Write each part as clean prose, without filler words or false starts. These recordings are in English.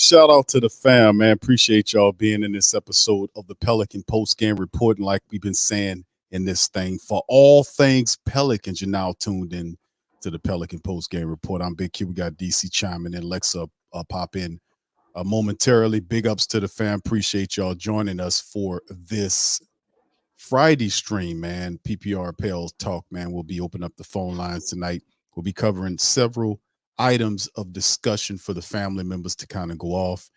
Shout out to the fam, man. Appreciate y'all being in this episode of the Pelican Postgame Report. And like we've been saying in this thing, for all things Pelicans, you're now tuned in to the Pelican Postgame Report. I'm Big Q. We got DC chiming in. Lexxah pop in momentarily. Big ups to the fam. Appreciate y'all joining us for this Friday stream, man. PPR Pales Talk, man. We'll be opening up the phone lines tonight. We'll be covering several items of discussion for the family members to kind of go off.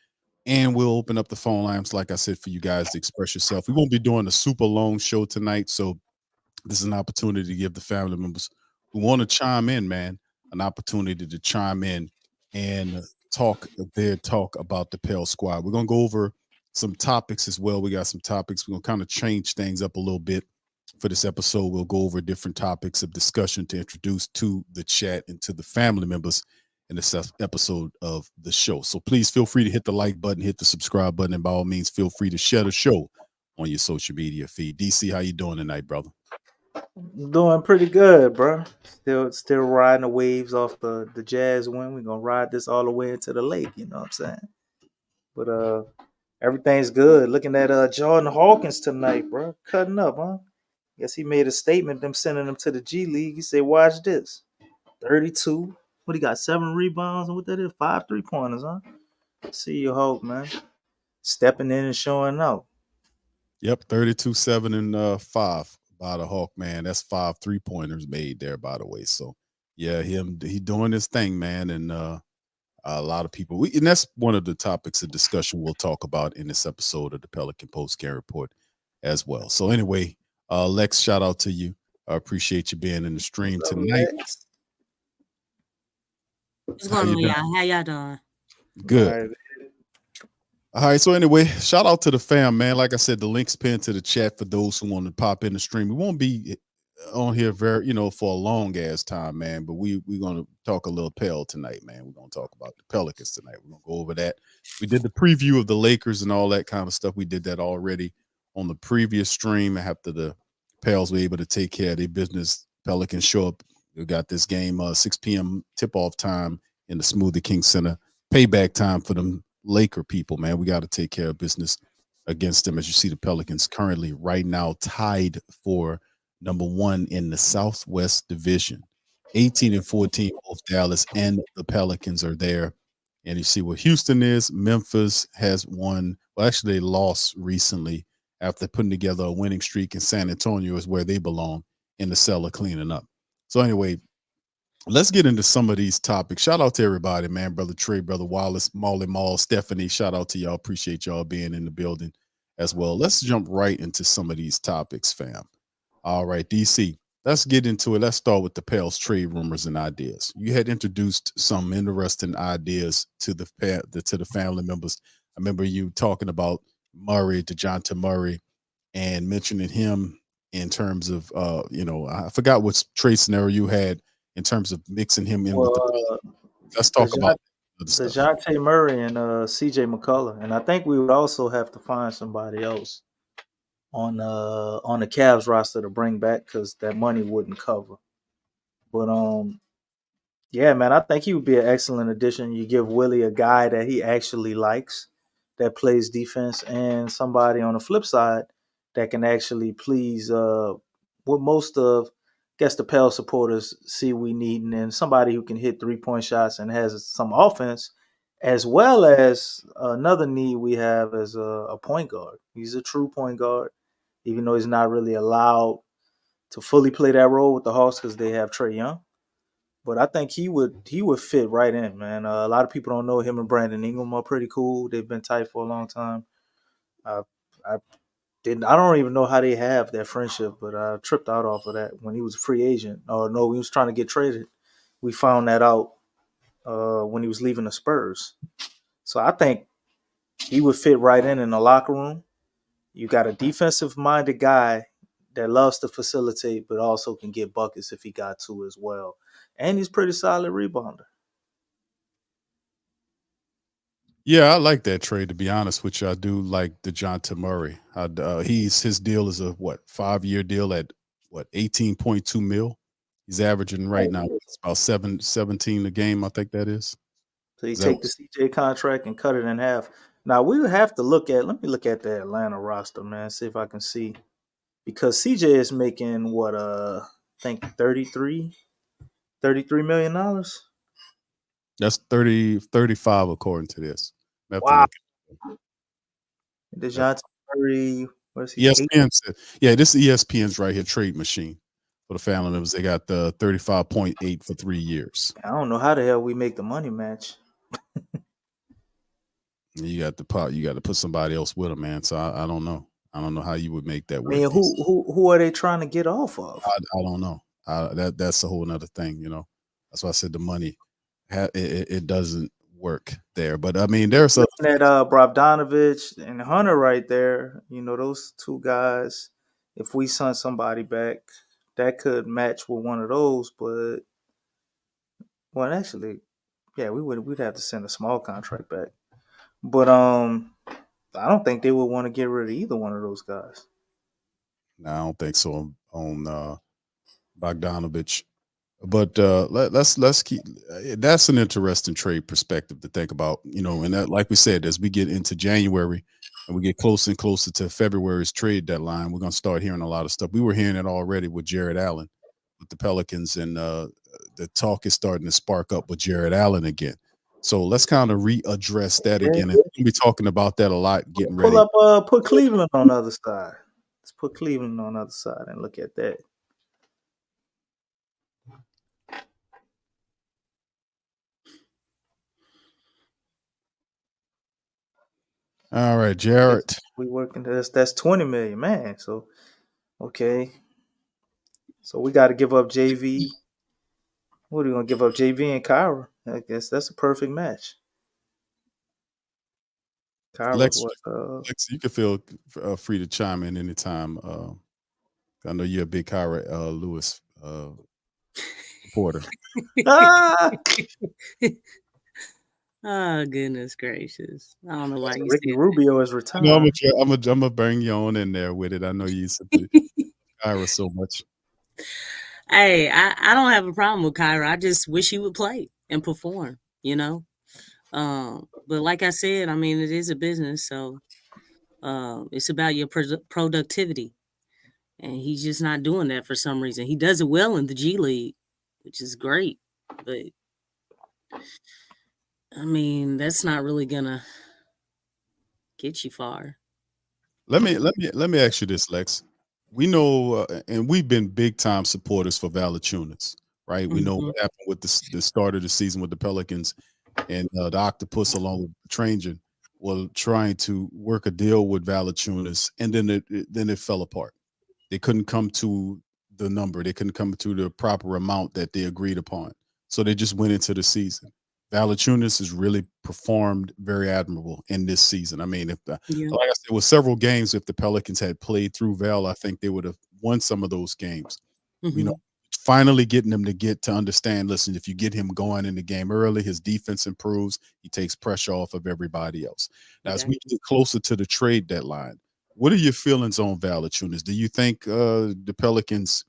And we'll open up the phone lines, like I said, for you guys to express yourself. We won't be doing a super long show tonight, so this is an opportunity to give the family members who want to chime in, man, an opportunity to chime in and talk about the Pale Squad. We're going to go over some topics as well. We got some topics. We're going to kind of change things up a little bit for this episode. We'll go over different topics of discussion to introduce to the chat and to the family members in this episode of the show. So please feel free to hit the like button, hit the subscribe button, and by all means, feel free to share the show on your social media feed. DC, how you doing tonight, brother? Doing pretty good, bro. Still riding the waves off the Jazz win. We're gonna ride this all the way into the lake, you know what I'm saying? But everything's good. Looking at Jordan Hawkins tonight, bro. Cutting up, huh? Guess he made a statement, them sending him to the G League. He said, watch this. 32. What he got? 7 rebounds and what that is? 5 3-pointers, huh? See you, Hawk, man. Stepping in and showing out. Yep, 32, 7, and 5 by the Hawk, man. That's 5 3-pointers made there, by the way. So yeah, he doing his thing, man. And a lot of people, and that's one of the topics of discussion we'll talk about in this episode of the Pelican Postgame Report as well. So anyway, Lex, shout out to you. I appreciate you being in the stream tonight. What's going on, y'all? How y'all doing? Good. All right. So anyway, shout out to the fam, man. Like I said, the link's pinned to the chat for those who want to pop in the stream. We won't be on here for a long ass time, man. But we're gonna talk a little Pel tonight, man. We're gonna talk about the Pelicans tonight. We're gonna go over that. We did the preview of the Lakers and all that kind of stuff. We did that already on the previous stream. After the Pels were able to take care of their business, Pelicans show up. We got this game 6 p.m. tip-off time in the Smoothie King Center. Payback time for them Laker people, man. We got to take care of business against them. As you see, the Pelicans currently right now tied for number 1 in the Southwest Division. 18 and 14, both Dallas and the Pelicans are there. And you see where Houston is. Memphis has won. Well, actually, they lost recently after putting together a winning streak, in San Antonio is where they belong in the cellar cleaning up. So anyway, let's get into some of these topics. Shout out to everybody, man. Brother Trey, Brother Wallace, Molly Mall, Stephanie. Shout out to y'all. Appreciate y'all being in the building as well. Let's jump right into some of these topics, fam. All right, DC, let's get into it. Let's start with the Pels trade rumors and ideas. You had introduced some interesting ideas to the family members. I remember you talking about DeJounte Murray, and mentioning him in terms of, I forgot what trade scenario you had in terms of mixing him in with the. Let's talk about DeJounte Murray and CJ McCullough, and I think we would also have to find somebody else on the Cavs roster to bring back because that money wouldn't cover. But yeah, man, I think he would be an excellent addition. You give Willie a guy that he actually likes, that plays defense, and somebody on the flip side that can actually please what most of, I guess, the Pell supporters see we need, and somebody who can hit 3-point shots and has some offense, as well as another need we have as a point guard. He's a true point guard, even though he's not really allowed to fully play that role with the Hawks because they have Trae Young. But I think he would fit right in, man. A lot of people don't know him and Brandon Ingram are pretty cool. They've been tight for a long time. I don't even know how they have that friendship, but I tripped out off of that when he was a free agent. Oh no, he was trying to get traded. We found that out when he was leaving the Spurs. So I think he would fit right in the locker room. You got a defensive-minded guy that loves to facilitate, but also can get buckets if he got to as well. And he's pretty solid rebounder. Yeah, I like that trade, to be honest with you. I do like DeJounte Murray. His deal is a 5-year deal at 18.2 mil. He's averaging right now, it's about 17 a game, I think that is. So you Is that take the CJ contract and cut it in half. Now we would have to let me look at the Atlanta roster, man, see if I can see. Because CJ is making what I think $33 million. that's 35 according to this? I have to Wow. look. DeJounte Murray, what's he? ESPN said, yeah, this is ESPN's right here, trade machine for the family members. They got the 35.8 for 3 years. I don't know how the hell we make the money match. And you got to put somebody else with them, man. So I don't know. I don't know how you would make that I work. mean, who are they trying to get off of? I don't know. That's a whole nother thing, you know. That's why I said the money, it doesn't work there. But I mean, there's a Looking at Bogdanovich and Hunter right there. You know, those two guys. If we send somebody back, that could match with one of those. But well, actually, yeah, we'd have to send a small contract back. But I don't think they would want to get rid of either one of those guys. no, I don't think so on Bogdanovich. But let's keep. That's an interesting trade perspective to think about, you know. And that, like we said, as we get into January and we get closer and closer to February's trade deadline, we're gonna start hearing a lot of stuff. We were hearing it already with Jarrett Allen with the Pelicans, and the talk is starting to spark up with Jarrett Allen again. So let's kind of readdress that again, and we'll be talking about that a lot. Getting ready. Put Cleveland on the other side. Let's put Cleveland on the other side and look at that. All right, Jarrett. We working that's 20 million, man. So okay. So we got to give up JV. What are we gonna give up, JV and Kyra? I guess that's a perfect match. Kyra's Lex, you can feel free to chime in anytime. I know you're a big Kyra Lewis supporter. Oh goodness gracious! I don't know why you Ricky said Rubio is retired. No, I'm gonna bring you on in there with it. I know you used to Kyra so much. Hey, I don't have a problem with Kyra. I just wish he would play and perform, you know. But like I said, I mean, it is a business, so it's about your productivity, and he's just not doing that for some reason. He does it well in the G League, which is great, but I mean, that's not really gonna get you far. Let me ask you this, Lex. We know, and we've been big time supporters for Valanciunas, right? We know what happened with the start of the season with the Pelicans and the Octopus along with Trajan were trying to work a deal with Valanciunas, and then it fell apart. They couldn't come to the number. They couldn't come to the proper amount that they agreed upon. So they just went into the season. Valanciunas has really performed very admirable in this season. I mean, like I said, with several games, if the Pelicans had played through Val, I think they would have won some of those games. You know, finally getting them to understand, listen, if you get him going in the game early, his defense improves, he takes pressure off of everybody else. Now, as we get closer to the trade deadline, what are your feelings on Valanciunas? Do you think the Pelicans,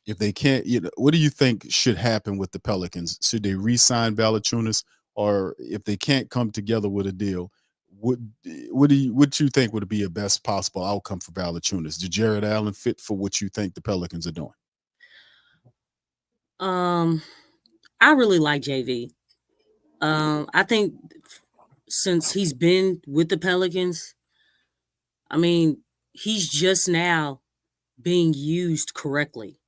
if they can't, what do you think should happen with the Pelicans? Should they re-sign Valanciunas, or if they can't come together with a deal, what do you think would be a best possible outcome for Valanciunas? Did Jarrett Allen fit for what you think the Pelicans are doing? I really like JV. I think since he's been with the Pelicans, I mean, he's just now being used correctly.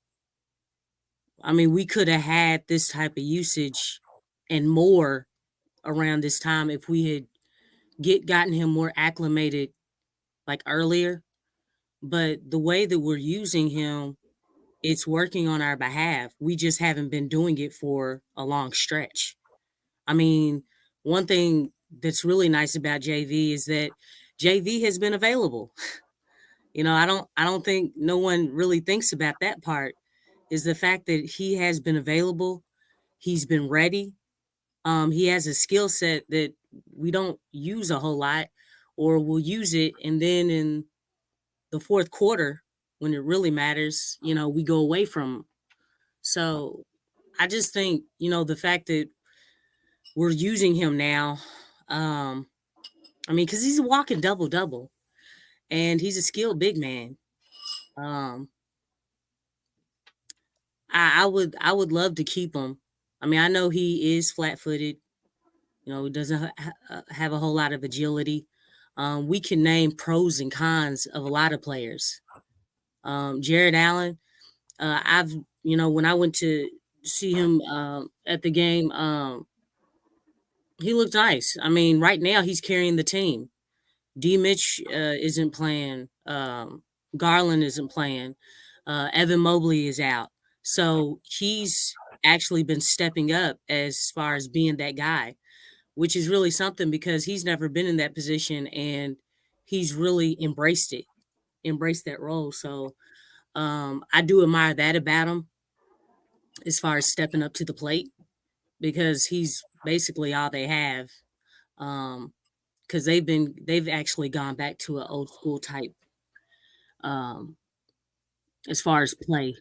I mean, we could have had this type of usage and more around this time if we had gotten him more acclimated like earlier. But the way that we're using him, it's working on our behalf. We just haven't been doing it for a long stretch. I mean, one thing that's really nice about JV is that JV has been available. You know, I don't think no one really thinks about that part, is the fact that he has been available. He's been ready. He has a skill set that we don't use a whole lot, or we'll use it, and then in the fourth quarter, when it really matters, you know, we go away from him. So I just think, you know, the fact that we're using him now. I mean, because he's a walking double-double, and he's a skilled big man. I would love to keep him. I mean, I know he is flat-footed. He doesn't have a whole lot of agility. We can name pros and cons of a lot of players. Jarrett Allen, when I went to see him at the game, he looked nice. I mean, right now he's carrying the team. D. Mitch isn't playing. Garland isn't playing. Evan Mobley is out. So he's actually been stepping up as far as being that guy, which is really something because he's never been in that position and he's really embraced that role. So I do admire that about him as far as stepping up to the plate because he's basically all they have. Because they've actually gone back to an old school type as far as play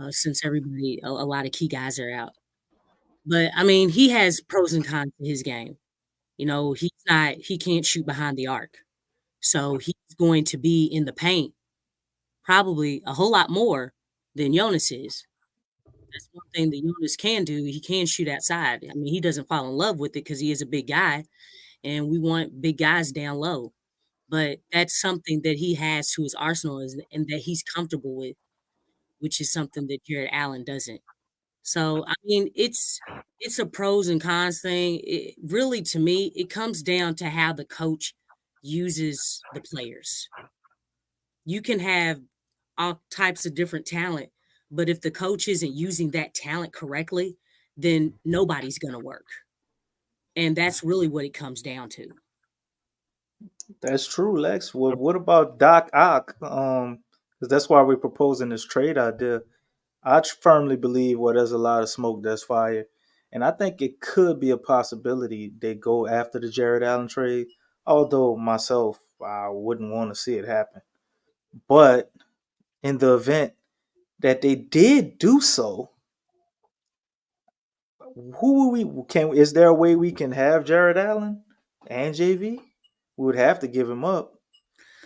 since a lot of key guys are out. But I mean, he has pros and cons to his game. He can't shoot behind the arc. So he's going to be in the paint probably a whole lot more than Jonas is. That's one thing that Jonas can do. He can shoot outside. I mean, he doesn't fall in love with it because he is a big guy, and we want big guys down low. But that's something that he has to his arsenal and that he's comfortable with, which is something that Jarrett Allen doesn't. So, I mean, it's a pros and cons thing. Really, to me, it comes down to how the coach uses the players. You can have all types of different talent, but if the coach isn't using that talent correctly, then nobody's going to work. And that's really what it comes down to. That's true, Lex. Well, what about Doc Ock? Because that's why we're proposing this trade idea. I firmly believe where there's a lot of smoke, there's fire. And I think it could be a possibility they go after the Jarrett Allen trade. Although myself, I wouldn't want to see it happen. But in the event that they did do so, who is there a way we can have Jarrett Allen and JV? We would have to give him up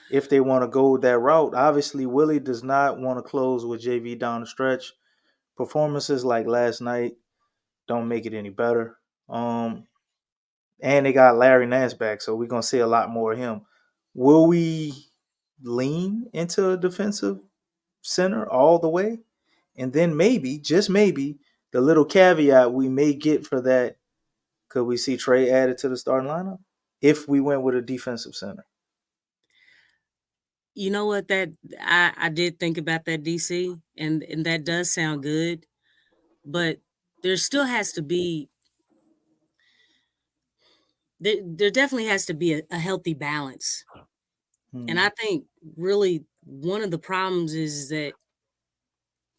if they want to go that route. Obviously, Willie does not want to close with JV down the stretch. Performances like last night don't make it any better. And they got Larry Nance back, so we're gonna see a lot more of him. Will we lean into a defensive center all the way? And then maybe, just maybe, the little caveat we may get for that, could we see Trey added to the starting lineup if we went with a defensive center? You know what? That I did think about that, DC, and that does sound good, but there still has to be there definitely has to be a healthy balance. And I think really one of the problems is that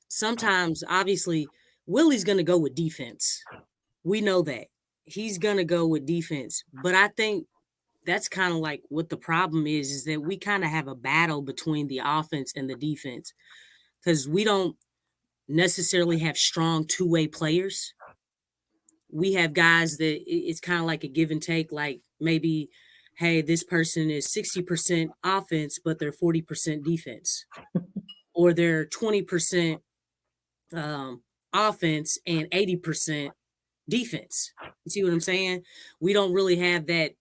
sometimes, obviously, Willie's going to go with defense. We know that. He's going to go with defense. But I think that's kind of like what the problem is that we kind of have a battle between the offense and the defense because we don't necessarily have strong two-way players. We have guys that it's kind of like a give and take, like maybe, hey, this person is 60% offense, but they're 40% defense. Or they're 20% offense and 80% defense. You see what I'm saying? We don't really have that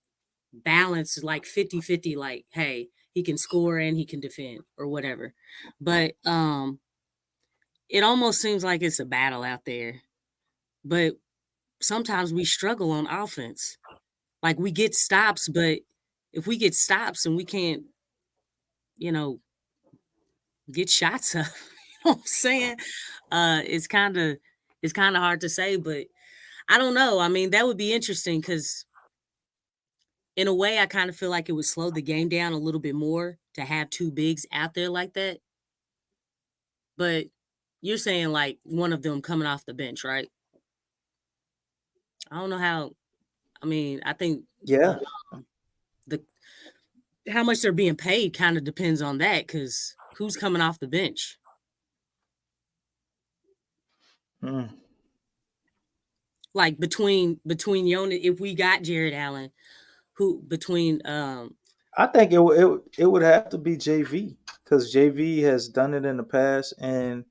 balance like 50-50, like, hey, he can score and he can defend or whatever. But it almost seems like it's a battle out there. But sometimes we struggle on offense. Like we get stops, but if we get stops and we can't, get shots up, you know what I'm saying? It's kind of hard to say, but I don't know. I mean, that would be interesting because in a way, I kind of feel like it would slow the game down a little bit more to have two bigs out there like that. But you're saying like one of them coming off the bench, right? I don't know how. I mean, I think how much they're being paid kind of depends on that because who's coming off the bench? Like between Jonas, if we got Jarrett Allen, who between I think it would have to be JV because JV has done it in the past and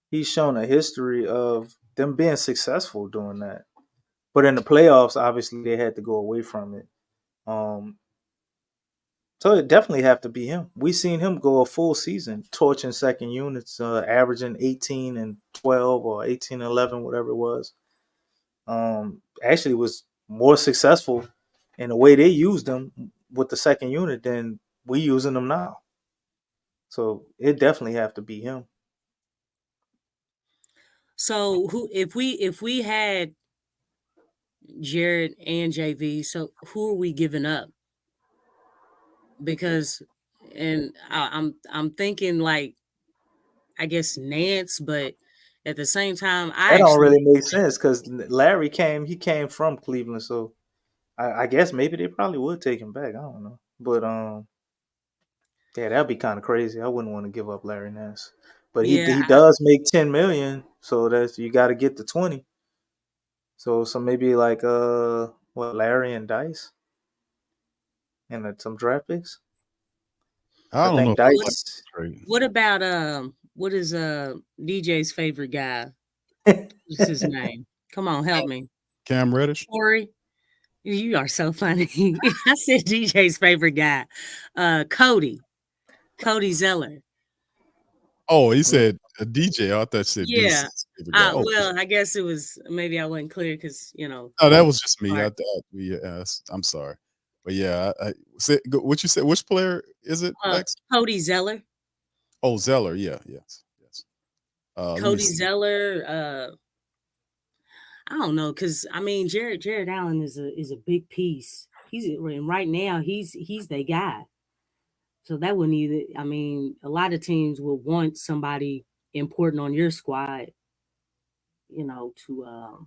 he's shown a history of them being successful doing that. But in the playoffs, obviously they had to go away from it. So it definitely have to be him. We seen him go a full season, torching second units, averaging 18 and 12 or 18 and 11, whatever it was. Actually was more successful in the way they used them with the second unit than we using them now. So it definitely have to be him. so who if we had Jarrett and JV, so who are we giving up? Because and I'm thinking like I guess Nance, but at the same time I That don't actually really make sense because Larry he came from Cleveland, so I guess maybe they probably would take him back. I don't know, but yeah, that'd be kind of crazy. I wouldn't want to give up Larry Nance, but yeah, he does make 10 million, so that's you got to get the 20. So maybe like what Larry and Dice and some draft picks. I I don't know think if I like Dice. that trade. what about what is DJ's favorite guy? What's his name? Come on, help me. Cam Reddish. Corey. You are so funny. I said DJ's favorite guy. Cody Zeller. Oh, he said a DJ. I thought you said Yeah. DC's favorite guy. Oh, Well, I guess it was maybe I wasn't clear because no, that was just me. Right. I'm sorry, but yeah, what you said. Which player is it, Lex? Cody Zeller. Oh, Zeller. Yeah, yes. Let me Cody see. Zeller. I don't know because I mean Jarrett Allen is a big piece. Right now he's the guy. So that wouldn't either. I mean, a lot of teams will want somebody important on your squad, to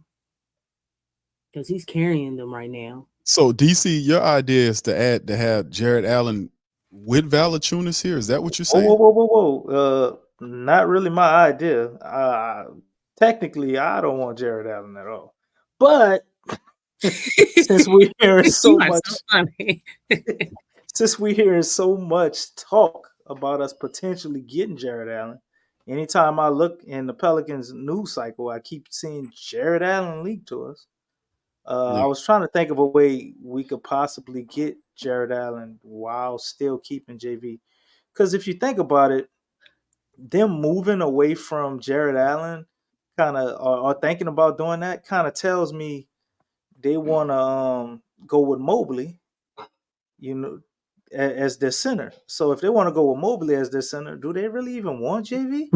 because he's carrying them right now. So DC, your idea is to have Jarrett Allen with Valachunas here. Is that what you're saying? Whoa. Not really my idea. Technically, I don't want Jared Allen at all. But since we're hearing so You are much, so funny. since we're hearing so much talk about us potentially getting Jared Allen, anytime I look in the Pelicans news cycle, I keep seeing Jared Allen leaked to us. Yeah. I was trying to think of a way we could possibly get Jared Allen while still keeping JV. Because if you think about it, them moving away from Jared Allen kind of or thinking about doing that kind of tells me they want to go with Mobley, as their center. So if they want to go with Mobley as their center, do they really even want JV?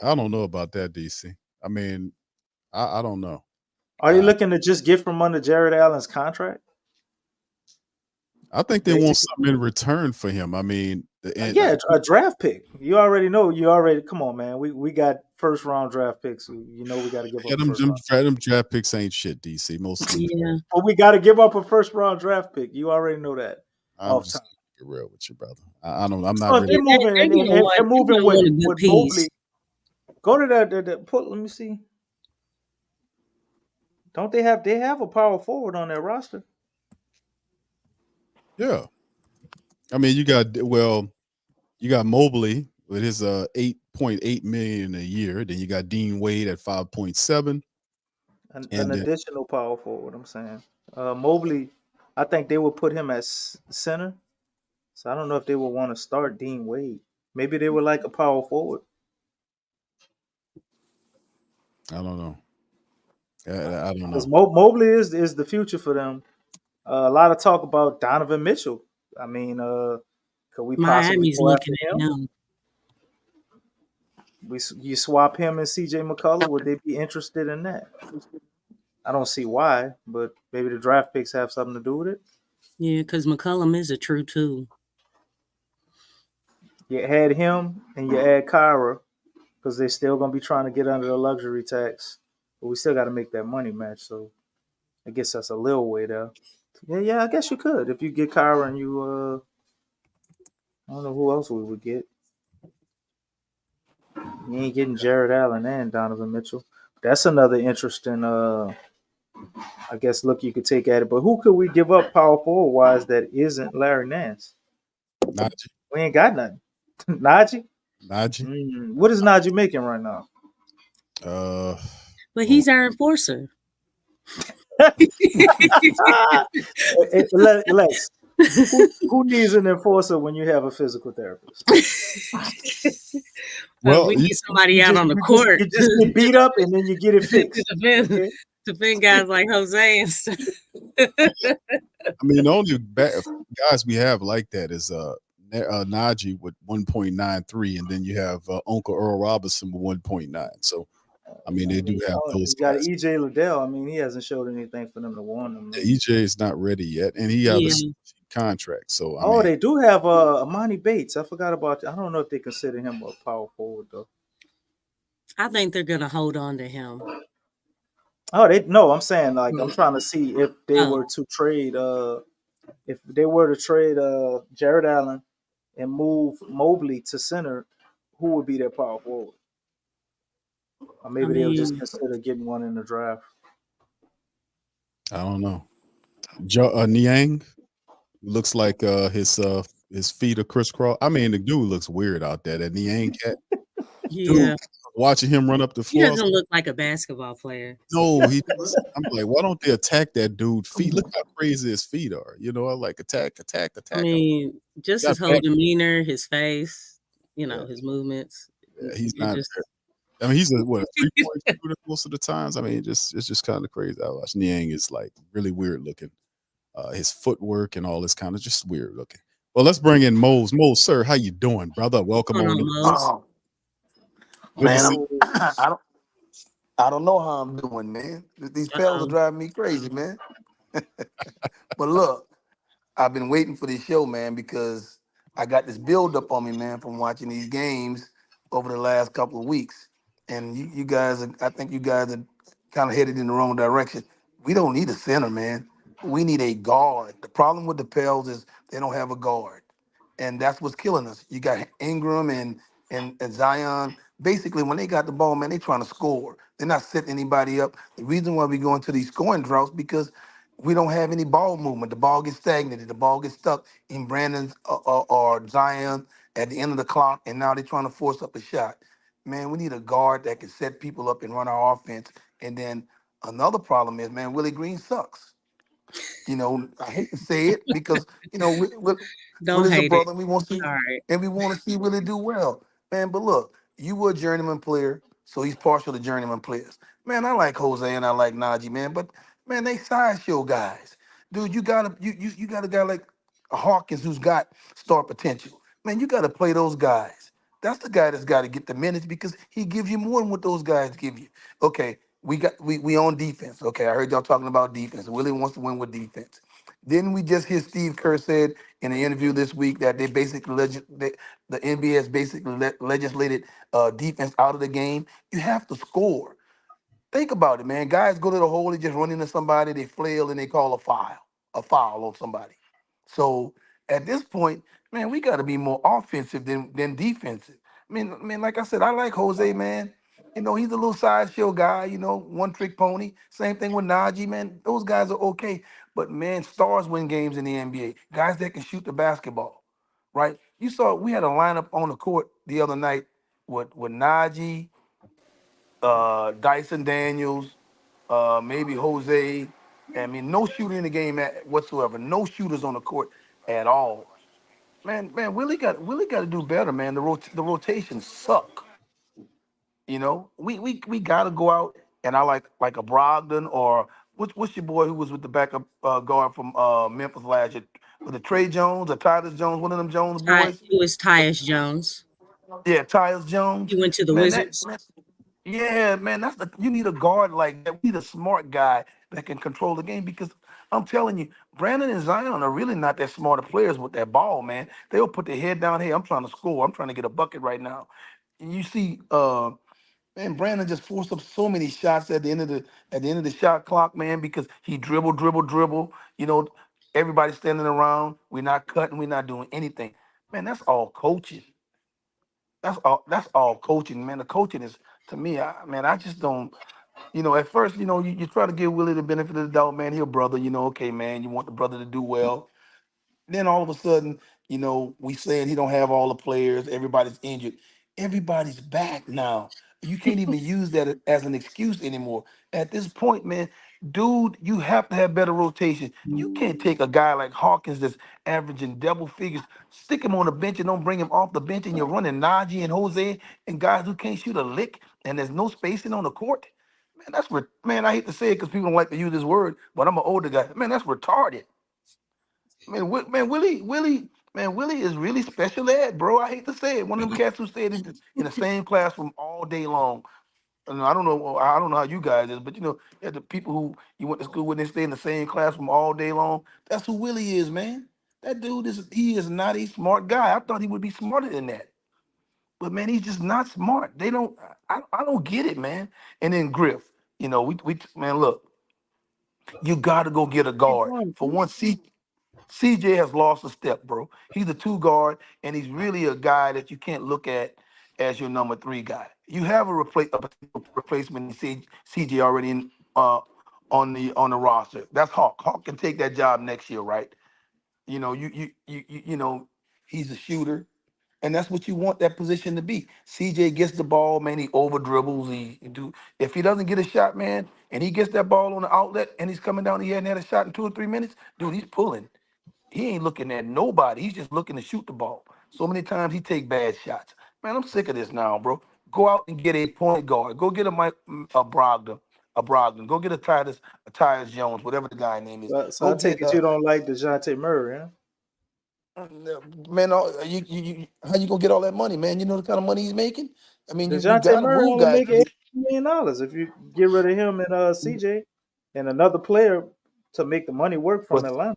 I don't know about that, DC. I mean, I don't know. Are they looking to just get from under Jared Allen's contract? I think they want Basically. something in return for him. I mean, A draft pick. You already know. Come on, man. We got first round draft picks. We got to give up. Them draft picks ain't shit, DC. Most of them. Yeah. But we got to give up a first round draft pick. You already know that. I'm just be real with you, brother. I'm not so really. They're moving, they're moving with Mobley. Go to that. Let me see. Don't they have a power forward on their roster? Yeah. I mean, you got Mobley with his 8.8 million a year. Then you got Dean Wade at 5.7. An additional power forward. I'm saying Mobley. I think they would put him as center. So I don't know if they would want to start Dean Wade. Maybe they would like a power forward. I don't know. I don't know. Because Mobley is the future for them. A lot of talk about Donovan Mitchell. I mean, could we possibly Miami's go looking after at him? You swap him and CJ McCullough. Would they be interested in that? I don't see why, but maybe the draft picks have something to do with it. Yeah, because McCullum is a true two. You add him and you add Kyra because they're still going to be trying to get under the luxury tax. But we still got to make that money match. So I guess that's a little way there. Yeah, I guess you could. If you get Kyra and you, I don't know who else we would get. You ain't getting Jared Allen and Donovan Mitchell. That's another interesting, I guess, look you could take at it. But who could we give up power forward wise that isn't Larry Nance? Najee. We ain't got nothing. Najee? Najee. What is Najee making right now? But he's our enforcer. Lex, who needs an enforcer when you have a physical therapist? Well, we need somebody out on the court. You just get beat up and then you get it fixed. Defend guys like Jose and stuff. I mean, the only guys we have like that is Najee with 1.93, and then you have Uncle Earl Robinson with 1.9. So, I mean, they do have those. You got EJ Liddell. I mean, he hasn't showed anything for them to warn them. EJ is not ready yet, and he has a contract. So, I mean, they do have Amani Bates. I forgot about that. I don't know if they consider him a power forward though. I think they're gonna hold on to him. Oh, I'm saying like I'm trying to see if they were to trade Jarrett Allen and move Mobley to center, who would be their power forward? Or maybe they'll just consider getting one in the draft. I don't know. Niang looks like his feet are crisscross. I mean, the dude looks weird out there. That Niang cat. Yeah. Dude, watching him run up the floor. He doesn't look like a basketball player. No, he doesn't. I'm like, why don't they attack that dude's feet? Look how crazy his feet are. You know, I like attack. I mean, just his whole demeanor, his face, his movements. Yeah, he's not. I mean, he's a 3-point shooter most of the times. I mean, it's just kind of crazy. I watch Niang is like really weird looking. His footwork and all this kind of just weird looking. Well, let's bring in Mose. Mose, sir, how you doing, brother? Welcome on. Mose. Man, I don't know how I'm doing, man. These fellas are driving me crazy, man. But look, I've been waiting for this show, man, because I got this build up on me, man, from watching these games over the last couple of weeks. And you guys, I think you guys are kind of headed in the wrong direction. We don't need a center, man. We need a guard. The problem with the Pels is they don't have a guard. And that's what's killing us. You got Ingram and Zion. Basically, when they got the ball, man, they trying to score. They're not setting anybody up. The reason why we go into these scoring droughts because we don't have any ball movement. The ball gets stagnated. The ball gets stuck in Brandon's or Zion at the end of the clock, and now they're trying to force up a shot. Man, we need a guard that can set people up and run our offense. And then another problem is, man, Willie Green sucks. I hate to say it because Willie's a brother, and we want to see, and we want to see Willie do well, man. But look, you were a journeyman player, so he's partial to journeyman players. Man, I like Jose and I like Najee, man, but man, they sideshow guys. Dude, you got a guy like Hawkins who's got star potential. Man, you got to play those guys. That's the guy that's got to get the minutes because he gives you more than what those guys give you. Okay, we on defense. Okay, I heard y'all talking about defense. Willie wants to win with defense. Didn't we just hear Steve Kerr said in an interview this week that they basically the NBA has basically legislated defense out of the game? You have to score. Think about it, man. Guys go to the hole, they just run into somebody, they flail, and they call a foul on somebody. So at this point, man, we got to be more offensive than defensive. I mean, like I said, I like Jose, man. He's a little sideshow guy, one trick pony. Same thing with Najee, man. Those guys are okay. But man, stars win games in the NBA. Guys that can shoot the basketball, right? You saw we had a lineup on the court the other night with Najee, Dyson Daniels, maybe Jose. I mean, no shooter in the game whatsoever. No shooters on the court at all. Man, Willie got to do better, man. The rotations suck. We got to go out and I like a Brogdon or what's your boy who was with the backup guard from Memphis last year? Was it Trey Jones or Tyus Jones? One of them Jones boys? It was Tyus Jones. Yeah, Tyus Jones. He went to the Wizards. Yeah, man, you need a guard like that. We need a smart guy that can control the game because I'm telling you, Brandon and Zion are really not that smart of players with that ball, man. They'll put their head down. Hey, I'm trying to score. I'm trying to get a bucket right now. And you see, man, Brandon just forced up so many shots at the end of the shot clock, man, because he dribble, dribble, dribble. Everybody standing around. We're not cutting. We're not doing anything. Man, that's all coaching. That's all coaching, man. The coaching is to me, I just don't. At first, you try to give Willie the benefit of the doubt, man. He a brother, okay, man. You want the brother to do well. Then all of a sudden, we saying he don't have all the players. Everybody's injured. Everybody's back now. You can't even use that as an excuse anymore. At this point, man, dude, you have to have better rotation. You can't take a guy like Hawkins that's averaging double figures, stick him on the bench and don't bring him off the bench, and you're running Najee and Jose and guys who can't shoot a lick, and there's no spacing on the court. Man, man. I hate to say it because people don't like to use this word, but I'm an older guy. Man, that's retarded. Man, Willie is really special ed, bro. I hate to say it. One of them cats who stayed in the same classroom all day long. And I don't know how you guys is, but yeah, the people who you went to school with, they stay in the same classroom all day long. That's who Willie is, man. That dude he is not a smart guy. I thought he would be smarter than that. But man, he's just not smart. I don't get it, man. And then Griff, we man, look, you got to go get a guard. For one, CJ has lost a step, bro. He's a two guard, and he's really a guy that you can't look at as your number three guy. You have a replacement in CJ already on the roster. That's Hawk. Hawk can take that job next year, right? He's a shooter, and that's what you want that position to be. CJ gets the ball, man. He over dribbles. If he doesn't get a shot, man, and he gets that ball on the outlet, and he's coming down, he hadn't had a shot in 2 or 3 minutes, dude. He's pulling. He ain't looking at nobody. He's just looking to shoot the ball. So many times he take bad shots. Man, I'm sick of this now, bro. Go out and get a point guard. Go get a Brogdon. Go get a Tyus Jones, whatever the guy name is. So Go I take get it you don't like DeJounte Murray, huh? man. How you gonna get all that money, man? You know the kind of money he's making. I mean, you DeJounte gotta Murray move only guys. making $80 million. If you get rid of him and CJ and another player to make the money work from But Atlanta.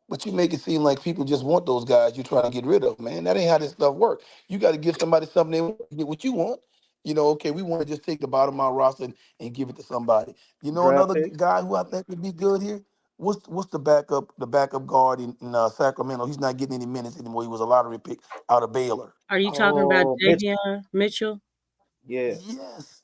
But you make it seem like people just want those guys you're trying to get rid of, man. That ain't how this stuff works. You got to give somebody something they want to get what you want. Okay, we want to just take the bottom of our roster and give it to somebody. Draft Another pick. guy who I think would be good here. What's the backup guard in Sacramento? He's not getting any minutes anymore. He was a lottery pick out of Baylor. Are you talking about Oh, Mitch. Davion Mitchell? Yeah. Yes,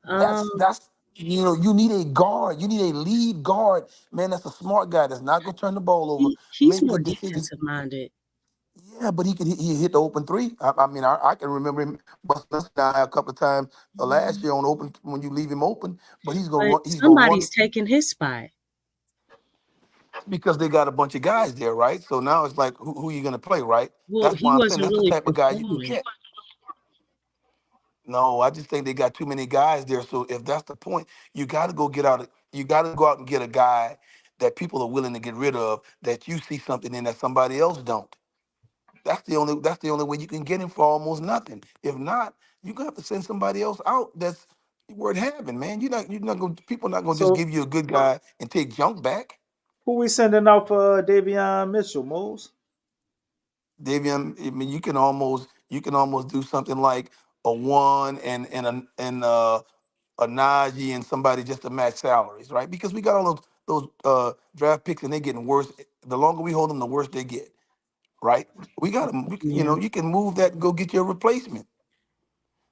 Um, that's you need a guard. You need a lead guard, man. That's a smart guy. That's not gonna turn the ball over. he's Make more good decisions. defensive minded. Yeah, but he hit the open three. I mean, I can remember him busting us down a couple of times last year on open when you leave him open. But he's gonna But run. He's gonna run somebody's taking his spot. because they got a bunch of guys there, right? So now it's like, who are you gonna play, right? Well, That's he why I'm saying wasn't that's the really type of guy you can performing. get. No, I just think they got too many guys there. So if that's the point, you got to go get out. You got to go out and get a guy that people are willing to get rid of. That you see something in that somebody else don't. That's the only way you can get him for almost nothing. If not, you're gonna have to send somebody else out that's worth having, man. You're not gonna people not gonna just So give you a good guy and take junk back. who we sending out for Davion Mitchell, Moles? Davion, I mean, you can almost do something like a one and a Najee and somebody just to match salaries, right? Because we got all those draft picks and they're getting worse. The longer we hold them, the worse they get, right? We got them. Yeah. You can move that and go get your replacement.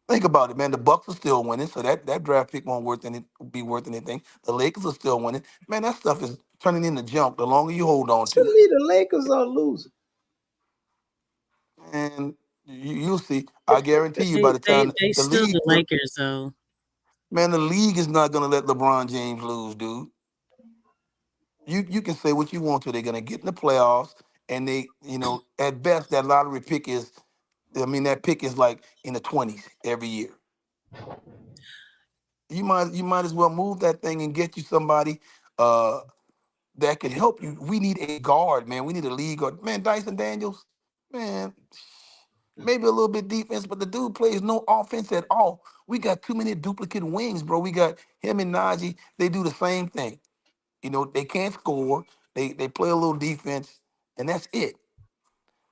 Think about it, man. The Bucks are still winning, so that draft pick won't be worth anything. The Lakers are still winning. Man, that stuff is turning into junk the longer you hold on Tell to it. me the Lakers are losing. And you'll see. I guarantee you by They the they time they the still league, the Lakers though. man, the league is not gonna let LeBron James lose, dude. You can say what you want to. They're gonna get in the playoffs, and at best that lottery pick is, I mean, that pick is like in the 20s every year. You might as well move that thing and get you somebody uh that can help you. We need a guard, man. We need a lead guard. Man, Dyson Daniels, man, maybe a little bit defense, but the dude plays no offense at all. We got too many duplicate wings, bro. We got him and Najee. They do the same thing. They can't score. They play a little defense, and that's it.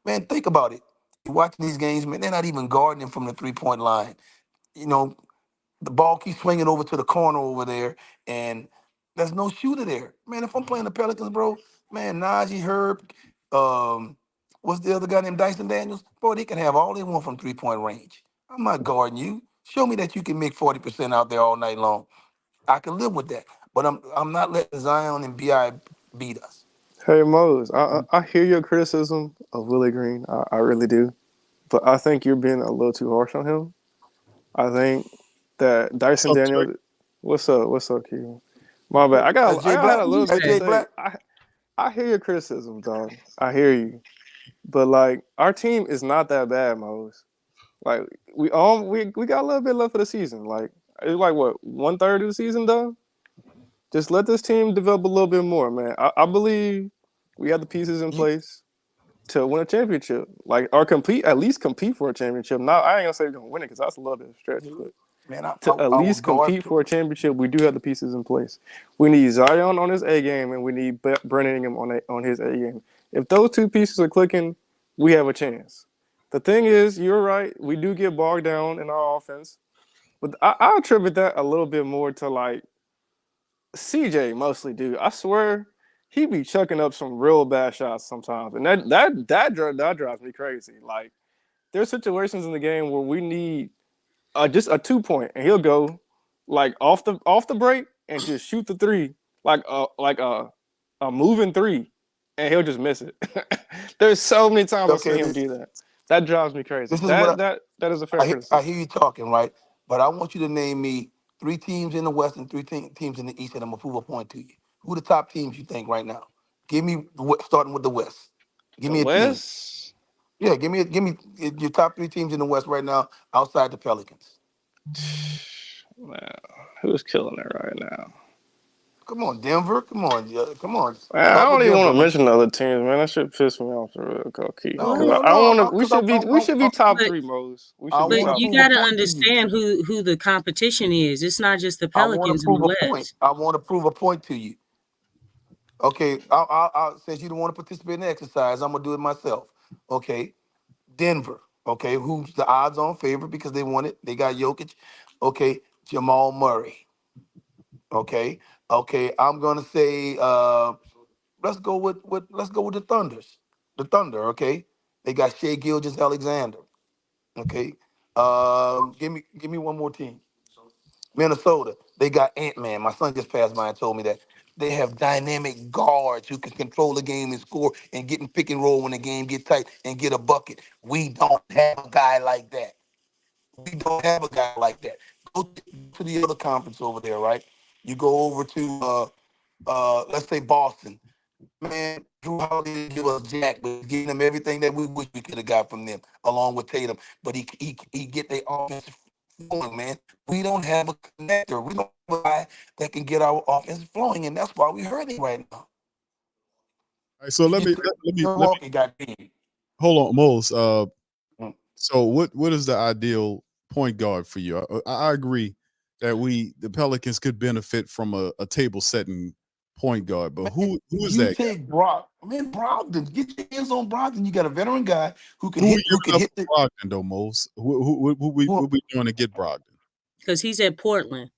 Man, think about it. You're watching these games, man. They're not even guarding him from the 3-point line. You know, the ball keeps swinging over to the corner over there, and there's no shooter there. Man, if I'm playing the Pelicans, bro, man, Najee, Herb, what's the other guy named Dyson Daniels? Bro, they can have all they want from 3-point range. I'm not guarding you. Show me that you can make 40% out there all night long. I can live with that. But I'm not letting Zion and Bi beat us. Hey Mose, I hear your criticism of Willie Green. I really do, but I think you're being a little too harsh on him. I think that Dyson Daniels. What's up? What's up, Keegan? My bad. I had a little bit to say. I hear your criticism, dog. I hear you, but like our team is not that bad, Mose. Like we got a little bit left for the season. Like it's like what 1/3 of the season done. Just let this team develop a little bit more, man. I believe we have the pieces in place to win a championship. Like or at least compete for a championship. Now I ain't gonna say we're gonna win it because that's a little bit of a stretch, but to at least compete for a championship, we do have the pieces in place. We need Zion on his A game, and we need Brandon Ingram on his A game. If those two pieces are clicking, we have a chance. The thing is, you're right. We do get bogged down in our offense, but I attribute that a little bit more to like CJ mostly, dude. I swear he be chucking up some real bad shots sometimes, and that drives me crazy. Like there's situations in the game where we need just a 2-point, and he'll go like off the break and just shoot the three like a moving three, and he'll just miss it. There's so many times I've seen him do that. That drives me crazy. That is a fair criticism. I hear you talking, right? But I want you to name me 3 teams in the West and 3 teams in the East, and I'm gonna prove a point to you. Who are the top teams you think right now? Give me starting with the West. Give me a West? Team. Yeah, give me your top 3 teams in the West right now outside the Pelicans. Man, who's killing it right now? Come on, Denver. Come on. Man, I don't even want to mention the other teams, man. That shit piss me off the real key. We should be top 3, Mose. But you got to understand who the competition is. It's not just the Pelicans in the West. I want to prove a point to you. Okay, I'll since you don't want to participate in the exercise, I'm gonna do it myself. Okay, Denver. Okay, who's the odds-on favorite because they won it? They got Jokic. Okay, Jamal Murray. Okay, I'm gonna say let's go with the Thunders. The Thunder. Okay, they got Shea Gilgeous-Alexander. Okay, give me one more team. Minnesota, they got Ant-Man. My son just passed by and told me that. They have dynamic guards who can control the game and score and get in pick and roll when the game get tight and get a bucket. We don't have a guy like that. Go to the other conference over there, right? You go over to let's say Boston. Man, Drew Holiday didn't give us jack, but he's giving them everything that we wish we could have got from them, along with Tatum. But he get their offense flowing, man. We don't have a connector. We don't have a guy that can get our offense flowing, and that's why we're hurting right now. All right, so let me hold on, Mose. So what is the ideal point guard for you? I agree that the Pelicans could benefit from a table setting point guard, but who is that? You take Brogdon. Get your hands on Brogdon. You got a veteran guy who can hit Brogdon though, Mose. Who we doing to get Brogdon? Because he's at Portland.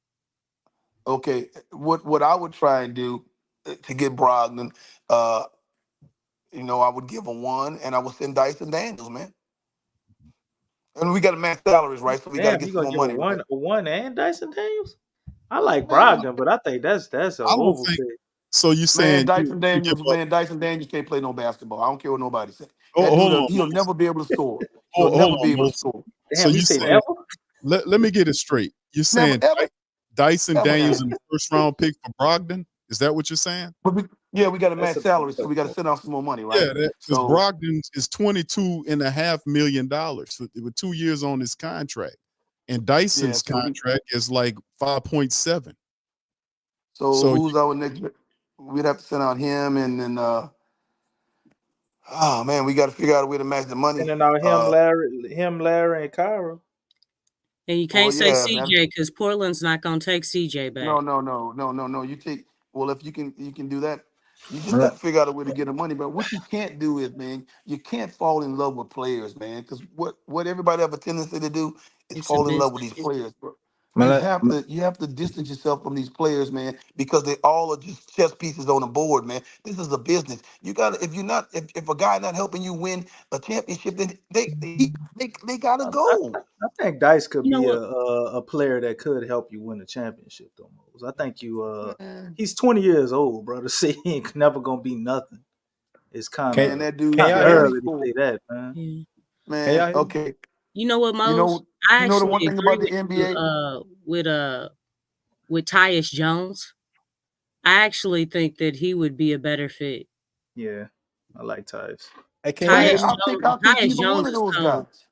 Okay, what I would try and do to get Brogdon, I would give him 1, and I would send Dyson Daniels, man. And we got to match salaries, right? So we got to get some more money. One and Dyson Daniels. I like Brogdon, but I think that's a overpay. So you saying Dyson Daniels can't play no basketball. I don't care what nobody says. He'll never be able to score. So you say never? Let me get it straight. You're saying Dyson Daniels in the first round pick for Brogdon? Is that what you're saying? We got to match salaries, so we got to send out some more money, right? Yeah, because Brogdon is $22.5 million with 2 years on his contract, and Dyson's contract is like 5.7. So who's our next? We'd have to send out him, and then we got to figure out a way to match the money. Sending out him, Larry, and Kyra. And you can't say CJ because Portland's not gonna take CJ back. No. You take if you can do that. You just got to figure out a way to get the money. But what you can't do is, man, you can't fall in love with players, man. Because what everybody have a tendency to do is fall in love with these players, bro. You have to distance yourself from these players, man, because they all are just chess pieces on the board, man. This is a business. You gotta if a guy not helping you win a championship, then they gotta go. I think Dice could You know be what? a player that could help you win a championship, though. Mose. I think Man, he's 20 years old, bro. To say he ain't never gonna be nothing. It's kind man, of that dude, Can y'all man, hear he me? early to scored. say that, man. Yeah. Can y'all Man, hear me? okay. You know what, You Mose? know, I the one actually thing agree about the NBA. with Tyus Jones. I actually think that he would be a better fit. Yeah, I like Tyus. Hey, can y'all hear me? I'll take Tyus either one Jones of is those cold, guys.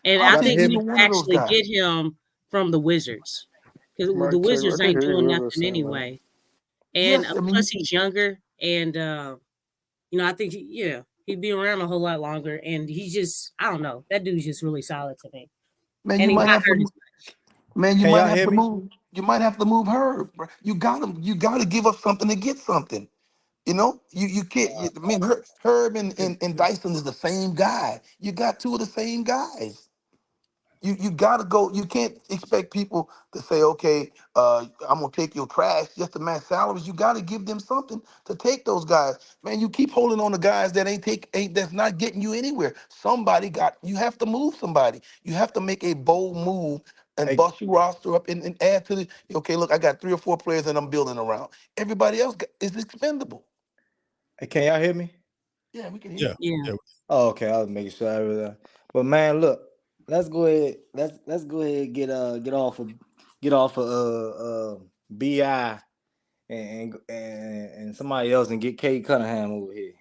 and I'll I Y'all can take think hear we either me? could one of those actually guys. get him from the Wizards because the Mic check. Wizards I can ain't hear doing you. nothing What's up, man? anyway. And Yes, I mean, plus he's younger, and I think he'd be around a whole lot longer. And I don't know, that dude's just really solid to me, man, and you he's might not have hurt to. as much. Man, you Can might y'all have hear to me? move. You might have to move her. Bro. You gotta give up something to get something. You know, you can't. Man, Herb and Dyson is the same guy. You got two of the same guys. You gotta go. You can't expect people to say, okay, I'm gonna take your trash just to match salaries. You gotta give them something to take those guys. Man, you keep holding on to guys that that's not getting you anywhere. You have to move somebody. You have to make a bold move and Hey, bust your roster up and add to the okay, look, I got 3 or 4 players that I'm building around. Everybody else is expendable. hey, can y'all hear me? Yeah, we can hear Yeah, you. Yeah, yeah. Oh, okay. I was making sure I was. But man, look, let's go ahead. Let's go ahead and get off of Bi and somebody else and get Kate Cunningham over here.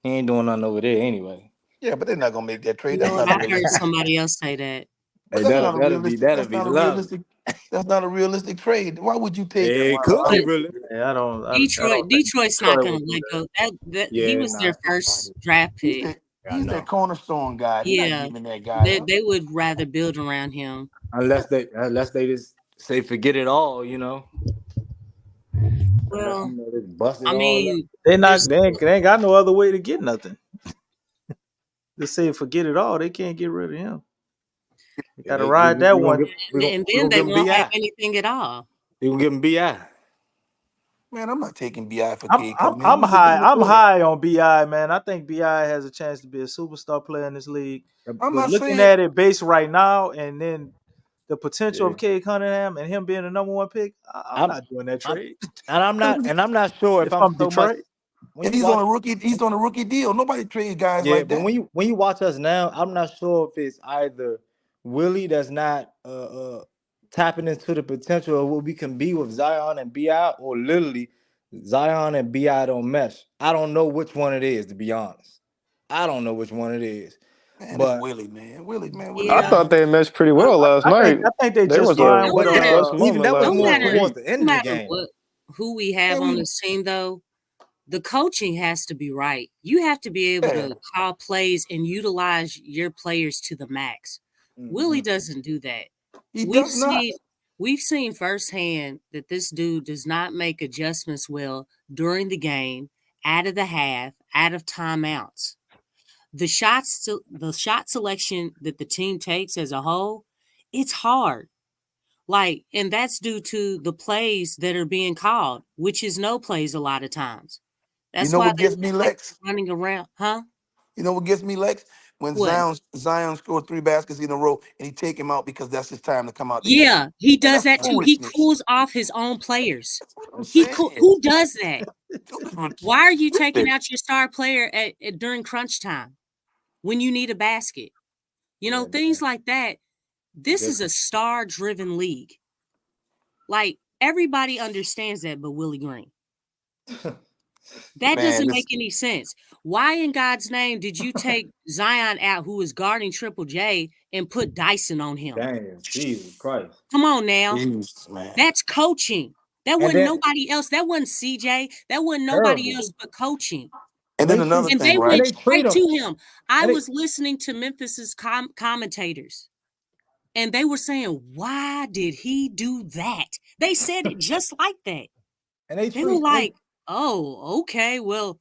He ain't doing nothing over there anyway. Yeah, but they're not gonna make that you trade. know That's what? not a I heard realistic. somebody else say that. But Hey, that's not a realistic. that'll be lovely. That's not a realistic trade. Why would you take? It could But be really. Yeah, I don't think Detroit's not Detroit going would to do let that. go. That he Yeah, was their nah. first draft He's pick. that I he's that know. cornerstone guy. They're not Yeah, giving that guy up. they would rather build around him. Unless they just say forget it all, you know. Unless Well, they bust it I all up. mean, They there's not they ain't got no other way to get nothing. Just say forget it all. They can't get rid of him. They Yeah, gotta ride that one. and we then gonna they give him won't have Bi. anything at all. We gonna give him Bi. Man, I'm not taking Bi for I'm Cade I'm Cunningham. I'm He's a high. young I'm player. high on Bi, man. I think Bi has a chance to be a superstar player in this league. I'm But not looking saying. at it based right now, and then the potential Yeah. of Cade Cunningham and him being the number one pick, I'm I'm, not doing that I'm trade. and I'm not sure if If I'm I'm so much Detroit, when And you watch. he's on a rookie deal. Nobody trades guys Yeah, like but that. when you watch us now, I'm not sure if it's either Willie that's not tapping into the potential of what we can be with Zion and Bi, or literally Zion and Bi don't mesh. I don't know which one it is, to be honest. I don't know which one it is. Man, it's But Willie, man. Willie I Yeah, got thought it. they meshed pretty well last night. I think they They just was yeah. fine No with a matter, clutch a even moment that was no last more matter, towards trade. the end no of the matter game. who we have Man, on the team, though, the coaching has to be right. You have to be able yeah, to call plays and utilize your players to the max. Willie Mhm. doesn't do that. he We've does not. seen we've seen firsthand that this dude does not make adjustments well during the game, out of the half, out of timeouts. The shot selection that the team takes as a whole, it's hard. Like, and that's due to the plays that are being called, which is no plays a lot of times. You That's know why what they gets me, look like Lex? they're running around, huh? You know what gets me, Lex? When What? Zion scored 3 baskets in a row and he take him out because that's his time to come out the game. Yeah, he Man, does that's that too. He foolishness. cools off his own players. That's what I'm saying. Who does that? Why are you taking Stupid. out your star player during crunch time when you need a basket? Yeah, Things like that. This is a star-driven league. Like, everybody understands that, but Willie Green. That Man, doesn't this make any sense. Why in God's name did you take Zion out, who is guarding Triple J, and put Dyson on him? Damn, Jesus Christ. Come on now. Jesus, man. That's coaching. That And wasn't then nobody else. That wasn't CJ. That wasn't nobody terrible. else but coaching. And And then they treat another And thing, they and right? went they treat straight them. to him. I And they was listening to Memphis's commentators, and they were saying, "Why did he do that?" They said it just like that. and they They were treat like, "Oh, okay. Well,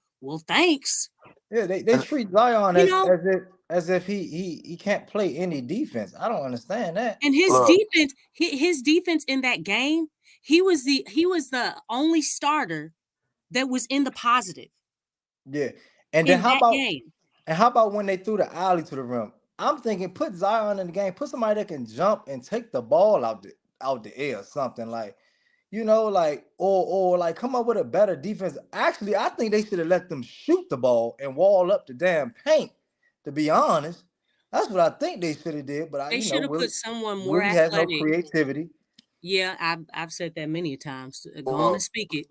thanks." they And treat Zion You know, as if as if he can't play any defense. I don't understand that. And his defense in that game, he was the only starter that was in the positive. Yeah. And then in that game. And how about when they threw the alley to the rim? I'm thinking put Zion in the game, put somebody that can jump and take the ball out the air or something like, like or like come up with a better defense. Actually, I think they should have let them shoot the ball and wall up the damn paint. To be honest, that's what I think they should have did. But They should have put someone more Willie athletic. has no creativity. Yeah, I've said that many times. Go on and speak it.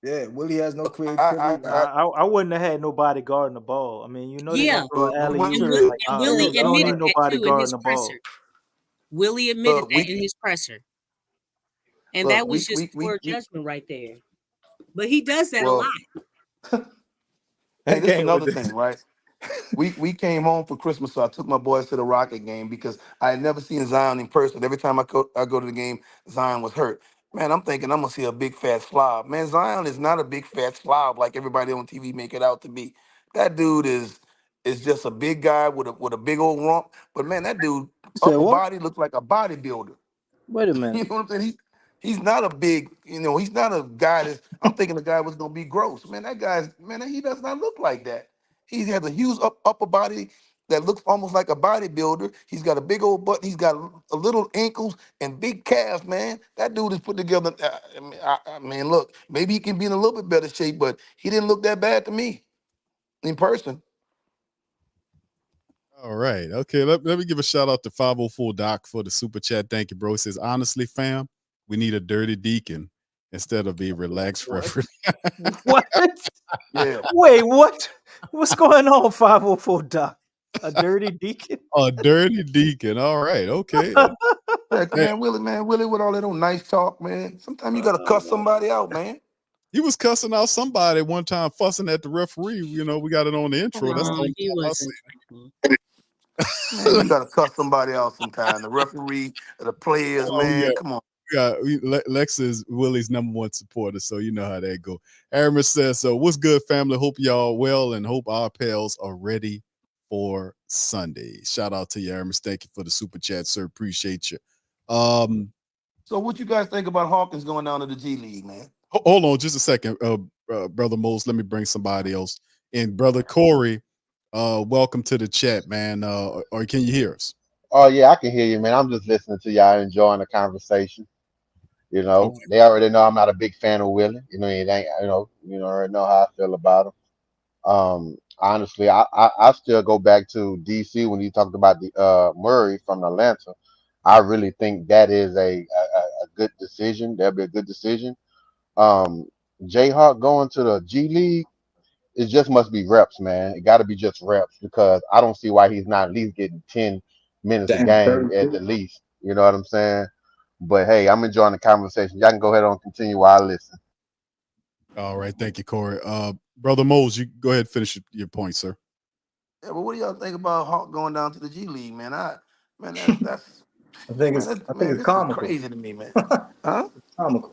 Yeah, Willie has no creativity. I wouldn't have had nobody guarding the ball. I mean, yeah. And Willie admitted that too in his presser. Willie admitted that in his presser. And that was just poor judgment right there. But he does that a lot. And this is another thing, right? We came home for Christmas, so I took my boys to the Rocket game because I had never seen Zion in person. Every time I go to the game, Zion was hurt. Man, I'm thinking I'm gonna see a big fat slob. Man, Zion is not a big fat slob like everybody on TV make it out to be. That dude is just a big guy with a big old rump. But man, that dude upper body looks like a bodybuilder. Wait a minute. You know what I'm saying? He's not a big, he's not a guy that I'm thinking the guy was gonna be gross. Man, he does not look like that. He has a huge upper body that looks almost like a bodybuilder. He's got a big old butt. He's got a little ankles and big calves, man. That dude is put together. Man, look, maybe he can be in a little bit better shape, but he didn't look that bad to me in person. All right. Okay. Let me give a shout out to 504 Doc for the super chat. Thank you, bro. He says, honestly, fam, we need a dirty deacon instead of a relaxed referee. What? Yeah. Wait, what? What's going on, 504 Doc? A dirty deacon? A dirty deacon. All right. Okay. Man, Willie with all that old nice talk, man. Sometimes you got to cuss somebody out, man. He was cussing out somebody one time, fussing at the referee. We got it on the intro. That's the only he wasn't. Man, you got to cuss somebody out sometime. The referee, the players, man. Yeah. Come on. Lexxah is Willie's #1 supporter, so you know how that go. Aramis says, so what's good, family? Hope y'all well and hope our pals are ready for Sunday. Shout out to you, Aramis. Thank you for the super chat, sir. Appreciate you. So what you guys think about Hawkins going down to the G League, man? Hold on just a second, Brother Mose. Let me bring somebody else in. Brother Corey, welcome to the chat, man. Or can you hear us? Oh, yeah, I can hear you, man. I'm just listening to y'all, enjoying the conversation. Okay. They already know I'm not a big fan of Willie. It ain't, already know how I feel about him. Honestly, I still go back to DC when you talked about the Murray from Atlanta. I really think that is a good decision. That'll be a good decision. Jayhawk going to the G League, it just must be reps, man. It got to be just reps because I don't see why he's not at least getting 10 minutes a game at the least. You know what I'm saying? But hey, I'm enjoying the conversation. Y'all can go ahead and continue while I listen. All right, thank you, Corey. Brother Mose, you go ahead and finish your point, sir. Yeah, but what do y'all think about Hawk going down to the G League, man? That's I think it's comical. Crazy to me, man. Huh? It's comical.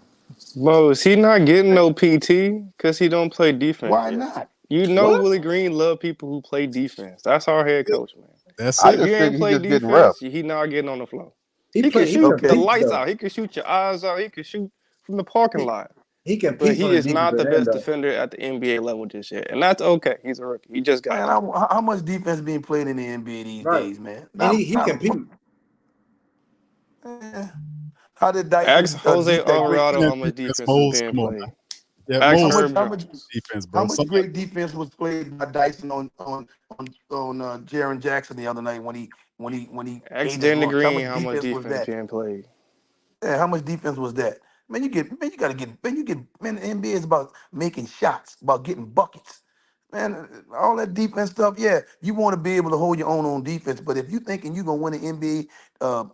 Mose, he not getting no PT because he don't play defense. Why not? Willie Green love people who play defense. That's our head coach, man. That's it. If you ain't play defense, he not getting on the floor. He can shoot the lights out. He can shoot your eyes out. He can shoot from the parking lot. But he is not the best defender at the NBA level just yet. And that's okay. He's a rookie. He just got how much defense being played in the NBA these days, man? He compete. How did Dyson ask Jose Alvarado how much defense is being played? Yeah, how much defense, bro? How much great defense was played by Dyson on Jarrett Jackson the other night when he ask Danny Green how much defense being played. Yeah, how much defense was that? The NBA is about making shots, about getting buckets. Man, all that defense stuff, yeah, you want to be able to hold your own on defense, but if you thinking you're going to win an NBA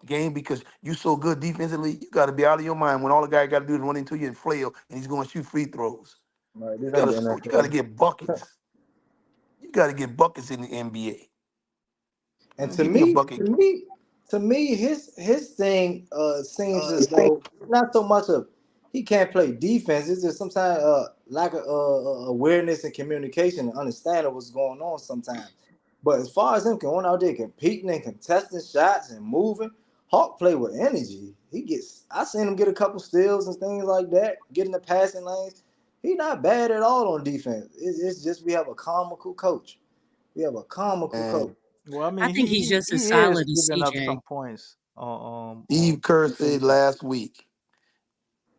game because you're so good defensively, you got to be out of your mind when all the guy got to do is run into you and flail, and he's going to shoot free throws. Right, you got to get buckets. You got to get buckets in the NBA. And to me, his thing seems as though not so much of he can't play defense. It's just sometimes lack of awareness and communication and understanding what's going on sometimes. But as far as him going out there competing and contesting shots and moving, Hawk play with energy. I seen him get a couple steals and things like that, getting the passing lanes. He not bad at all on defense. It's just we have a comical coach. We have a comical coach. And Well, I I mean, think he's just as he is solid as giving up CJ. some points. Steve Kerr said defense. last week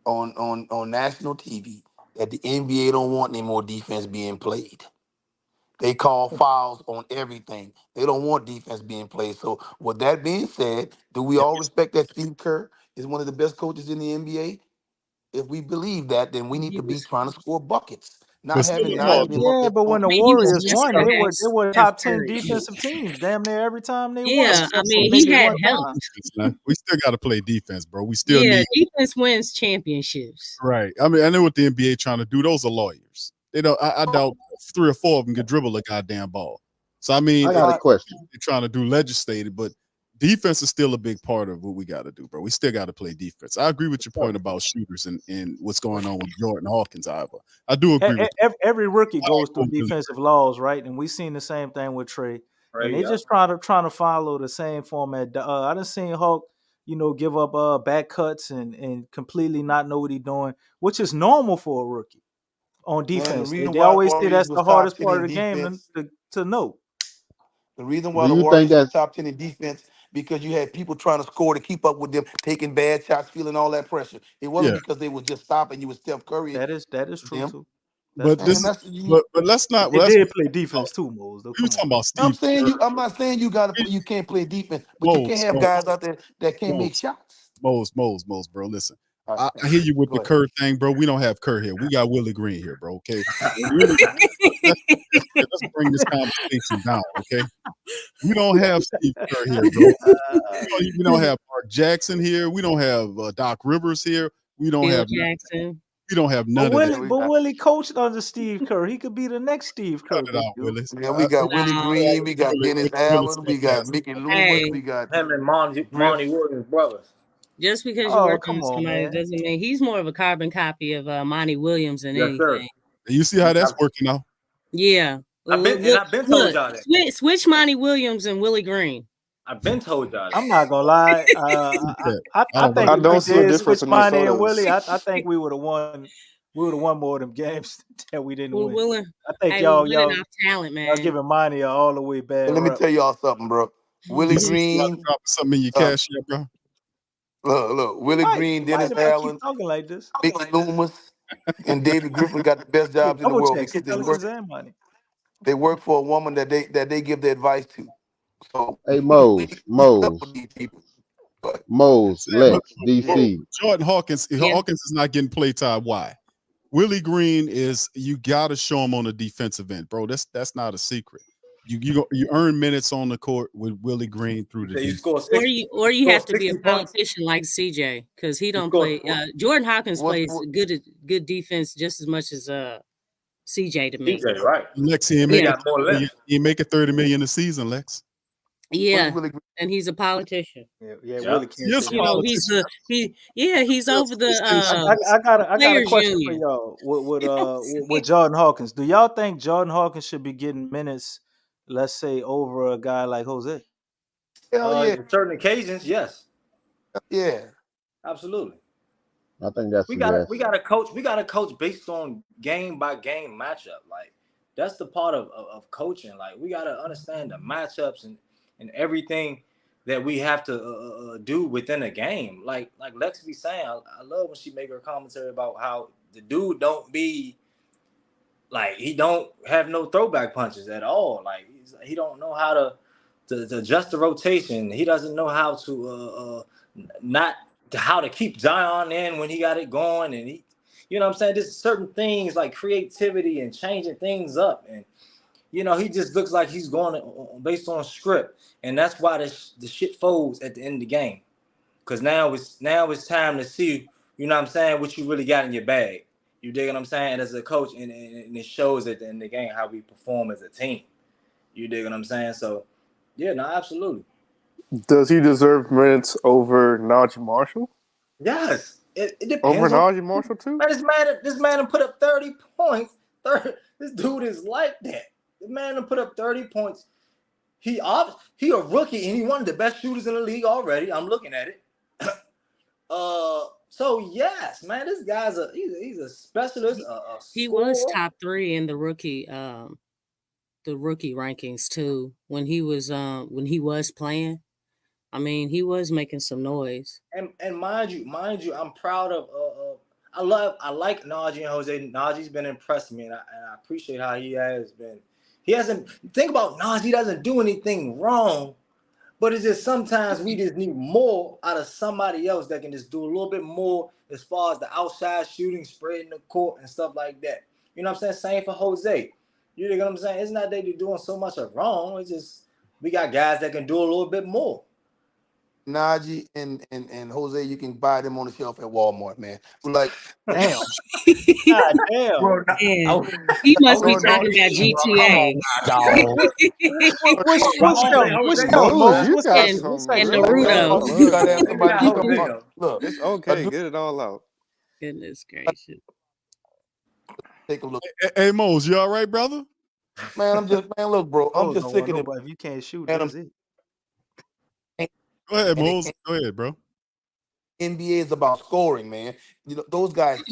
on national TV that the NBA don't want any more defense being played. They call fouls on everything. They don't want defense being played. So with that being said, do we all respect that Steve Kerr is one of the best coaches in the NBA? If we believe that, then we need He to be was, trying to score buckets, But not still, having come on, 90 bro. Yeah, buckets but on when the I mean, he was Warriors less won, than they were Steph top 10 Curry. defensive teams damn near every time they won, Yeah, I except for mean, he maybe had one help. time. We still got to play defense, bro. We still Yeah, need defense wins championships. right. I mean, I know what the NBA trying to do. Those are lawyers. They don't. I doubt 3 or 4 of them can dribble a goddamn ball. So I mean, I got a question. they're trying to do legislative, but defense is still a big part of what we got to do, bro. We still got to play defense. I agree with your point about shooters and what's going on with Jordan Hawkins. However, I do agree with you. Every rookie I don't goes through know Billy defensive laws, right? And we seen the same thing with Trey. And they just trying to follow the same format. I done seen Hawk, give up back cuts and completely not know what he's doing, which is normal for a rookie on Man, the defense. reason They why always say Warriors that's was the top hardest 10 part in of the game defense, to know. the reason Do why the you think Warriors was that's top 10 in defense, because you had people trying to score to keep up with them, taking bad shots, feeling all that pressure. It wasn't Yeah, because they was just stopping you with Steph Curry That is and true them. too. That's but true. this Man, is that's you. but let's But not. they Well, that's did play defense too, Moles. Though, we were come talking on. about Steve Kerr. I'm not saying you can't play defense, but you can't Mose, have Mose, guys out there that can't make Mose, shots. Mose, bro. Listen, All I right, hear you with go the ahead. Kerr thing, bro. We don't have Kerr here. We got Willie Green here, bro. Okay, Willie, let's, let's bring this conversation down. Okay, we don't have Steve Kerr here, bro. We don't have Mark Jackson here. We don't have Doc Rivers here. We don't Phil have Jackson. we don't have But none of that. Willie, but Willie coached under Steve Kerr. He could be the next Steve Cut Kerr, it big out, dude. Willis. Yeah, we got Willie No. Green, we got Dennis Willis Allen, we got sarcastic. Mickey Loomis, Hey, we got Him and Griff. Monty Williams brothers. just because you're Oh, working come with on, somebody man. doesn't mean he's more of a carbon copy of Monty Williams than Yes, sir. anything. You see how that's working out? Yeah. I've been told y'all that. Switch Monty Williams and Willie Green. I've been told y'all that. I'm not gonna lie. I think I if we don't see a did difference switch in Monty and Minnesota's. Willie, I think we would have won. We would have won more of them games that we didn't win. We're I think winning y'all off talent, y'all man. giving Monty a all the way bad And let me rep. tell y'all something, bro. Willie You see somebody Green, dropping something in your uh, cash here, bro? Willie Mike, Green, Mike, Dennis if I keep Allen, talking like this, Mickey Loomis, and David Griffin got the best hey, jobs in the double world check because Pelicans and Monty. they work for a woman that they give the advice to. So hey we keep up Mose, with these people. But But, Lex, but DC? Jordan Hawkins, Yeah. Hawkins is not getting play time. Why? Willie Green is you got to show him on the defensive end, bro. That's not a secret. You earn minutes on the court with Willie Green through the So you defense. score 60. Or you score have to be a 60 points. politician like CJ because he don't score- play. Jordan Hawkins what, plays what good defense just as much as CJ to me. DJ, right? Lex, he ain't They Yeah, making got more 30 million. left. He ain't making 30 million a season, Lex. yeah, Willie Green? and he's a politician. Yeah, Yeah. Willie can't He is say a You know, politician. he's over the I got a players question for union. y'all with Jordan Hawkins. Do y'all think Jordan Hawkins should be getting minutes, let's say, over a guy like Jose? Hell yeah, On certain occasions, yes, yeah. absolutely. I think that's We a got to yes. we got to coach. We got to coach based on game by game matchup. Like that's the part of coaching. Like we got to understand the matchups and everything that we have to do within a game. Like Lex be saying, I love when she make her commentary about how the dude don't be like he don't have no throwback punches at all. Like he don't know how to adjust the rotation. He doesn't know how to not how to keep Zion in when he got it going, and he, you know what I'm saying? There's certain things like creativity and changing things up, and he just looks like he's going based on script, and that's why the shit folds at the end of the game. Because now it's time to see, you know what I'm saying, what you really got in your bag. You dig what I'm saying? And as a coach, and it shows at the end of the game how we perform as a team. You dig what I'm saying? So, yeah, no, absolutely. Does he deserve minutes over Najee Marshall? Yes. It Over depends on Najee Marshall too? man, this man put up 30 points. This dude is like that. The man put up 30 points He a rookie and he one of the best shooters in the league already. I'm looking at it. So yes, man, this guy's he's a specialist. He was top 3 in the rookie rankings too when he was playing. I mean, he was making some noise. And mind you, I'm proud of. I like Najee and Jose. Najee's been impressing me, and I appreciate how he has been. He hasn't. Think about Najee. He doesn't do anything wrong, but it's just sometimes we just need more out of somebody else that can just do a little bit more as far as the outside shooting, spreading the court, and stuff like that. You know what I'm saying? Same for Jose. You know what I'm saying? It's not that they're doing so much of wrong. It's just we got guys that can do a little bit more. Najee and Jose, you can buy them on the shelf at Walmart, man. Like, damn. God damn. Bro, he must be talking about GTA. What's and Naruto. You gotta have somebody. Look, it's okay. Get it all out. Goodness gracious. Take a look. Hey, Mose, you all right, brother? Man, look, bro. I'm just sick of it. If you can't shoot, that's it. Go ahead, Mose. Go ahead, bro. NBA is about scoring, man. You know, those guys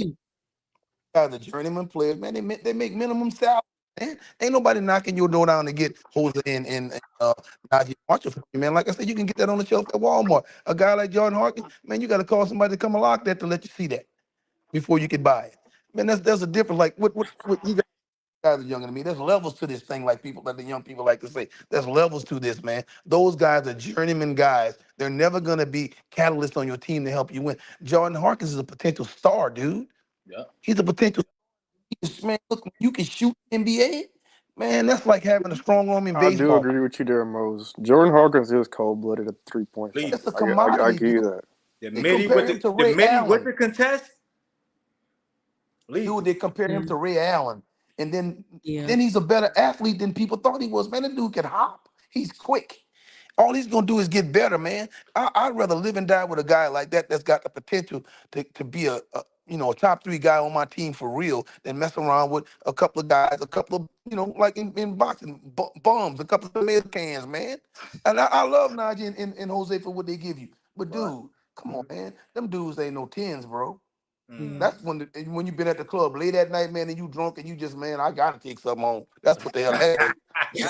are the journeyman players, man. They make minimum salary, man. Ain't nobody knocking your door down to get Jose and Najee Marshall for you, man. Like I said, you can get that on the shelf at Walmart. A guy like Jordan Hawkins, man, you got to call somebody to come unlock that to let you see that before you can buy it. Man, there's a difference. Like what you guys are younger than me. There's levels to this thing, like the young people like to say. There's levels to this, man. Those guys are journeyman guys. They're never gonna be catalysts on your team to help you win. Jordan Hawkins is a potential star, dude. Yeah, he's a potential. Man, look, you can shoot NBA. Man, that's like having a strong arm in baseball. I do agree with you there, Mose. Jordan Hawkins is cold-blooded at the 3-point shot. It's a commodity. I give you that. The midi with the contest. Dude, they compare him to Ray Allen. And then he's a better athlete than people thought he was. Man, that dude can hop. He's quick. All he's going to do is get better, man. I'd rather live and die with a guy like that that's got the potential to be a top 3 guy on my team for real than mess around with a couple of guys, a couple of, like in boxing, bums, a couple of tomato cans, man. And I love Najee and Jose for what they give you. But, dude, come on, man. Them dudes ain't no 10s, bro. That's when you've been at the club late at night, man, and you drunk and you just, man, I gotta take something home. That's what the hell that is.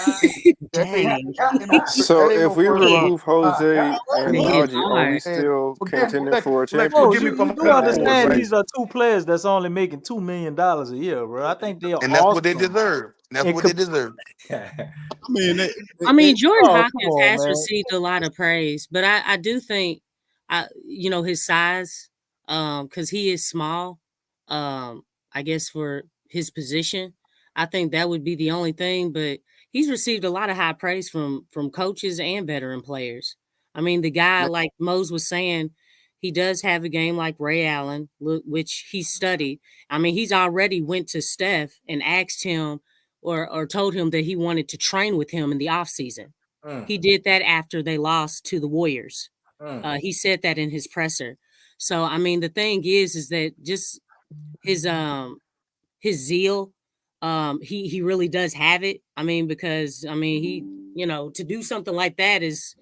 So if we remove Jose and Najee, are we still contending for a championship? You do understand these are 2 players that's only making $2 million a year, bro. I think they are, and that's what they deserve. That's what they deserve. I mean, Jordan Hawkins has received a lot of praise, but I do think, his size. Because he is small, I guess for his position, I think that would be the only thing. But he's received a lot of high praise from coaches and veteran players. I mean, the guy, like Mose was saying, he does have a game like Ray Allen, which he studied. I mean, he's already went to Steph and asked him or told him that he wanted to train with him in the offseason. He did that after they lost to the Warriors. He said that in his presser. So, I mean, the thing is that just his zeal, he really does have it. I mean, because, he, to do something like that is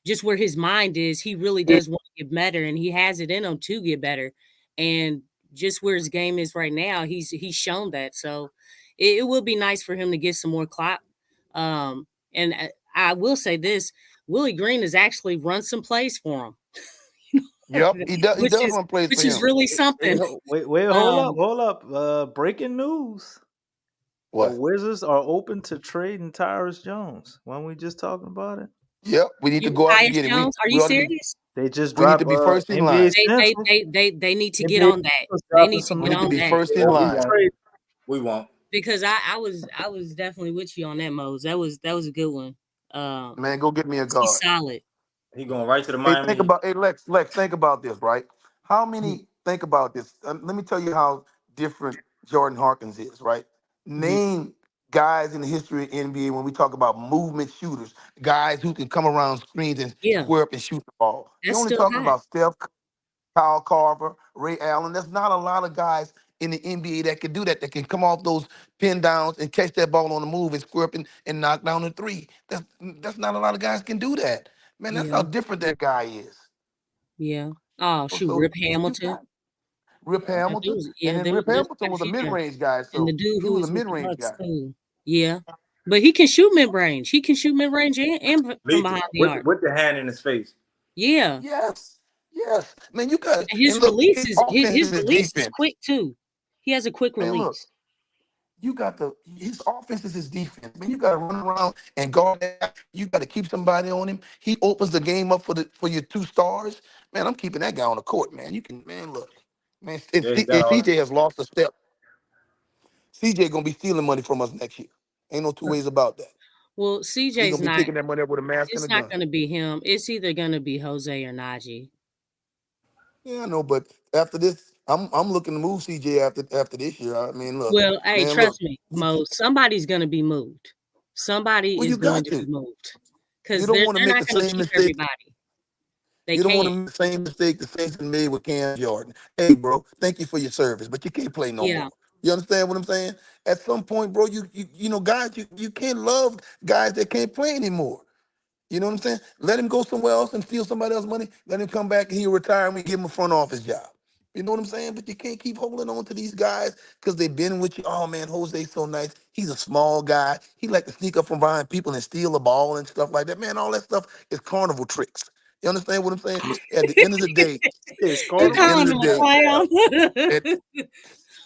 just where his mind is. He really does want to get better, and he has it in him to get better. And just where his game is right now, he's shown that. So it will be nice for him to get some more clout. And I will say this, Willie Green has actually run some plays for him. Yep, he does run plays for him. Which is really something. Wait, hold up. Breaking news. What? The Wizards are open to trading Tyrus Jones. Weren't we just talking about it? Yep, we need to go out and get it. Are you serious? They just dropped. We need to be first in line. They need to get on that. They need to get on that. First in line. We won't. Because I was definitely with you on that, Mose. That was a good one. Man, go get me a guard. He's solid. He going right to the Miami. Lex, think about this, right? How many, think about this. Let me tell you how different Jordan Hawkins is, right? Name guys in the history of NBA when we talk about movement shooters, guys who can come around screens and square up and shoot the ball. You're only talking about Steph, Kyle Carver, Ray Allen. There's not a lot of guys in the NBA that can do that, that can come off those pin downs and catch that ball on the move and square up and knock down the three. That's not a lot of guys can do that. Man, that's how Yeah. different that guy is. Yeah. Oh shoot, So Rip man, you Hamilton. got Rip Hamilton, and then Rip There's Hamilton quite a was a few mid there. range guy, And the so dude he who was a was with mid the range Bucks guy. too. Yeah. But he can shoot mid range. He can shoot mid range and from behind the arc. With the hand in his face. Yeah. Yes, man, you got And his and look, release his is offense is his his release is defense. quick too. He has a quick Man, look, release. you got his offense is his defense. Man, you got to run around and guard that. You got to keep somebody on him. He opens the game up for your two stars. Man, I'm keeping that guy on the court, man. You can, man, look, man. And, Yeah, he and got all CJ has lost a step. CJ gonna be stealing money from us next year. Ain't no two ways about that. Well, He CJ's gonna be not. taking that money up with a mask and It's a not gun. going to be him. It's either going to be Jose or Najee. Yeah, I know, but after this, I'm looking to move CJ after this year. I mean, look, Well, hey, man, look. trust me, Mo. Somebody's going to be moved. Somebody Well, is you going got to to. be moved You because don't they're want to make not the going to same keep mistake. everybody. They You don't want can't. to make the same mistake the Saints made with Cam Jordan. Hey, bro, thank you for your service, but you can't play no Yeah. more. You understand what I'm saying? At some point, bro, you know, guys, you can't love guys that can't play anymore. You know what I'm saying? Let him go somewhere else and steal somebody else's money. Let him come back and he'll retire and we give him a front office job. You know what I'm saying? But you can't keep holding on to these guys because they've been with you. Oh man, Jose's so nice. He's a small guy. He like to sneak up from behind people and steal the ball and stuff like that. Man, all that stuff is carnival tricks. You understand what I'm saying? At the end of the day, It's You at the end calling of him the a day, clown? at,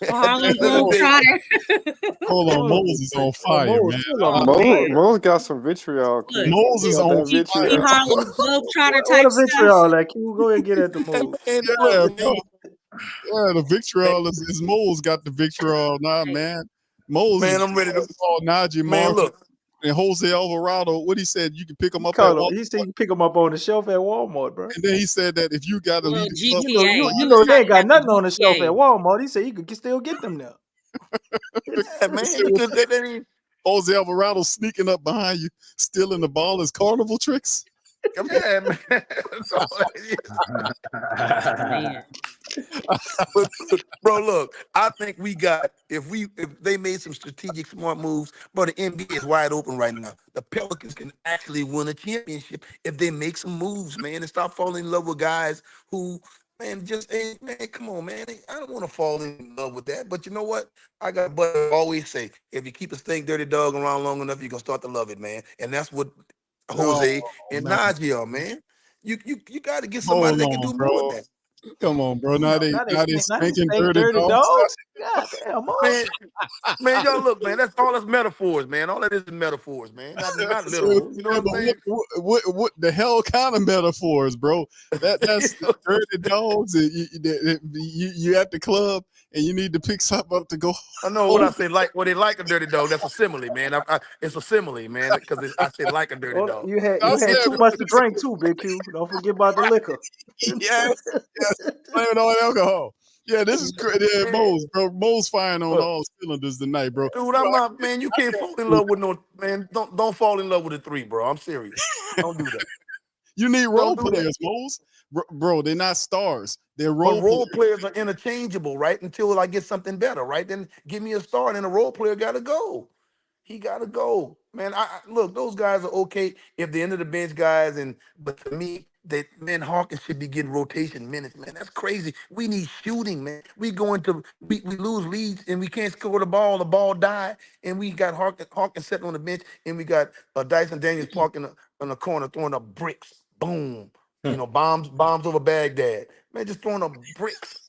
A at the Harlem end of the day, Globetrotter. Hold on, Moses is on fire, Mo man. still a man. Mo's got some vitriol, Look, Q. Moses He is got on that he vitriol. fire. Harlem Globetrotter What type a stuff. vitriol, like you go ahead and get at the move. and Yeah, look, bro. man, Yeah, the vitriol is Moles got the vitriol now, man. Moles is I'm ready to, called Najee man, Marshall look. and Jose Alvarado. What he said, you can pick them He up at called him. Walmart. He said you pick him up on the shelf at Walmart, bro. And then he said that if you got to Well, leave the club, GTA. You He was know they trying ain't to got have the nothing on the shelf at GTA. Walmart. He said you could still get them there. Yeah, man, you could, that ain't, Jose Alvarado sneaking up behind you, stealing the ball as carnival tricks. yeah, man. That's all it is. Man. But bro, look, I think we got if they made some strategic smart moves, bro, the NBA is wide open right now. The Pelicans can actually win a championship if they make some moves, man, and stop falling in love with guys who, man, just ain't, man, come on, man. I don't want to fall in love with that. But you know what? I got a buddy who always say, if you keep a stink dirty dog around long enough, you're gonna start to love it, man. And that's what Oh Jose and man, Najee are, man. You got to get somebody hold that can on, do more than bro. that. Come on, bro. Now they Now they spanking stink dirty dirty dogs. dogs. God damn, Mo. Man, man, y'all look, man. That's all. That's metaphors, man. All that is metaphors, man. Not So, literal. You know yeah, what but I'm what the hell kind of metaphors, bro? That's saying? dirty dogs. And you at the club and you need to pick something up to go. I know what I say. Like, well, they like a dirty dog. That's a simile, man. It's a simile, man. Because I said like a dirty Well, dog. I you said, had too much to drink too, Big Q. Don't forget about the liquor. yes, blaming on alcohol. Yeah, this is crazy. Yeah, Man, Mo's, bro. Mo's firing on look, all cylinders tonight, bro. dude, I'm not, man. You can't fall in love with no man. Don't fall in love with a three, bro. I'm serious. Don't do that. You need role Don't do that. players, Mo's. Bro, they're not stars. They're But role role players. players are interchangeable, right? Until I get something better, right? Then give me a star, and a role player got to go. He got to go, man. Look, those guys are okay if they're end of the bench guys, but to me, Hawkins should be getting rotation minutes, man. That's crazy. We need shooting, man. We lose leads and we can't score the ball. The ball die, and we got Hawkins sitting on the bench, and we got Dyson Daniels parking in the corner throwing up bricks. Boom, you know, bombs over Baghdad. Man, just throwing up bricks.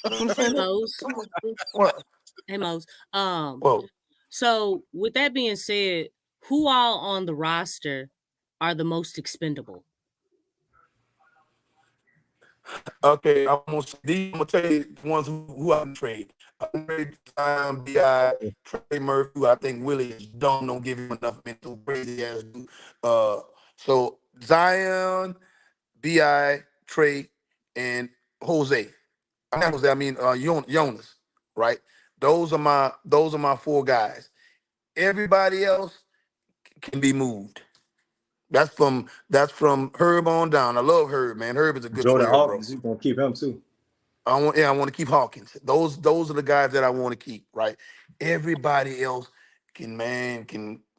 You know what I'm Hey, saying? Mose. What? Hey, Mose. Whoa. So with that being said, who all on the roster are the most expendable? Okay, I'm gonna tell you the ones who I can trade. I can trade Bi, Trey Murphy, who I think Willie is dumb, don't give him enough mental crazy ass dude. So Zion, Bi, Trey, and Jose. I'm not Jose. I mean Jonas. Right. Those are my four guys. Everybody else can be moved. That's from Herb on down. I love Herb, man. Herb is a good Jordan player, bro. Hawkins, he's gonna keep him too. I want to keep Hawkins. Those are the guys that I want to keep, right? Everybody else can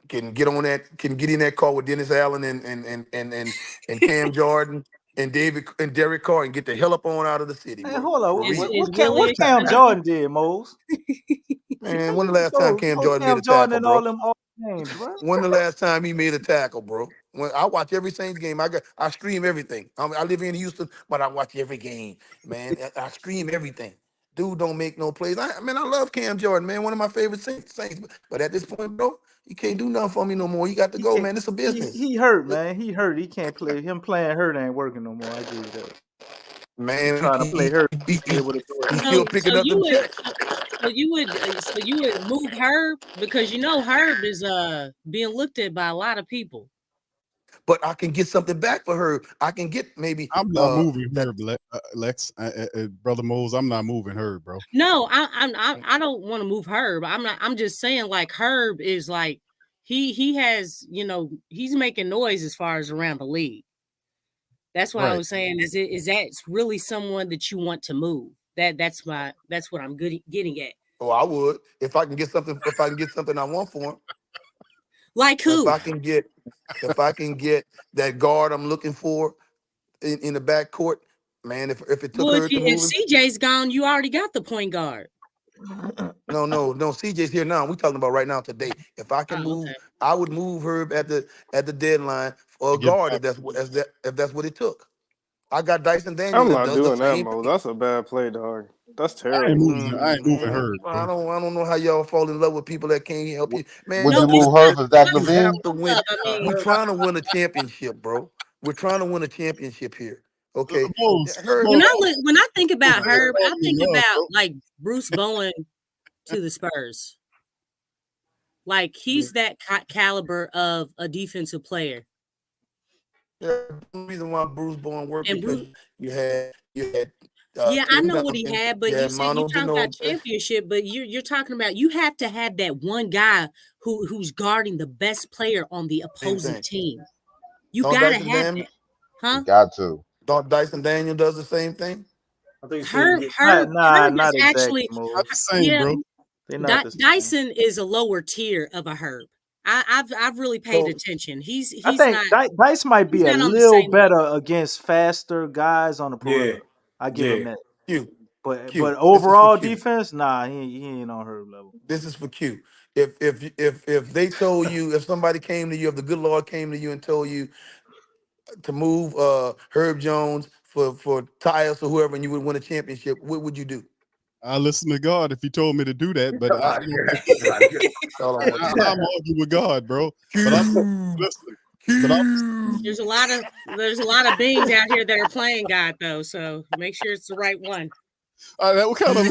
get on that, can get in that car with Dennis Allen and Cam Jordan and Derek Carr and get the hell up on out of the city, Hey, bro. hold on. For real. Is Willie What Cam Jordan did, Mose? Man, when the last time Cam Jordan made a Jordan tackle, in bro? all them games, bro. When the last time he made a tackle, bro? When I watch every Saints game, I stream everything. I live in Houston, but I watch every game, man. I stream everything. Dude don't make no plays. I love Cam Jordan, man. One of my favorite Saints. But at this point, bro, he can't do nothing for me no more. You got to go, man. It's a business. He hurt, man. He hurt. He can't play. Him playing hurt ain't working no more. I give you that. Man, Trying to play hurt. He's still picking up them checks. So you would move Herb because Herb is being looked at by a lot of people. But I can get something back for her. I can get maybe. I'm not moving her, Lex. Brother Mose, I'm not moving her, bro. No, I don't want to move Herb. I'm just saying, like, Herb is like he has, he's making noise as far as around the league. That's why I was saying, is that really someone that you want to move? That's what I'm getting at. Oh, I would if I can get something. If I can get something I want for him. Like who? If I can get that guard I'm looking for in the backcourt, man. If it took her to move if CJ's gone, you already got the point guard. No. CJ's here now. We're talking about right now today. If I can move, I would move her at the deadline for a guard if that's what it took. I got Dyson Daniels. I'm not doing that, Mo. That's a bad play, dog. That's terrible. I ain't moving her. I don't know how y'all fall in love with people that can't help you, man. Would you move her for Zach LaVine? We're trying to win a championship, bro. We're trying to win a championship here. Okay. When I think about Herb, I think about like Bruce Bowen to the Spurs. Like he's that caliber of a defensive player. Yeah, the reason why Bruce Bowen worked because you had. I know what he had, but you're talking about championship. But you're talking about you have to have that one guy who's guarding the best player on the opposing team. You gotta have that, huh? You got to. Don't Dyson Daniel does the same thing? I think Herb not actually not the same, bro. Dyson is a lower tier of a Herb. I've really paid attention. I think Dice might be a little better against faster guys on the perimeter. Yeah. I give him that. Q. But overall defense, nah, he ain't on her level. This is for Q. If they told you, if somebody came to you, if the good Lord came to you and told you to move Herb Jones for Tyus or whoever, and you would win a championship, what would you do? I listen to God if he told me to do that, but I'm arguing with God, bro. But I'm listening. There's a lot of beings out here that are playing God though, so make sure it's the right one. What kind of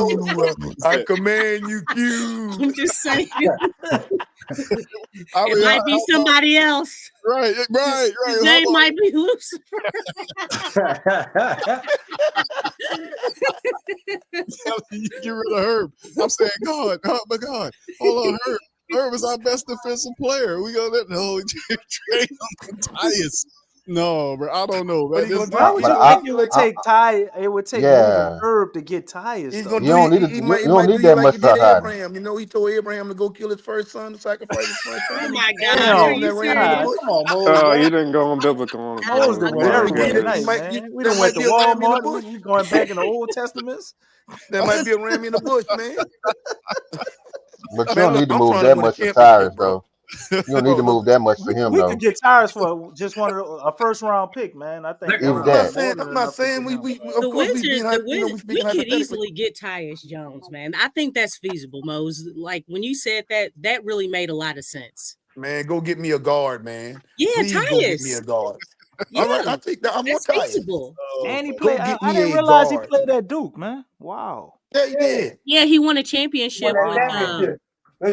I command you, Q. I'm just saying. It might be somebody else. Right. His name might be Lucifer. You get rid of Herb. I'm saying, God, oh my God. Hold on, Herb. Herb is our best defensive player. We gonna trade Tyus. No, bro. I don't know. Why would you think it would take Ty? It would take Herb to get Tyus. You don't need that much Abraham. He told Abraham to go kill his first son, to sacrifice his first son. Oh my God! Come on, Oh, you didn't go on biblical. We done went to Walmart. We going back in the Old Testaments. There might be a ram in the bush, man. But you don't need to move that much for Tyrus, though. You don't need to move that much for him, though. We could get Tyrus for just a first round pick, man. I think. I'm not saying we the Wizards we could easily get Tyus Jones, man. I think that's feasible, Mose. Like when you said that really made a lot of sense. Man, go get me a guard, man. Yeah, please Tyus. Go get me a guard. Yeah, all right, I think that I'm more feasible. And he played. I didn't realize he played at Duke, man. Wow. Yeah, he did. Yeah, he won a championship with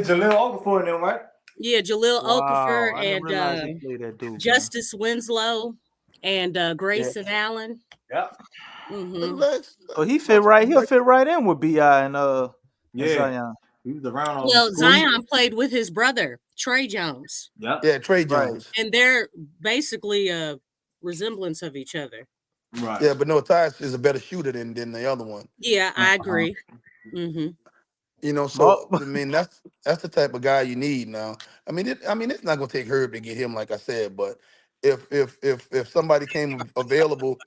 Jaleel Okafor and them, right? Yeah, Jaleel Okafor and Justice Winslow and Grayson Allen. Yep. Mm-hmm. So he fit right. He'll fit right in with Bi and Zion. He was around. Well, Zion played with his brother Trey Jones. Yep. Yeah, Trey Jones, and they're basically a resemblance of each other. Right. Yeah, but no, Tyus is a better shooter than the other one. Yeah, I agree. Mm-hmm. You know, so I mean that's the type of guy you need now. I mean, it's not gonna take Herb to get him, like I said, but if somebody came available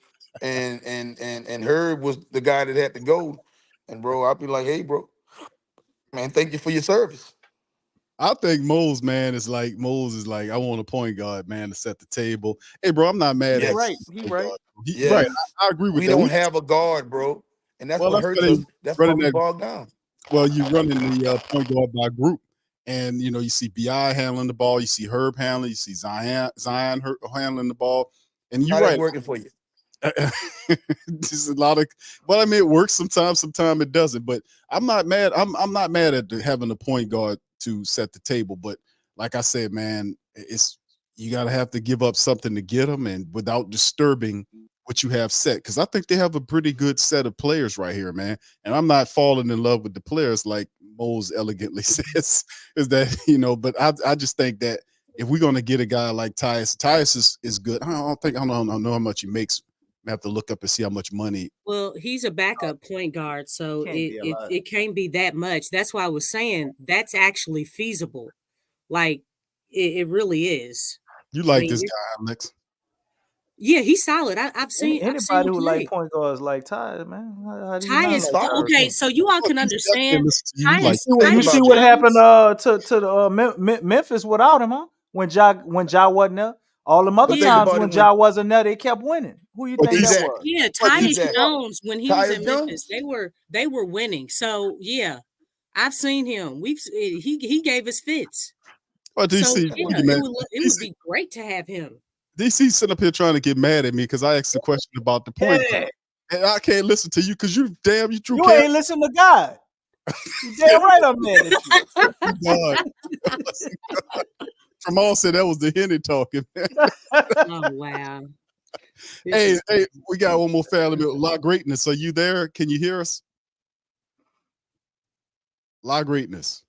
and Herb was the guy that had to go, and bro, I'd be like, hey, bro, man, thank you for your service. I think Mose is like, I want a point guard, man, to set the table. Hey, bro, I'm not mad at right. you, He point right. guard. Right. Yes, I agree with we that. don't have a guard, bro, and that's Well, what that's hurts why they us. That's why running we that. bogged down. Well, you running the point guard by group, and you see Bi handling the ball, you see Herb handling, you see Zion handling the ball, and you're How that's right. working for you? Just a lot of, well, I mean, it works sometimes it doesn't. But I'm not mad. I'm not mad at having a point guard to set the table. But like I said, man, you gotta have to give up something to get them, and without disturbing what you have set. Because I think they have a pretty good set of players right here, man. And I'm not falling in love with the players like Mose elegantly says, is that But I just think that if we're gonna get a guy like Tyus is good. I don't know how much he makes. I have to look up and see how much money. Well, he's a backup point guard, so Can't be a lot. it can't be that much. That's why I was saying that's actually feasible. Like it really is. You I like mean, this guy, Alex? yeah, he's solid. I've seen Anybody him who like play. point guards like Tyus, man. How do you Ty not is like solid. Tyus? okay. So you all Well, can he's definitely understand. listen to you. You like You see about what that. happened to the Memphis without him, huh? When Ja wasn't there, all them other But think Yeah, times about when it Ja wasn't there, they kept winning. Who you but think that these was? exactly, yeah. but Tyus these exactly. Jones when he was Tyus at Memphis, Jones. they were winning. So yeah, I've seen him. He gave us fits. but So DC yeah, it would be great to have him. DC sitting up here trying to get mad at me because I asked the question about the point guard. Yeah, And I can't listen to you because you Drew you can't. ain't listen to God. You damn right I'm mad at you. God. Jamal said that was the Henny talking. Oh wow. Hey, we got one more family member. La Greatness. Are you there? Can you hear us? La Greatness.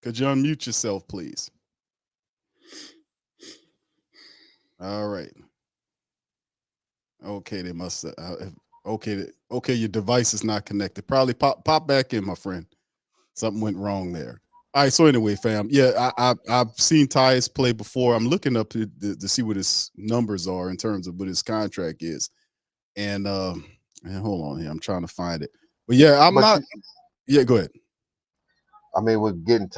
Could you unmute yourself, please? All right. Okay, they must. Okay, your device is not connected. Probably pop back in, my friend. Something went wrong there. All right. So anyway, fam, yeah, I've seen Tyus play before. I'm looking up to see what his numbers are in terms of what his contract is. And hold on here, I'm trying to find it. But yeah, I'm But not. Yeah, go ahead. I mean, we're getting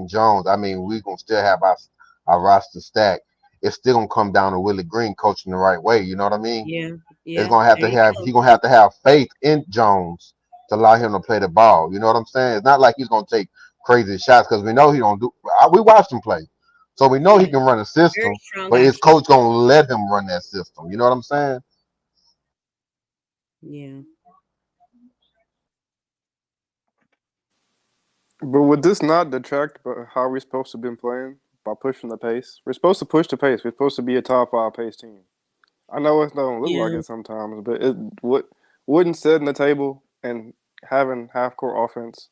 Jones. I mean, we're gonna still have our roster stacked. It's still gonna come down to Willie Green coaching the right way. You know what I mean? Yeah, It's yeah. gonna have There to you have go. He's gonna have to have faith in Jones to allow him to play the ball. You know what I'm saying? It's not like he's gonna take crazy shots because we know he don't do. We watched him play, so we know he can run a Very system. strong But his option. coach gonna let him run that system. You know what I'm saying? Yeah. But would this not detract about how we're supposed to be playing by pushing the pace? We're supposed to push the pace. We're supposed to be a top 5 pace team. I know it don't look like Yeah. it sometimes, but wouldn't setting the table and having half court offense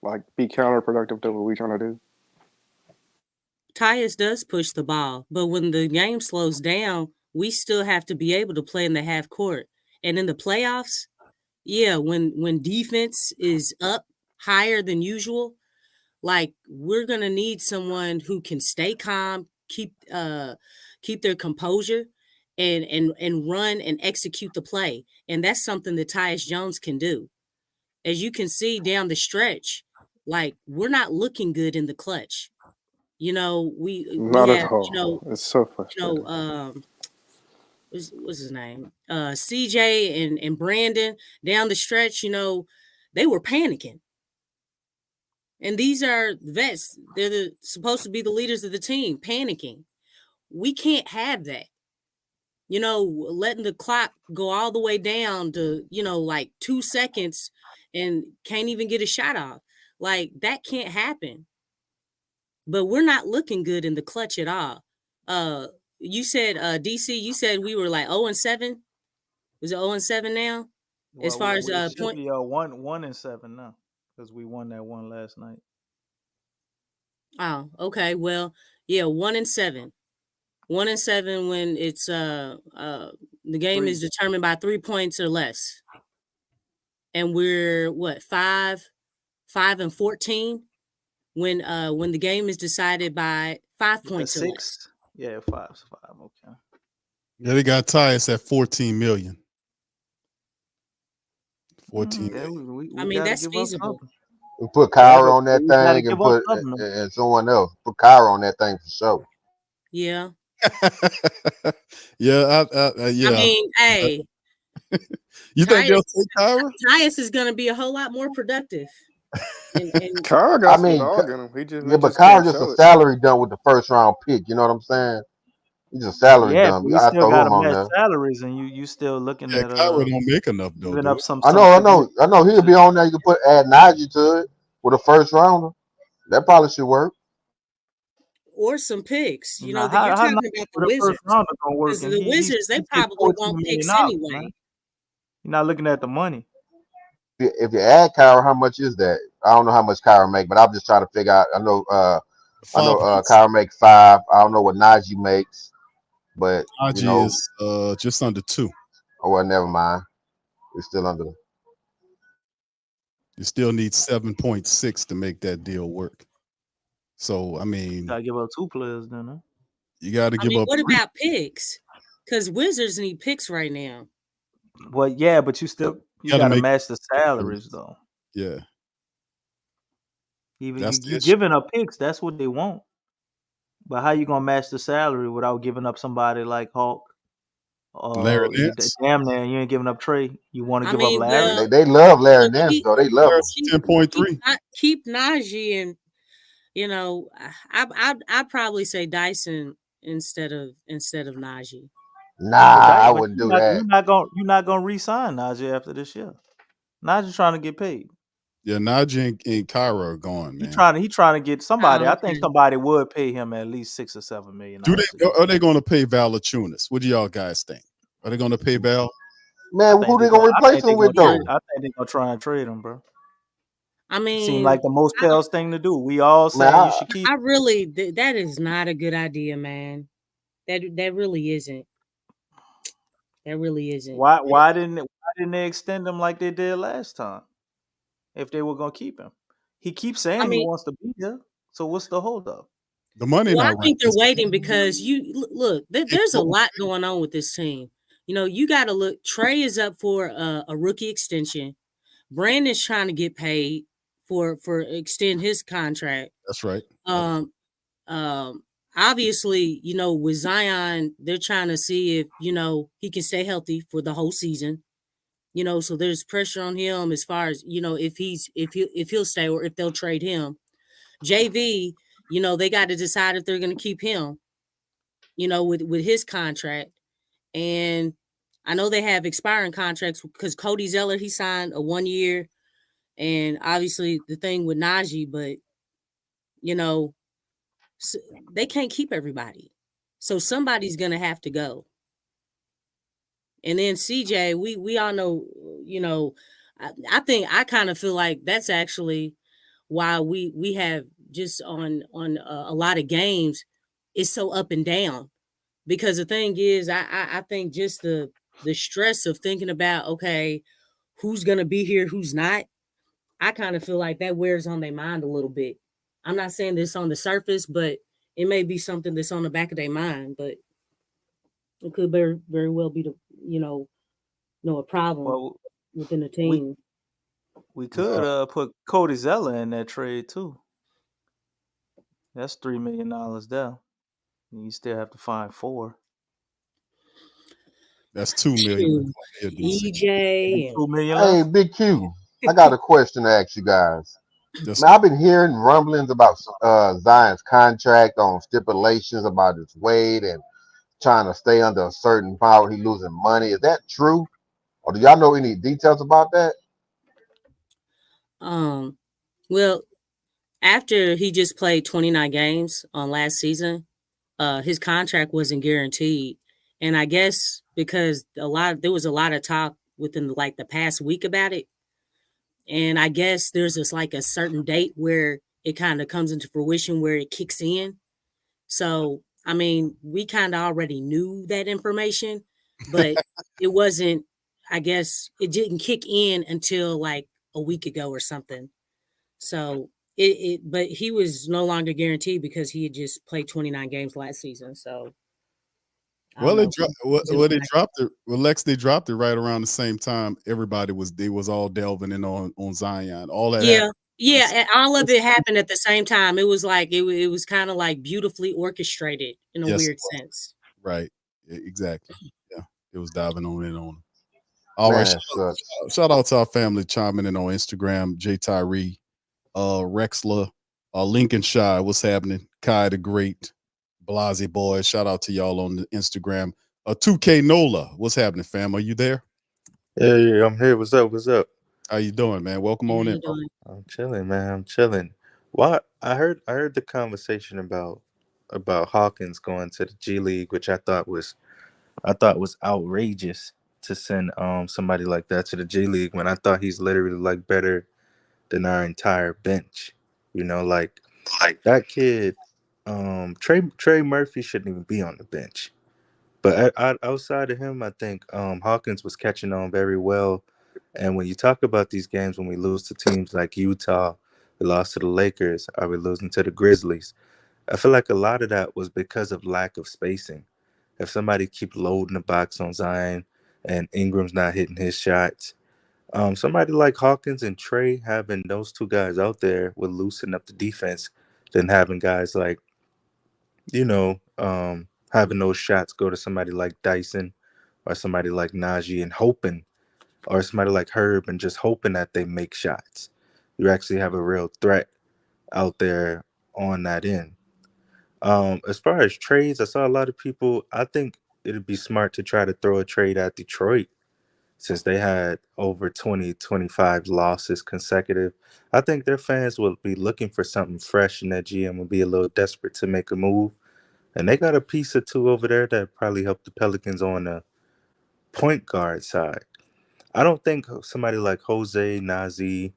like be counterproductive to what we're trying to do. Tyus does push the ball, but when the game slows down, we still have to be able to play in the half court. And in the playoffs, yeah, when defense is up higher than usual, like we're gonna need someone who can stay calm, keep their composure, and run and execute the play. And that's something that Tyus Jones can do. As you can see down the stretch, like we're not looking good in the clutch. We Not at have, all. It's so you know, frustrating. what's his name? CJ and Brandon down the stretch, they were panicking. And these are vets. They're supposed to be the leaders of the team, panicking. We can't have that. Letting the clock go all the way down to, like 2 seconds and can't even get a shot off. Like that can't happen. But we're not looking good in the clutch at all. You said DC, you said we were like 0-7. Is it 0-7 now? As Well, far as we should point. be 1-7 now because we won that one last night. Oh, okay. Well, yeah, 1-7. 1-7 when it's the game is determined by 3 points or less. And we're what, 5-14 when the game is decided by 5 points or less. Yeah, 5. Okay. Yeah, they got Tyus at 14 million. 14 Yeah, million. we I mean, gotta that's give up feasible. something. We put Kyra on that We gotta thing and give up put something. and someone else. Put Kyra on that thing for sure. Yeah. Yeah, yeah. I mean, hey, You think they'll take Kyra? Tyus is going to be a whole lot more productive. And Kyra got some dog in him. He just but just Kyra can't just show a it. salary dump with the first round pick. You know what I'm saying? He's a salary Yeah, dump. but we I still throw gotta him on match there. salaries, and you still looking Yeah, at Kyra don't make enough though. giving Do up it? some. I know. He'll be on there. You can put add Najee to it with a first rounder. That probably should work. or some picks. You know, Nah, that you're how talking not about the with a first Wizards. rounder gonna work? Because And the he's Wizards, they getting probably $14 want million, picks man. anyway. You're not looking at the money. If you add Kyra, how much is that? I don't know how much Kyra make, but I'm just trying to figure out. I know 5 Kyra make 5. I don't know what Najee makes, but Najee is just under 2. Oh well, never mind. We're still under. You still need 7.6 to make that deal work. So I mean, Gotta give up 2 players, then. Huh? you got to give up. What about picks? Because Wizards need picks right now. Well, yeah, but you gotta match the salaries though. Yeah. Even you giving up picks, that's what they want. But how you gonna match the salary without giving up somebody like Hawk? Larry Nance? Damn near you ain't giving up Trey. You want to give up Larry? Well, they love Larry Nance though. They love him. 10.3. Keep Najee, and you know, I'd probably say Dyson instead of Najee. Nah, I wouldn't do that. You're not gonna re-sign Najee after this year. Najee trying to get paid. Yeah, Najee and Kyra are gone, man. He trying to get somebody. I think somebody would pay him at least $6 or $7 million. Are they going to pay Valanciunas? What do y'all guys think? Are they going to pay Val? Man, who they gonna replace him with though? I think they're gonna try and trade him, bro. I mean, seems like the most Pels thing to do. We all saying you should keep. I really that is not a good idea, man. That really isn't. That really isn't. Why didn't they extend him like they did last time? If they were gonna keep him, he keeps saying he wants to be here. So what's the holdup? The money. Well, I think they're waiting because you look. There's a lot going on with this team. You know, you got to look. Trey is up for a rookie extension. Brandon's trying to get paid for extend his contract. That's right. Obviously, you know, with Zion, they're trying to see if, you know, he can stay healthy for the whole season. You know, so there's pressure on him as far as, you know, if he'll stay or if they'll trade him. JV, you know, they got to decide if they're going to keep him, you know, with his contract. And I know they have expiring contracts because Cody Zeller, he signed a 1 year, and obviously the thing with Najee, but you know, they can't keep everybody. So somebody's going to have to go. And then CJ, we all know, you know, I think I kind of feel like that's actually why we have just on a lot of games it's so up and down, because the thing is I think just the stress of thinking about, okay, who's going to be here, who's not, I kind of feel like that wears on their mind a little bit. I'm not saying this on the surface, but it may be something that's on the back of their mind, but it could very well be the, you know, a problem within the team. We could put Cody Zeller in that trade too. That's $3 million there. And you still have to find 4. That's $2 million. EJ. $2 million. Hey, Big Q. I got a question to ask you guys. Man, I've been hearing rumblings about Zion's contract on stipulations about his weight and trying to stay under a certain power. He losing money. Is that true? Or do y'all know any details about that? Well, after he just played 29 games on last season, his contract wasn't guaranteed. And I guess because there was a lot of talk within the past week about it. And I guess there's just like a certain date where it kind of comes into fruition, where it kicks in. So I mean, we kind of already knew that information, but it wasn't, I guess, it didn't kick in until like a week ago or something. So but he was no longer guaranteed because he had just played 29 games last season. So I don't Well, know. they dropped it. Well, Lex, they dropped it right around the same time. They was all delving in on Zion. All that Yeah. happened. Yeah, and all of it happened at the same time. It was like it was kind of like beautifully orchestrated in a Yes, it weird was. sense. Right. Exactly. Yeah. It was diving on in on him. All right. Man, it sucks. Shout out to our family chiming in on Instagram. J Tyree, Rexla, Lincoln Shy. What's happening? Kai the Great, Blasey Boy. Shout out to y'all on the Instagram. 2K Nola. What's happening, fam? Are you there? Yeah, I'm here. What's up? What's up? How you doing, man? Welcome How on in, you bro. doing? I'm chilling, man. I'm chilling. What I heard the conversation about Hawkins going to the G League, which I thought was outrageous to send somebody like that to the G League when I thought he's literally like better than our entire bench. You know, like that kid, Trey Murphy shouldn't even be on the bench. But outside of him, I think Hawkins was catching on very well. And when you talk about these games, when we lose to teams like Utah, we lost to the Lakers, are we losing to the Grizzlies? I feel like a lot of that was because of lack of spacing. If somebody keep loading the box on Zion and Ingram's not hitting his shots, somebody like Hawkins and Trey having those two guys out there would loosen up the defense than having guys like having those shots go to somebody like Dyson or somebody like Najee and hoping, or somebody like Herb and just hoping that they make shots. You actually have a real threat out there on that end. As far as trades, I saw a lot of people. I think it'd be smart to try to throw a trade at Detroit since they had over 20, 25 losses consecutive. I think their fans will be looking for something fresh, and that GM will be a little desperate to make a move. And they got a piece or two over there that probably help the Pelicans on the point guard side. I don't think somebody like Jose, Nazi,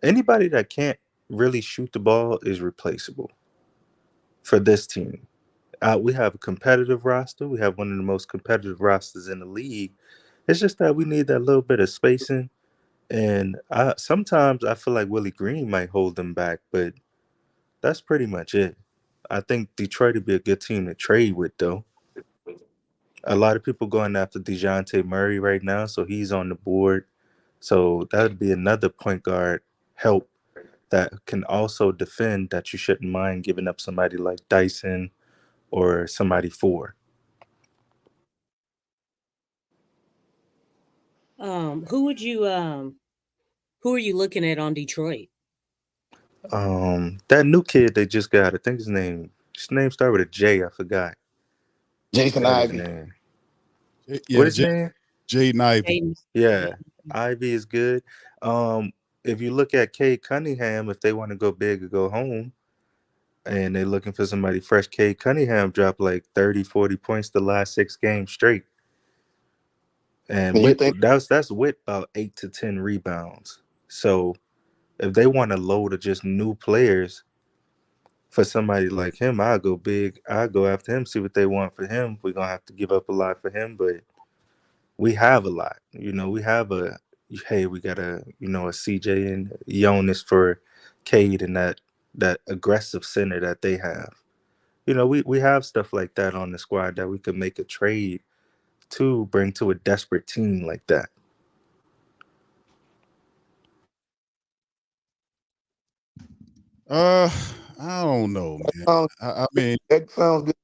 anybody that can't really shoot the ball is replaceable for this team. We have a competitive roster. We have one of the most competitive rosters in the league. It's just that we need that little bit of spacing. And sometimes I feel like Willie Green might hold them back, but that's pretty much it. I think Detroit would be a good team to trade with, though. A lot of people going after DeJounte Murray right now, so he's on the board. So that would be another point guard help that can also defend that you shouldn't mind giving up somebody like Dyson or somebody for. Who would you who are you looking at on Detroit? That new kid they just got, I think his name started with a J, I forgot. Jason Forgot his Ivey. name. What Yeah, his name? Jaden Ivey. Jaden. Yeah. Ivy is good. Um, if you look at Cade Cunningham, if they want to go big or go home, and they're looking for somebody fresh. Cade Cunningham dropped like 30, 40 points the last 6 games straight. And And you think that's with about 8 to 10 rebounds. So if they want a load of just new players for somebody like him, I'll go big. I'll go after him, see what they want for him. We're gonna have to give up a lot for him, but we have a lot. We have we got a CJ and Jonas for Cade and that aggressive center that they have. We have stuff like that on the squad that we could make a trade to bring to a desperate team like that. I don't know, man. sounds, I mean, that sounds good?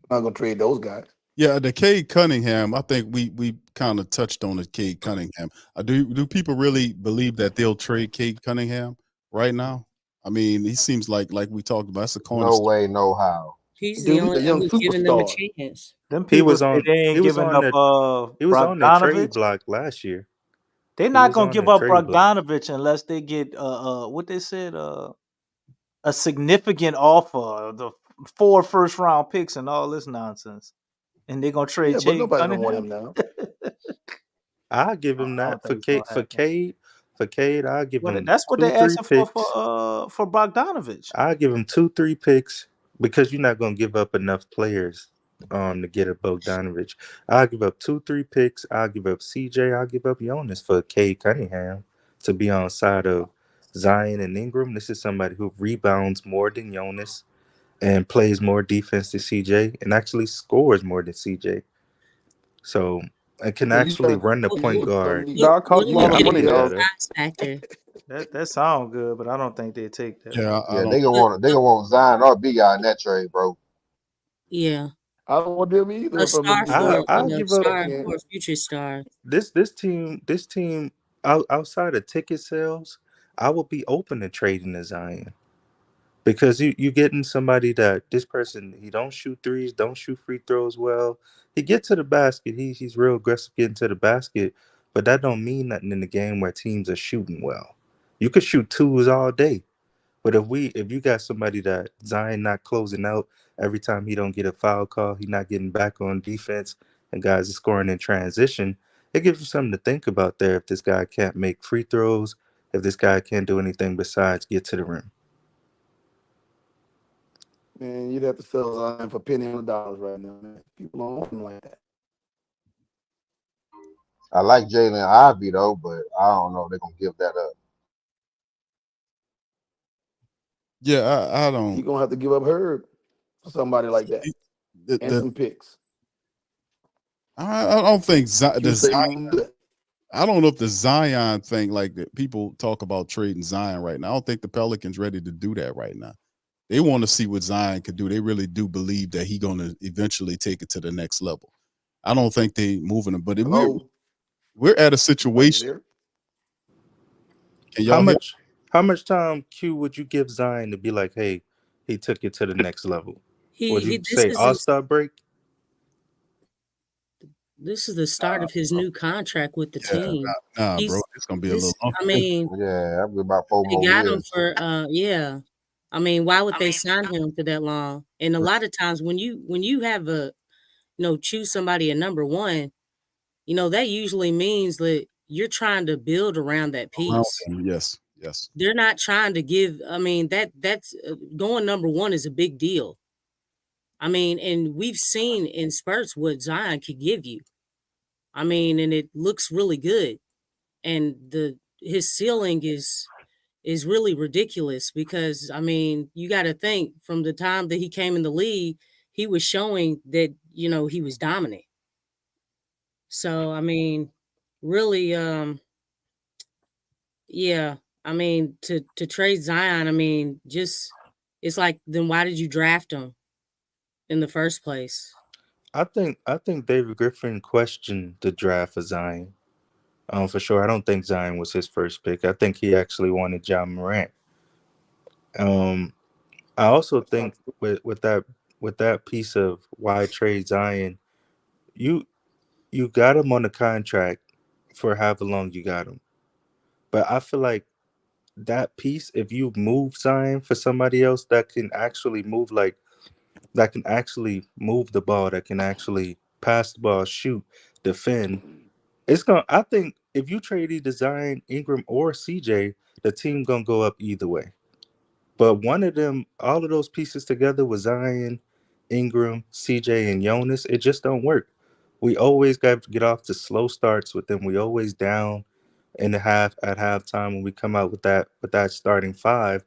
I'm not gonna trade those guys. yeah, the Cade Cunningham. I think we kind of touched on the Cade Cunningham. Do people really believe that they'll trade Cade Cunningham right now? I mean, he seems like we talked about. That's a No cornerstone. way, no how. He's the Dude, he's only a one young who's giving them a superstar. chance. Them He people was say on they he ain't was giving on up the he was on the trade Bogdanovich. block last year. They're He not was gonna on give the up trade block. Bogdanovich unless they get what they said a significant offer, the 4 first-round picks and all this nonsense, and they're gonna trade Yeah, but Cade nobody don't want Cunningham. him now. I'll give him I don't that for think it's gonna Cade. happen. For Cade, I'll give But him that's what two, they're three asking picks. for Bogdanovich. I'll give him 2, 3 picks because you're not going to give up enough players to get a Bogdanovich. I'll give up 2-3 picks. I'll give up CJ. I'll give up Jonas for Cade Cunningham to be on side of Zion and Ingram. This is somebody who rebounds more than Jonas and plays more defense than CJ and actually scores more than CJ. So I can So you actually trying run the to point put guard. something Dog cost you We'll all Yeah, that I get can money, into do the that. dog. size factor. That sounds good, but I don't think they take that. Yeah, I Yeah, don't. they gonna want Zion or Big Guy in that trade, bro. Yeah, I don't want them either a from the star I for I'll Detroit. give up star Man. for a future star. this team outside of ticket sales. I would be open to trading to Zion. Because you getting somebody that this person, he don't shoot threes, don't shoot free throws well. He get to the basket. He's real aggressive getting to the basket, but that don't mean nothing in the game where teams are shooting well. You could shoot twos all day, but if you got somebody that Zion not closing out every time he don't get a foul call, he not getting back on defense, and guys are scoring in transition, it gives you something to think about there. If this guy can't make free throws, if this guy can't do anything besides get to the rim. Man, you'd have to sell Zion for penny on the dollars right now, man. People don't want him like that. I like Jalen Ivey though, but I don't know if they're gonna give that up. Yeah, I You're don't. gonna have to give up Herb for somebody like that The, and the, some picks. I don't think You say you won't do that. I don't know if the Zion thing, like that people talk about trading Zion right now. I don't think the Pelicans ready to do that right now. They want to see what Zion could do. They really do believe that he's going to eventually take it to the next level. I don't think they moving him, but if Hello, we're at a somebody's situation. there. Can How y'all hear? much time Q would you give Zion to be like, hey, he took it to the next level? Would He you this say is All-Star break? the start of his new contract with the Yeah, team. nah, bro. He's It's gonna be a little this. long. I mean, Yeah, that'll be about 4 they more got him years. for yeah. I mean, why would they sign him for that long? And a lot of times when you have choose somebody at number one, that usually means that you're trying to build around that Around piece. him. Yes, yes. They're not trying to give. I mean, that's going number one is a big deal. I mean, and we've seen in spurts what Zion could give you. I mean, and it looks really good. And his ceiling is really ridiculous because I mean, you got to think from the time that he came in the league, he was showing that he was dominant. So I mean, really, yeah. I mean, to trade Zion, I mean, just it's like then why did you draft him in the first place? I think David Griffin questioned the draft for Zion. For sure. I don't think Zion was his first pick. I think he actually wanted John Morant. Um, I also That's not think with that piece of why trade Zion, you you got him on a contract for however long you got him. But I feel like that piece, if you move Zion for somebody else that can actually move the ball, that can actually pass the ball, shoot, defend, it's gonna I think if you trade either Zion, Ingram, or CJ, the team gonna go up either way. But one of them, all of those pieces together with Zion, Ingram, CJ, and Jonas, it just don't work. We always got to get off to slow starts with them. We always down in the half at halftime when we come out with that starting five.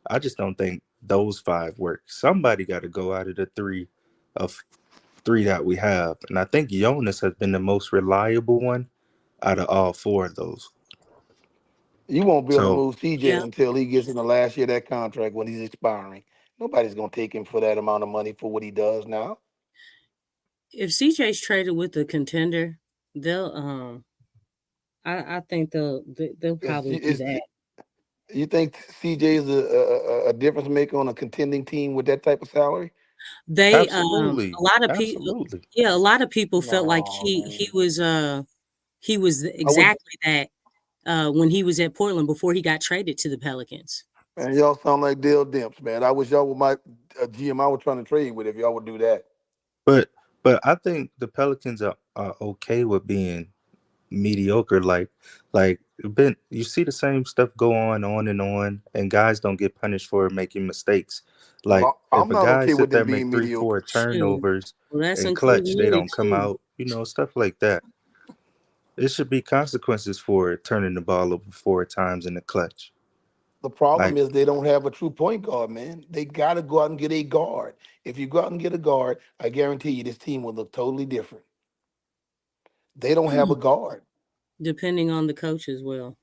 I just don't think those five work. Somebody got to go out of the of three that we have, and I think Jonas has been the most reliable one out of all four of those. You won't be able to So move CJ Yeah. until he gets in the last year of that contract when he's expiring. Nobody's gonna take him for that amount of money for what he does now. If CJ's traded with a contender, they'll I think they'll probably do Is that. you think CJ is a difference maker on a contending team with that type of salary? They absolutely, a lot of people absolutely. yeah, a lot of people felt like No, he was I would. exactly that when he was at Portland before he got traded to the Pelicans. Man, y'all sound like Dale Demps, man. I wish y'all were my GM I was trying to trade with if y'all would do that. But I think the Pelicans are okay with being mediocre. Like you see the same stuff go on, and guys don't get punished for making mistakes. Like Well, if I'm a not guy okay sit with there them make being three, four mediocre. Shoot. turnovers Well, that's and including clutch, they me don't come too. out, stuff like that. It should be consequences for turning the ball over 4 times in the clutch. The problem Like, is they don't have a true point guard, man. They got to go out and get a guard. If you go out and get a guard, I guarantee you this team will look totally different. They don't have a guard. Depending on the coach as well.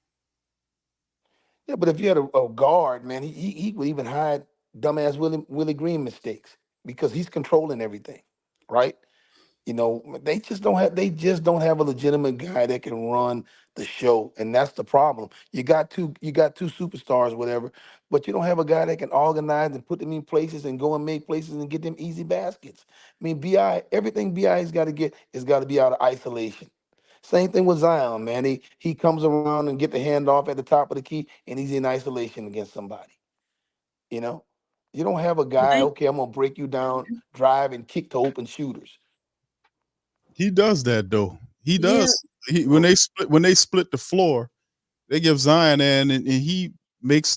Yeah, but if you had a guard, man, he would even hide dumbass Willie Green mistakes because he's controlling everything, right? They just don't have a legitimate guy that can run the show, and that's the problem. You got two superstars, whatever, but you don't have a guy that can organize and put them in places and go and make places and get them easy baskets. I mean, everything Bi's got to get is got to be out of isolation. Same thing with Zion, man. He comes around and get the handoff at the top of the key, and he's in isolation against somebody. You know, you don't have a Well, guy. Okay, I'm gonna break you down, drive and kick to open shooters. He does that though. He yeah, does. He Well, when they split the floor, they give Zion and he makes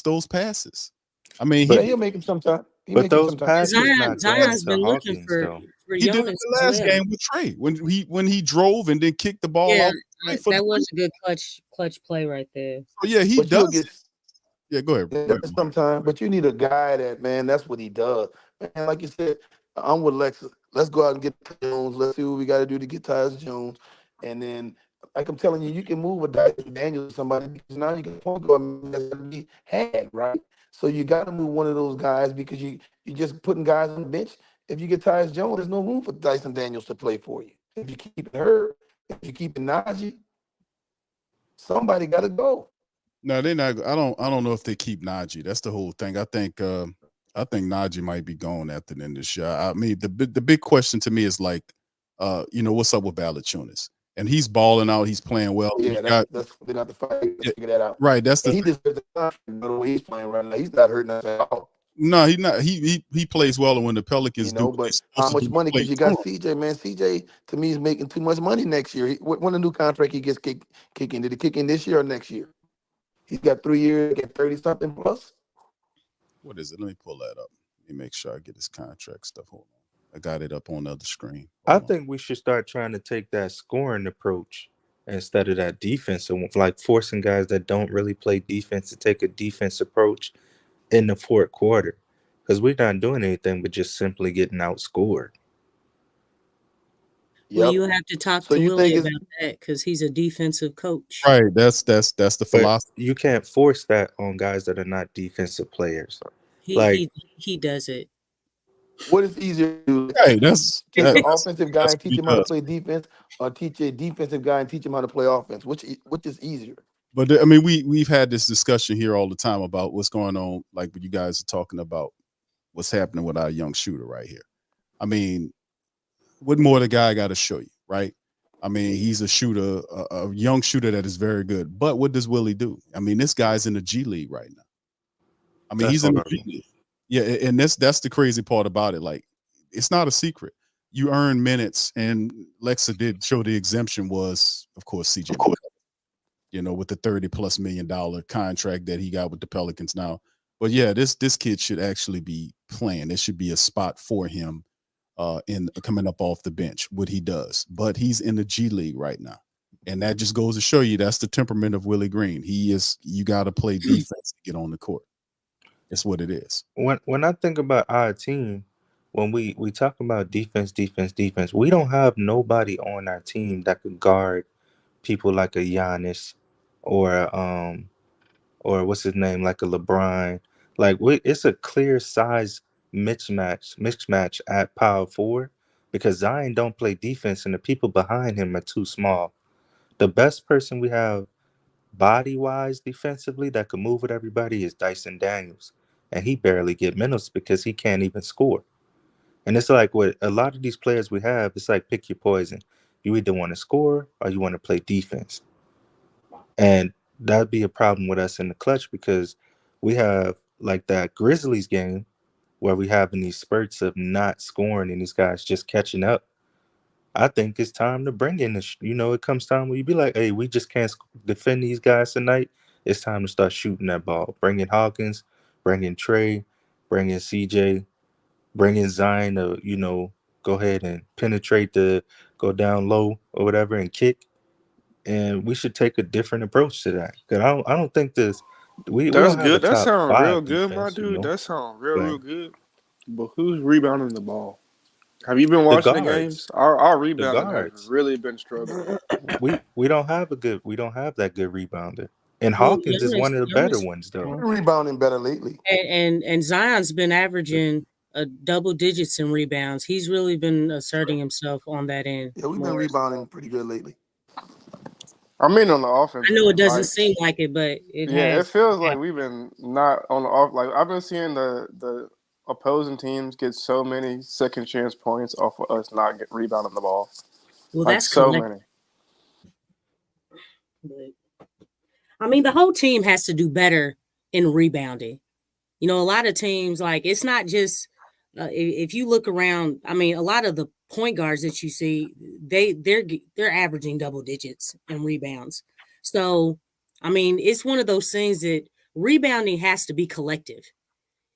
those passes. I mean, but he he'll make him sometime. He but makes him those sometime. passes Zion not going Zion's to been looking Hawkins though. for he did it Jonas the as last well. game with Trey when he drove and then kicked the ball Yeah, out for the that three. was a good clutch play right there. So yeah, he But you'll does get it. Yeah, go ahead. yeah, Go ahead. sometime. But you need a guy that, man, that's what he does. Man, like you said, I'm with Lexxah. Let's go out and get Jones. Let's see what we got to do to get Tyus Jones. And then, like I'm telling you, you can move a Dyson Daniels to somebody because now you can point guard that's going to be had, right? So you got to move one of those guys because you're just putting guys on the bench. If you get Tyus Jones, there's no room for Dyson Daniels to play for you. If you keep it Herb, if you keep it Najee, somebody got to go. No, they're not. I don't know if they keep Najee. That's the whole thing. I think Najee might be gone after the end of the year. I mean, the big question to me is like, what's up with Valachunas? And he's balling out. He's playing well. You Yeah, got that's they got to fight to yeah, figure that out. right. That's And the he thing. deserves the contract. By the way he's playing right now, he's not hurting us at all. No, he not. He plays well, and when the Pelicans do what they're But how supposed to much do, they money? play Because you got through 'em. CJ, man. CJ to me is making too much money next year. When the new contract he gets kick in? Did it kick in this year or next year? He's got 3 years, get 30 something plus. What is it? Let me pull that up. Let me make sure I get his contract stuff. Hold on. I got it up on the other screen. I Hold on. think we should start trying to take that scoring approach instead of that defense, and like forcing guys that don't really play defense to take a defense approach in the fourth quarter, because we're not doing anything but just simply getting outscored. Well, Yep. you have to talk So to you Willie think it's about that because he's a defensive coach. Right. That's the But philosophy. you can't force that on guys that are not defensive players. He Like, he he does it. what is easier to do? Right. That's Take that, an that's offensive guy that's and what teach he him how to does. play defense, or teach a defensive guy and teach him how to play offense? Which is easier? But I mean, we've had this discussion here all the time about what's going on. Like when you guys are talking about what's happening with our young shooter right here. I mean, what more the guy got to show you, right? I mean, he's a shooter, a young shooter that is very good. But what does Willie do? I mean, this guy's in the G League right now. I mean, that's he's in the G horrible. League. Yeah, and that's the crazy part about it. Like, it's not a secret. You earn minutes, and Lexxah did show the exemption was, of course, CJ. With the $30+ million contract that he got with the Pelicans now. But yeah, this kid should actually be playing. There should be a spot for him in coming up off the bench, what he does. But he's in the G League right now. And that just goes to show you that's the temperament of Willie Green. You got to play defense to get on the court. That's what it is. When I think about our team, when we talk about defense, we don't have nobody on our team that could guard people like a Giannis or or what's his name, like a LeBron. Like it's a clear size mismatch at power forward because Zion don't play defense and the people behind him are too small. The best person we have body wise defensively that can move with everybody is Dyson Daniels, and he barely get minutes because he can't even score. And it's like with a lot of these players we have, it's like pick your poison. You either want to score or you want to play defense. And that'd be a problem with us in the clutch because we have like that Grizzlies game where we having these spurts of not scoring and these guys just catching up. I think it's time to bring in this. It comes time where you be like, hey, we just can't defend these guys tonight. It's time to start shooting that ball. Bring in Hawkins, bring in Trey, bring in CJ, bring in Zion to, go ahead and go down low or whatever and kick. And we should take a different approach to that. Because I don't think we That's don't have a good. That top sounds real five good, my defense, dude. That sounds real, but real good. But who's rebounding the ball? Have you been the watching the guards, games? Our the rebounding has guards. really been struggling. We don't have that good rebounder. And Well, Hawkins is one of the better Giannis, ones though. We've been rebounding better lately. and Zion's been averaging double digits in rebounds. He's really been asserting himself on that end Yeah, we've been more. rebounding pretty good lately. I mean, on the I offensive know it end, doesn't like seem like it, but it yeah, it has feels like happened. we've been not on the off. Like I've been seeing the opposing teams get so many second chance points off of us not rebounding the ball. Well, Like that's so collective. many. But, I mean, the whole team has to do better in rebounding. A lot of teams, like, it's not just if you look around. I mean, a lot of the point guards that you see, they're averaging double digits in rebounds. So, I mean, it's one of those things that rebounding has to be collective.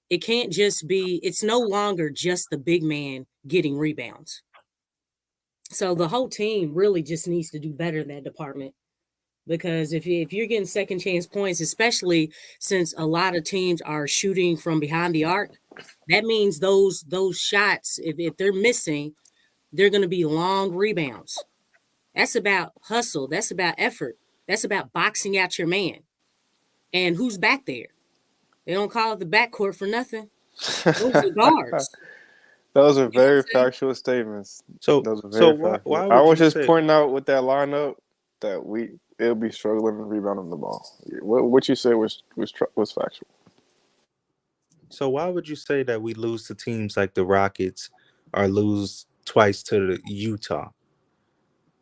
It can't just be. It's no longer just the big man getting rebounds. So the whole team really just needs to do better in that department. Because if you're getting second chance points, especially since a lot of teams are shooting from behind the arc, that means those shots, if they're missing, they're going to be long rebounds. That's about hustle. That's about effort. That's about boxing out your man. And who's back there? They don't call it the backcourt for nothing. Those are guards. Those are You know what very I'm saying? factual statements. So Those are so very why factual. why I would was you just say pointing out with that lineup that it'll be struggling rebounding the ball. What you said was factual. why would you say that we lose to teams like the Rockets or lose twice to the Utah?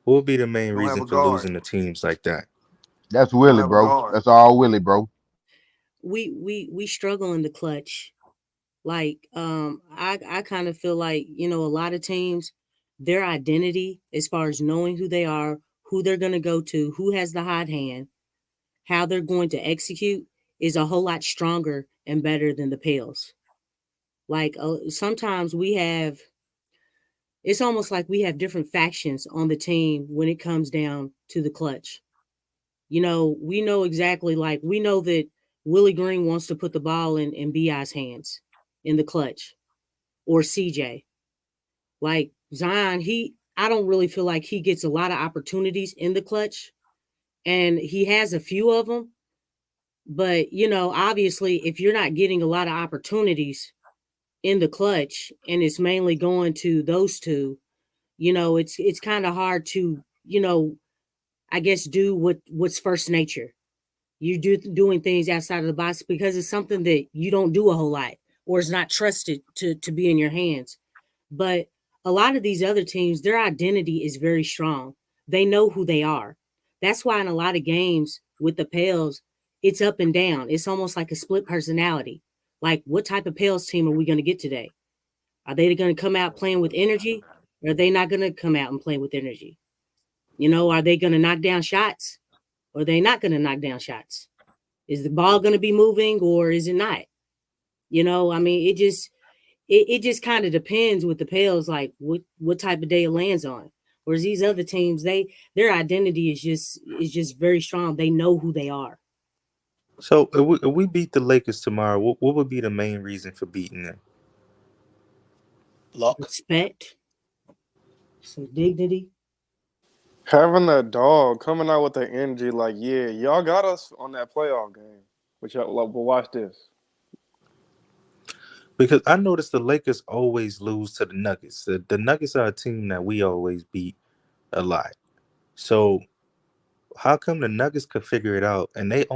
What would be the main We don't have reason a for guard. losing to teams like that? That's We don't Willie, have a bro. guard. That's all Willie, bro. We struggle in the clutch. Like, I kind of feel like, a lot of teams, their identity as far as knowing who they are, who they're going to go to, who has the hot hand, how they're going to execute is a whole lot stronger and better than the Pels. Like, sometimes it's almost like we have different factions on the team when it comes down to the clutch. We know exactly, like, we know that Willie Green wants to put the ball in BI's hands in the clutch, or CJ. Like Zion, I don't really feel like he gets a lot of opportunities in the clutch, and he has a few of them. But obviously, if you're not getting a lot of opportunities in the clutch, and it's mainly going to those two, it's kind of hard to, I guess, do what's first nature. You doing things outside of the box because it's something that you don't do a whole lot, or is not trusted to be in your hands. But a lot of these other teams, their identity is very strong. They know who they are. That's why in a lot of games with the Pels, it's up and down. It's almost like a split personality. Like, what type of Pels team are we going to get today? Are they going to come out playing with energy? Or are they not going to come out and play with energy? Are they going to knock down shots? Or are they not going to knock down shots? Is the ball going to be moving, or is it not? I mean, it just kind of depends with the Pels, like what type of day it lands on. Whereas these other teams, their identity is just very strong. They know who they are. So if we beat the Lakers tomorrow, what would be the main reason for beating them? Luck. Respect, some dignity. Having that dog coming out with the energy, like, yeah, y'all got us on that playoff game. But watch this. Because I noticed the Lakers always lose to the Nuggets. The Nuggets are a team that we always beat a lot. So how come the Nuggets could figure it out and they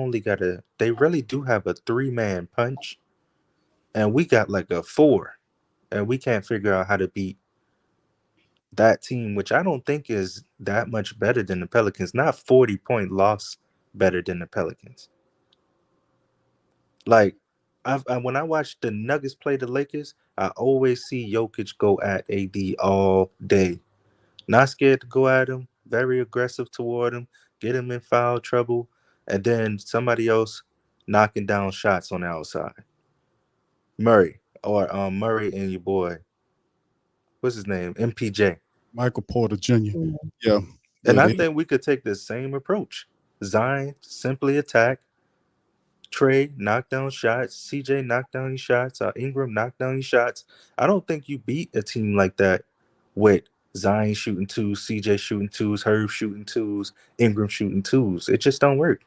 really do have a three-man punch, and we got like a four, and we can't figure out how to beat that team, which I don't think is that much better than the Pelicans. Not 40-point loss better than the Pelicans. Like, when I watch the Nuggets play the Lakers, I always see Jokic go at AD all day. Not scared to go at him, very aggressive toward him, get him in foul trouble, and then somebody else knocking down shots on the outside. Murray or Murray and your boy, what's his name? MPJ. Michael Porter Jr. Mm. Yeah. And Yeah, I they think we could take the same approach. Zion simply attack. Trey knock down shots. CJ knock down his shots. Ingram knock down his shots. I don't think you beat a team like that with Zion shooting twos, CJ shooting twos, Herb shooting twos, Ingram shooting twos. It just don't work.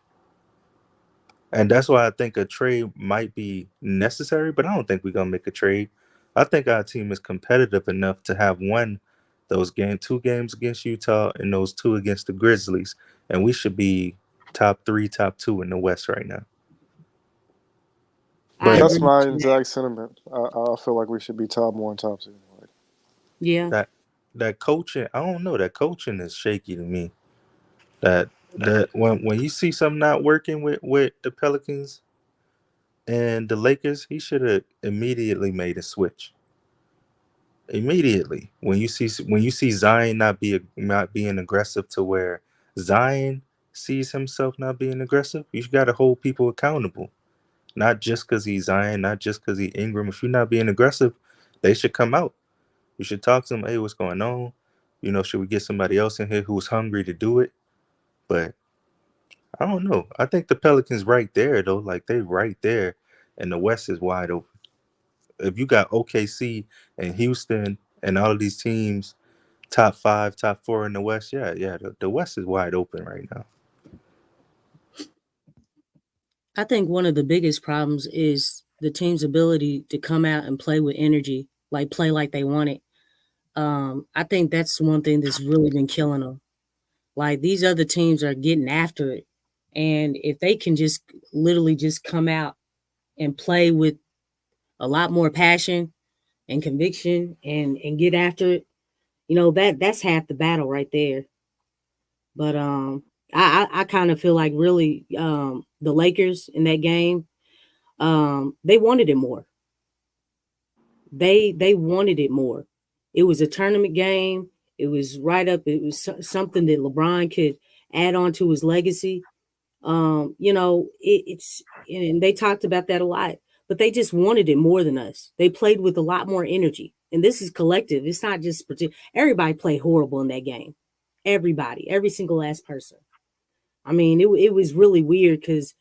And that's why I think a trade might be necessary, but I don't think we're gonna make a trade. I think our team is competitive enough to have won those 2 games against Utah and those 2 against the Grizzlies, and we should be top 3, top 2 in the West right now. I But That's agree my with that. exact sentiment. I feel like we should be top 1, top 2. Like, Yeah. that coaching, I don't know. That coaching is shaky to me. That when you see something not working with the Pelicans and the Lakers, he should have immediately made a switch. Immediately, when you see Zion not being aggressive to where Zion sees himself not being aggressive, you got to hold people accountable. Not just because he's Zion, not just because he's Ingram. If you're not being aggressive, they should come out. You should talk to them. Hey, what's going on? Should we get somebody else in here who's hungry to do it? But I don't know. I think the Pelicans right there though, like they right there, and the West is wide open. If you got OKC and Houston and all of these teams top 5, top 4 in the West, yeah, the West is wide open right now. I think one of the biggest problems is the team's ability to come out and play with energy, like play like they want it. I think that's one thing that's really been killing them. Like these other teams are getting after it. And if they can just literally just come out and play with a lot more passion and conviction and get after it, that's half the battle right there. But I kind of feel like really the Lakers in that game, they wanted it more. They wanted it more. It was a tournament game. It was right up. It was something that LeBron could add on to his legacy. It's and they talked about that a lot, but they just wanted it more than us. They played with a lot more energy, and this is collective. It's not just everybody played horrible in that game. Everybody, every single last person. I mean, it was really weird because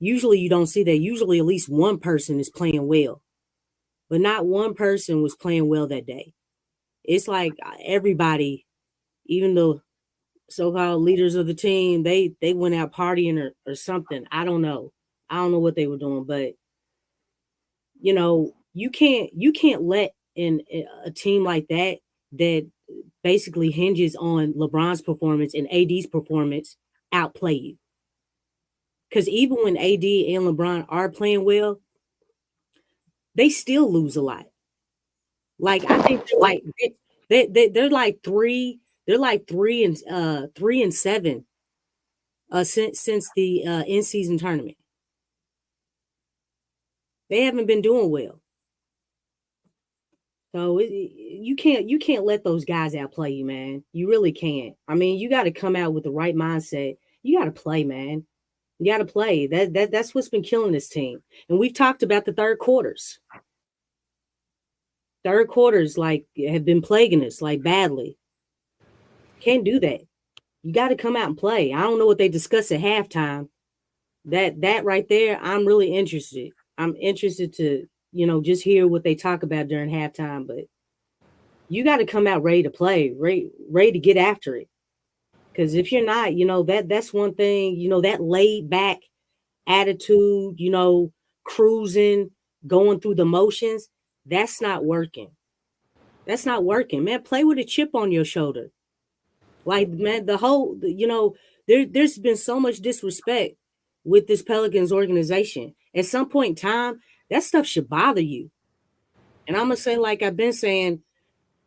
usually you don't see that. Usually, at least one person is playing well, but not one person was playing well that day. It's like everybody, even the so-called leaders of the team, they went out partying or something. I don't know. I don't know what they were doing, but you can't let in a team like that basically hinges on LeBron's performance and AD's performance outplay you. Because even when AD and LeBron are playing well, they still lose a lot. Like I think they're like three and 7 since the in season tournament. They haven't been doing well. So you can't let those guys outplay you, man. You really can't. I mean, you got to come out with the right mindset. You got to play, man. You got to play. That's what's been killing this team. And we've talked about the third quarters. Third quarters like have been plaguing us like badly. Can't do that. You got to come out and play. I don't know what they discuss at halftime. That right there, I'm really interested. I'm interested to just hear what they talk about during halftime. But you got to come out ready to play, ready to get after it. Because if you're not, that's one thing. That laid back attitude, cruising, going through the motions. That's not working. That's not working, man. Play with a chip on your shoulder. Like, man, there's been so much disrespect with this Pelicans organization. At some point in time, that stuff should bother you. And I'm going to say, like I've been saying,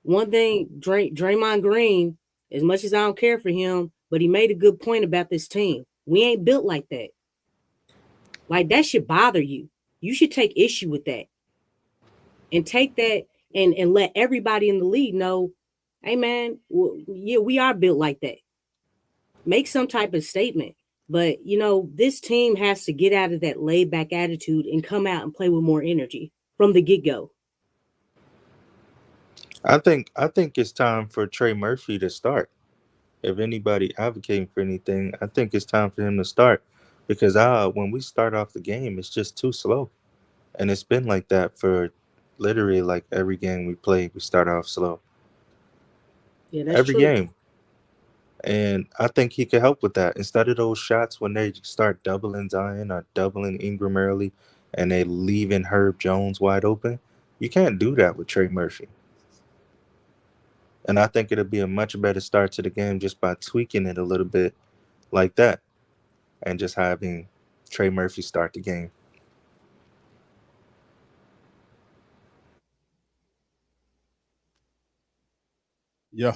one thing, Draymond Green, as much as I don't care for him, but he made a good point about this team. We ain't built like that. Like, that should bother you. You should take issue with that. And take that and let everybody in the league know Hey man, yeah, we are built like that. Make some type of statement. But this team has to get out of that laid back attitude and come out and play with more energy from the get go. I think it's time for Trey Murphy to start. If anybody advocating for anything, I think it's time for him to start because when we start off the game, it's just too slow, and it's been like that for literally like every game we play. We start off slow Yeah, that's every true. game, and I think he could help with that. Instead of those shots when they start doubling Zion or doubling Ingram early, and they leaving Herb Jones wide open, you can't do that with Trey Murphy. And I think it'll be a much better start to the game just by tweaking it a little bit like that and just having Trey Murphy start the game. Yeah.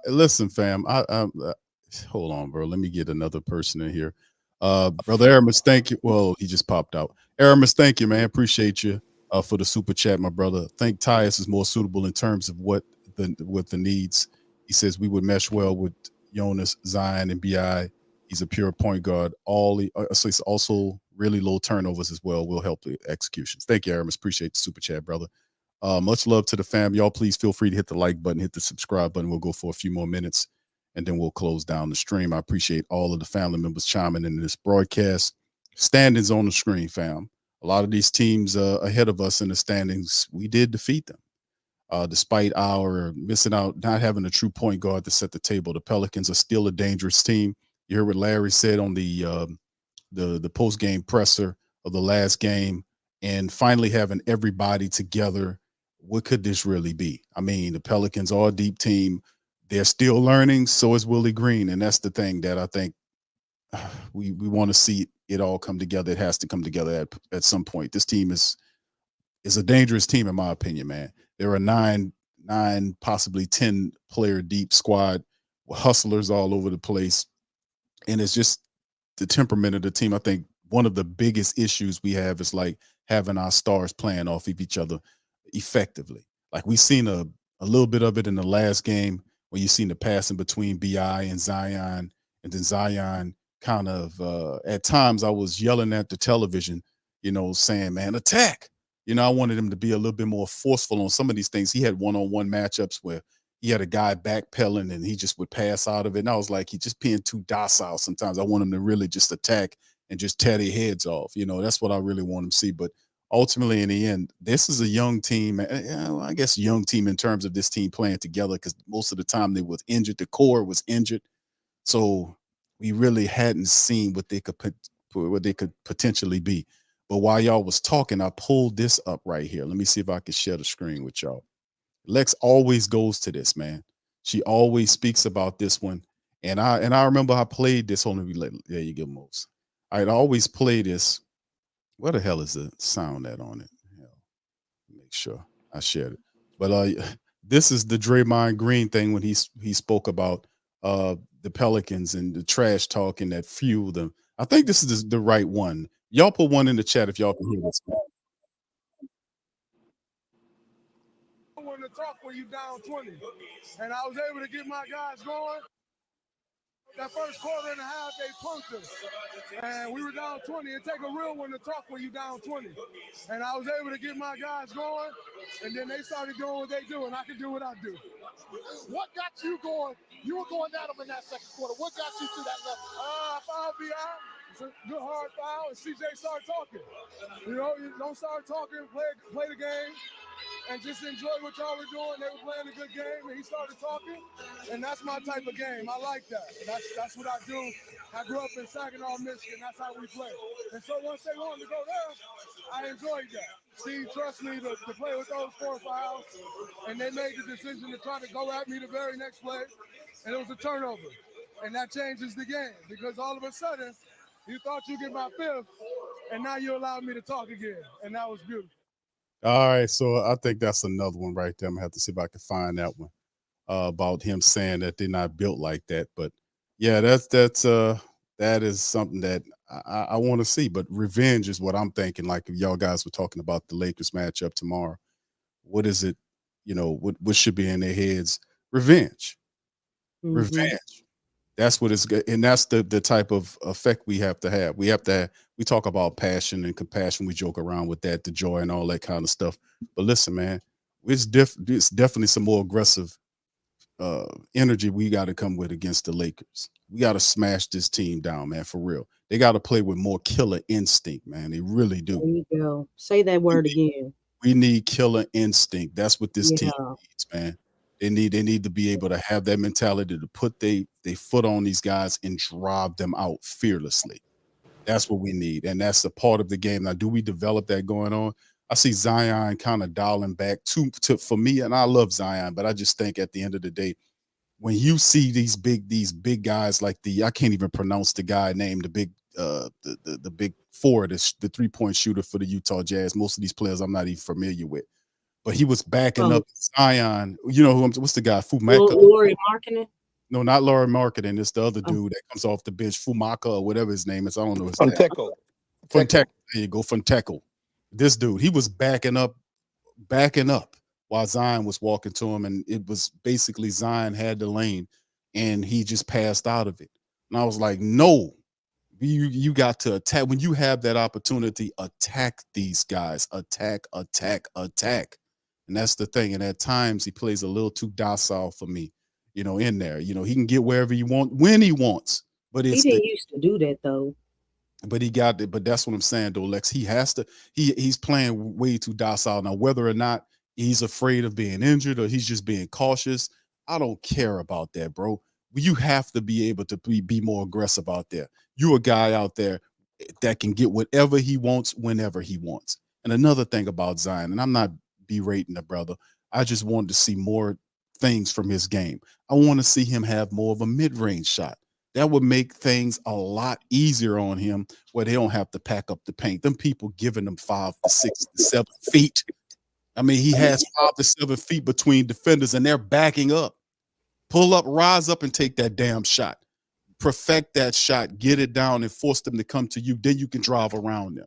Listen, fam. Hold on, bro. Let me get another person in here. Brother Aramis, thank you. Well, he just popped out. Aramis, thank you, man. Appreciate you for the super chat, my brother. I think Tyus is more suitable in terms of what the needs. He says we would mesh well with Jonas, Zion, and Bi. He's a pure point guard. So he's also really low turnovers as well. Will help the executions. Thank you, Aramis. Appreciate the super chat, brother. Much love to the fam. Y'all, please feel free to hit the like button, hit the subscribe button. We'll go for a few more minutes and then we'll close down the stream. I appreciate all of the family members chiming in this broadcast. Standings on the screen, fam. A lot of these teams ahead of us in the standings, we did defeat them. Despite our missing out, not having a true point guard to set the table, the Pelicans are still a dangerous team. You heard what Larry said on the post game presser of the last game, and finally having everybody together. What could this really be? I mean, the Pelicans are a deep team. They're still learning. So is Willie Green, and that's the thing that I think we want to see it all come together. It has to come together at some point. This team is a dangerous team, in my opinion, man. There are nine, possibly 10 player deep squad, hustlers all over the place, and it's just the temperament of the team. I think one of the biggest issues we have is like having our stars playing off of each other effectively. Like we seen a little bit of it in the last game when you seen the passing between Bi and Zion, and then Zion kind of at times I was yelling at the television, saying, "Man, attack!" I wanted him to be a little bit more forceful on some of these things. He had one-on-one matchups where he had a guy backpedaling and he just would pass out of it. And I was like, he's just being too docile sometimes. I want him to really just attack and just tear their heads off. That's what I really want him to see. But ultimately, in the end, this is a young team. I guess young team in terms of this team playing together, because most of the time they was injured. The core was injured. So we really hadn't seen what they could potentially be. But while y'all was talking, I pulled this up right here. Let me see if I can share the screen with y'all. Lex always goes to this, man. She always speaks about this one. And I remember I played this on the there you go, Mose. I'd always play this. Where the hell is the sound at on it? Hell, make sure I shared it. But this is the Draymond Green thing when he spoke about the Pelicans and the trash talking that fueled them. I think this is the right one. Y'all put one in the chat if y'all can hear this. Want to talk when you down 20, and I was able to get my guys going. That first quarter and a half, they punked us, and we were down 20. It take a real one to talk when you down 20, and I was able to get my guys going, and then they started doing what they do, and I can do what I do. What got you going? You were going at them in that second quarter. What got you to that level? I fouled BI. It's a good hard foul, and CJ started talking. You don't start talking, play the game, and just enjoy what y'all were doing. They were playing a good game, and he started talking, and that's my type of game. I like that. That's what I do. I grew up in Saginaw, Michigan. That's how we play. And so once they wanted to go there, I enjoyed that. Steve trusts me to play with those 4 fouls, and they made the decision to try to go at me the very next play, and it was a turnover. And that changes the game because all of a sudden, you thought you get my 5th, and now you allowed me to talk again, and that was beautiful. All right, so I think that's another one right there. I'm gonna have to see if I can find that one about him saying that they're not built like that. But yeah, that is something that I want to see. But revenge is what I'm thinking. Like if y'all guys were talking about the Lakers matchup tomorrow, what is it? What should be in their heads? Revenge. Mhm. Revenge. That's what it's good, and that's the type of effect we have to have. We talk about passion and compassion. We joke around with that, the joy and all that kind of stuff. But listen, man, it's definitely some more aggressive energy we got to come with against the Lakers. We got to smash this team down, man, for real. They got to play with more killer instinct, man. They really do. There you go. Say that word again. We need killer instinct. That's what this team Yeah. needs, man. They need to be able to have that mentality to put they foot on these guys and drive them out fearlessly. That's what we need, and that's a part of the game. Now, do we develop that going on? I see Zion kind of dialing back to for me, and I love Zion, but I just think at the end of the day, when you see these big guys like I can't even pronounce the guy name, the big the big four, the 3-point shooter for the Utah Jazz. Most of these players I'm not even familiar with, but he was backing Oh, up Zion. You know what's the guy? Fumaka? Lori Markkinen. No, not Laurie Marketing. It's the other Oh, dude that comes off the bench, Fumaka or whatever his name is. I don't know his From name. Teco. Fonteco. There you go, Fonteco. This dude, he was backing up while Zion was walking to him, and it was basically Zion had the lane, and he just passed out of it. And I was like, no, you got to attack when you have that opportunity. Attack these guys, attack, and that's the thing. And at times he plays a little too docile for me, in there. He can get wherever he wants when he wants, but he it's didn't used to do that though. but he got it. But that's what I'm saying, though, Lex. He has to. He's playing way too docile now. Whether or not he's afraid of being injured or he's just being cautious, I don't care about that, bro. You have to be able to be more aggressive out there. You a guy out there that can get whatever he wants whenever he wants. And another thing about Zion, and I'm not berating the brother. I just wanted to see more things from his game. I want to see him have more of a mid-range shot. That would make things a lot easier on him where they don't have to pack up the paint. Them people giving them 5 to 6 to 7 feet. I mean, he has 5 to 7 feet between defenders and they're backing up. Pull up, rise up and take that damn shot. Perfect that shot, get it down and force them to come to you. Then you can drive around them.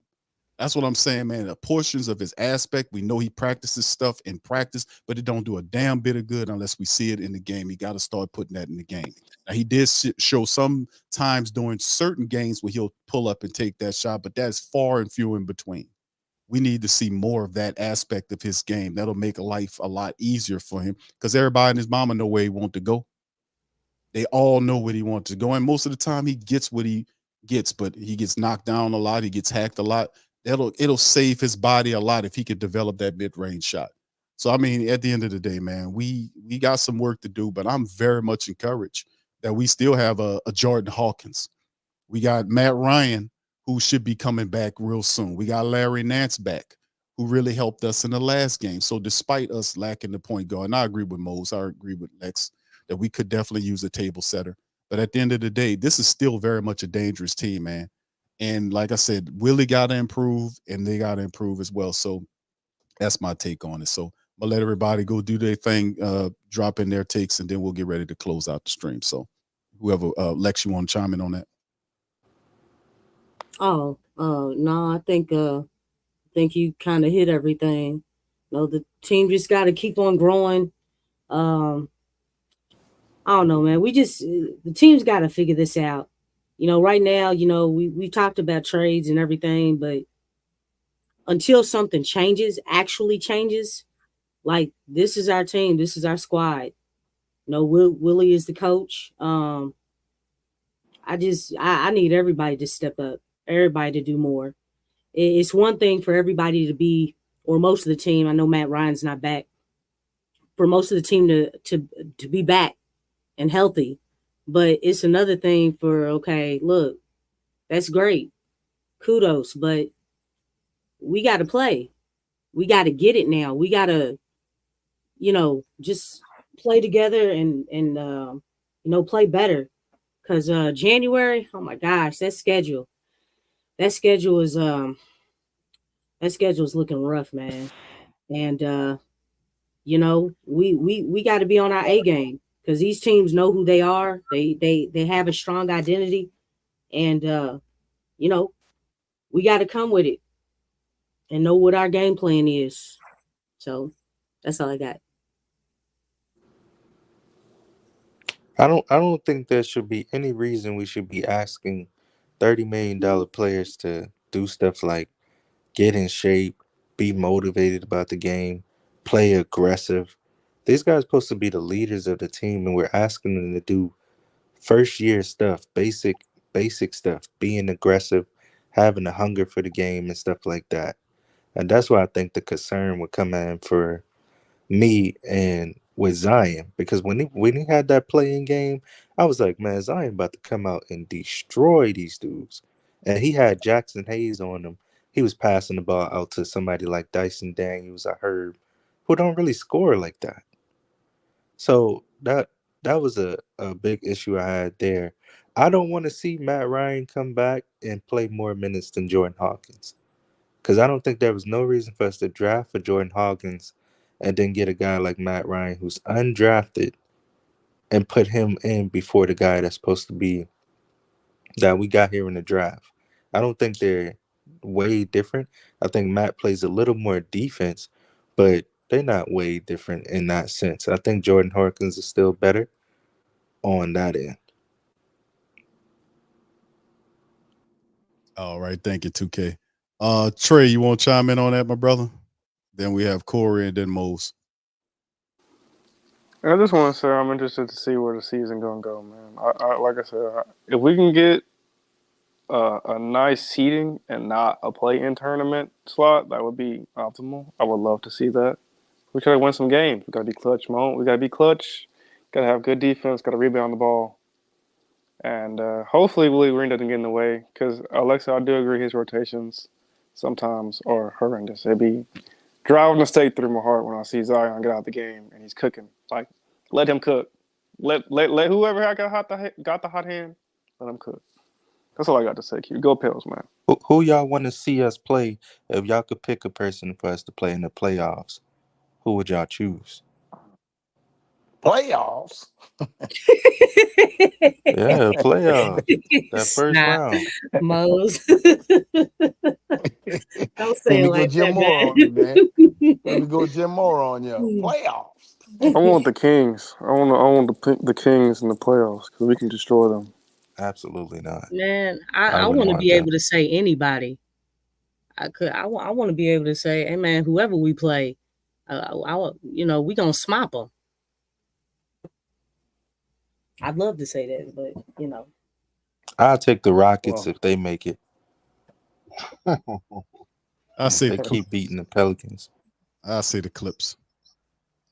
That's what I'm saying, man. The portions of his aspect, we know he practices stuff in practice, but it don't do a damn bit of good unless we see it in the game. He got to start putting that in the game. Now, he did show some times during certain games where he'll pull up and take that shot, but that's far and few in between. We need to see more of that aspect of his game. That'll make life a lot easier for him because everybody and his mama know where he wants to go. They all know where he wants to go, and most of the time he gets what he gets, but he gets knocked down a lot. He gets hacked a lot. It'll save his body a lot if he could develop that mid-range shot. So I mean, at the end of the day, man, we got some work to do, but I'm very much encouraged that we still have a Jordan Hawkins. We got Matt Ryan, who should be coming back real soon. We got Larry Nance back, who really helped us in the last game. So despite us lacking the point guard, and I agree with Mose, I agree with Lex, that we could definitely use a table setter. But at the end of the day, this is still very much a dangerous team, man. And like I said, Willie got to improve, and they got to improve as well. So that's my take on it. So I'm gonna let everybody go do their thing, drop in their takes, and then we'll get ready to close out the stream. So whoever, Lex, you want to chime in on that? No, I think you kind of hit everything. The team just got to keep on growing. I don't know, man. The team's got to figure this out. Right now, we talked about trades and everything, but until something actually changes, like this is our team, this is our squad. Willie is the coach. I need everybody to step up, everybody to do more. It's one thing for everybody to be, or most of the team. I know Matt Ryan's not back. For most of the team to be back and healthy, but it's another thing for okay, look, that's great, kudos, but we got to play. We got to get it now. We got to, just play together and play better. Because January, oh my gosh, that schedule is looking rough, man. And we got to be on our A game because these teams know who they are. They have a strong identity, and we got to come with it and know what our game plan is. So that's all I got. I don't think there should be any reason we should be asking $30 million players to do stuff like get in shape, be motivated about the game, play aggressive. These guys are supposed to be the leaders of the team, and we're asking them to do first year stuff, basic stuff, being aggressive, having a hunger for the game and stuff like that. And that's why I think the concern would come in for me and with Zion, because when he had that playing game, I was like, man, Zion about to come out and destroy these dudes. And he had Jackson Hayes on him. He was passing the ball out to somebody like Dyson Daniels or Herb, who don't really score like that. So that was a big issue I had there. I don't want to see Matt Ryan come back and play more minutes than Jordan Hawkins. Because I don't think there was no reason for us to draft for Jordan Hawkins and then get a guy like Matt Ryan who's undrafted and put him in before the guy that's supposed to be that we got here in the draft. I don't think they're way different. I think Matt plays a little more defense, but they're not way different in that sense. I think Jordan Hawkins is still better on that end. All right, thank you, 2K. Trey, you want to chime in on that, my brother? Then we have Corey and then Mose. I just want to say I'm interested to see where the season gonna go, man. Like I said, if we can get a nice seeding and not a play-in tournament slot, that would be optimal. I would love to see that. We gotta win some games. We gotta be clutch, Mo. We gotta be clutch. Gotta have good defense. Gotta rebound the ball. And hopefully Willie Green doesn't get in the way. Because Lexxah, I do agree his rotations sometimes are horrendous. It'd be driving the stake through my heart when I see Zion get out the game and he's cooking. Like, let him cook. Let whoever got the hot hand, let him cook. That's all I got to say. Q. Go Pels, man. Who y'all want to see us play? If y'all could pick a person for us to play in the playoffs, who would y'all choose? Playoffs. Yeah, playoffs. That first Nah, round. Mose. Don't say Let it me go like Jim that, Moore on you, man. man. Let me go Jim Moore on you. Playoffs. I want the Kings. I want the Kings in the playoffs because we can destroy them. Absolutely not. Man, I I wouldn't want to want be that. able to say anybody. I want to be able to say, hey man, whoever we play, we gonna smop them. I'd love to say that, but. I'll take the Rockets Well, if they make it. I say They the keep beating the Pelicans. I say the Clips.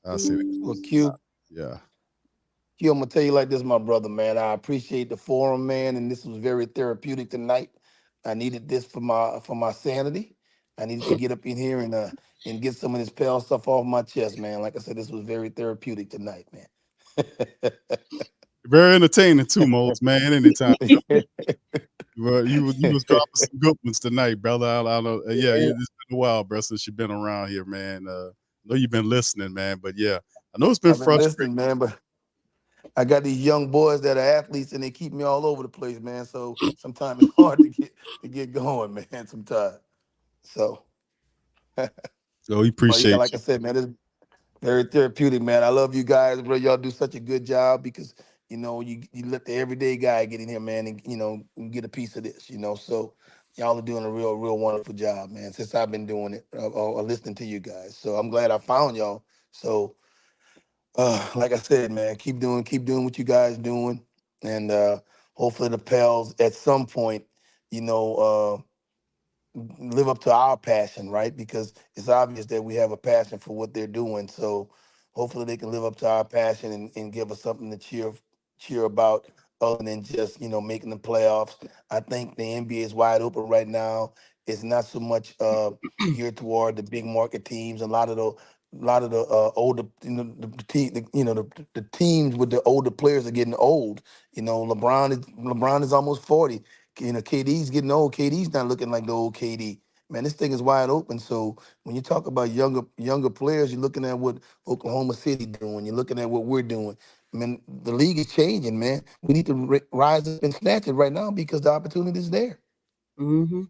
I say the well, Q. yeah. Q, I'm gonna tell you like this, my brother, man. I appreciate the forum, man, and this was very therapeutic tonight. I needed this for my sanity. I needed to get up in here and get some of this pale stuff off my chest, man. Like I said, this was very therapeutic tonight, man. Very entertaining too, Mose, man. Anytime. Well, you was dropping some good ones tonight, brother. I know, yeah, Yeah. it's been a while, bro, since you've been around here, man. I know you've been listening, man, but yeah, I know it's been I've been frustrating. listening, man, but I got these young boys that are athletes and they keep me all over the place, man. So sometimes it's hard to get going, man. Sometimes. So, So we but yeah, appreciate like I you. said, man, it's very therapeutic, man. I love you guys, bro. Y'all do such a good job because you let the everyday guy get in here, man, and get a piece of this, So y'all are doing a real wonderful job, man. Since I've been doing it, or listening to you guys, so I'm glad I found y'all. So, like I said, man, keep doing what you guys doing, and hopefully the Pels at some point, you know. Live up to our passion, right? Because it's obvious that we have a passion for what they're doing. So hopefully they can live up to our passion and give us something to cheer about other than just, making the playoffs. I think the NBA is wide open right now. It's not so much geared toward the big market teams. A lot of the older, the teams with the older players are getting old. LeBron is almost 40. KD's getting old. KD's not looking like the old KD. Man, this thing is wide open. So when you talk about younger players, you're looking at what Oklahoma City doing. You're looking at what we're doing. I mean, the league is changing, man. We need to rise up and snatch it right now because the opportunity is there. Mm-hmm.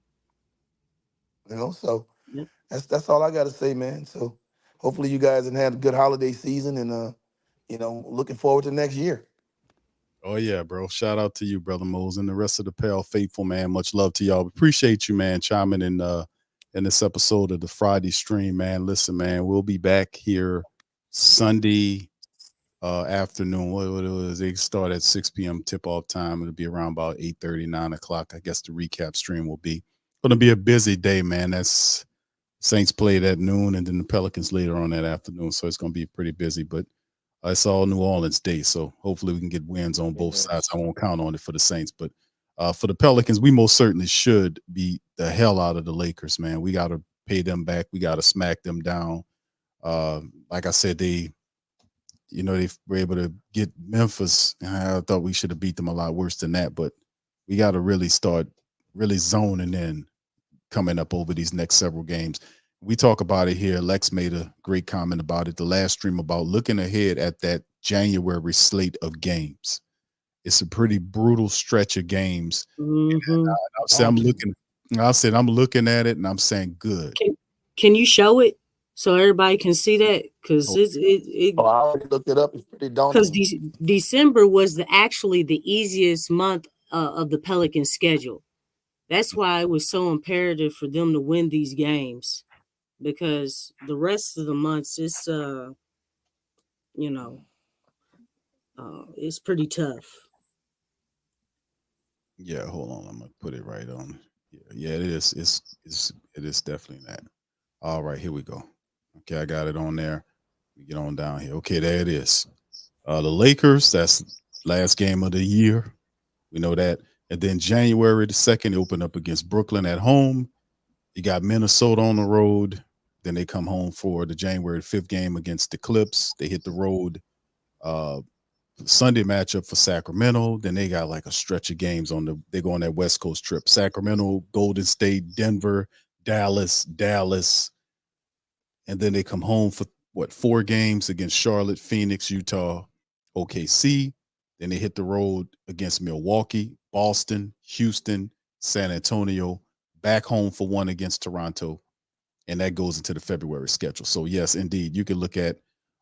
So Yep. that's all I got to say, man. So hopefully you guys have had a good holiday season and looking forward to next year. Oh yeah, bro. Shout out to you, brother Mose, and the rest of the Pale Faithful, man. Much love to y'all. Appreciate you, man, chiming in this episode of the Friday stream, man. Listen, man, we'll be back here Sunday afternoon. What it was, they start at 6 p.m. tip-off time. It'll be around about 8:30, 9 o'clock. I guess the recap stream will be. Gonna be a busy day, man. That's Saints played at noon, and then the Pelicans later on that afternoon. So it's gonna be pretty busy, but it's all New Orleans day, so hopefully we can get wins on both sides. I won't count on it for the Saints, but for the Pelicans, we most certainly should beat the hell out of the Lakers, man. We got to pay them back. We got to smack them down. Like I said, they were able to get Memphis. I thought we should have beat them a lot worse than that, but we got to really start zoning in coming up over these next several games. We talk about it here. Lex made a great comment about it the last stream about looking ahead at that January slate of games. It's a pretty brutal stretch of games. Mm-hmm. I said I'm looking at it and I'm saying good. Can you show it so everybody can see that? Because I already looked it up. It's pretty daunting. Because December was actually the easiest month of the Pelicans schedule. That's why it was so imperative for them to win these games. Because the rest of the months, it's it's pretty tough. Yeah, hold on. I'm gonna put it right on. Yeah, it is. It is definitely that. All right, here we go. Okay, I got it on there. We get on down here. Okay, there it is. The Lakers. That's last game of the year. We know that. And then January the 2nd, they open up against Brooklyn at home. You got Minnesota on the road. Then they come home for the January 5th game against the Clips. They hit the road Sunday matchup for Sacramento. Then they got like a stretch of games they go on that West Coast trip. Sacramento, Golden State, Denver, Dallas. And then they come home for 4 games against Charlotte, Phoenix, Utah, OKC. Then they hit the road against Milwaukee, Boston, Houston, San Antonio, back home for 1 against Toronto. And that goes into the February schedule. So, yes, indeed, you can look at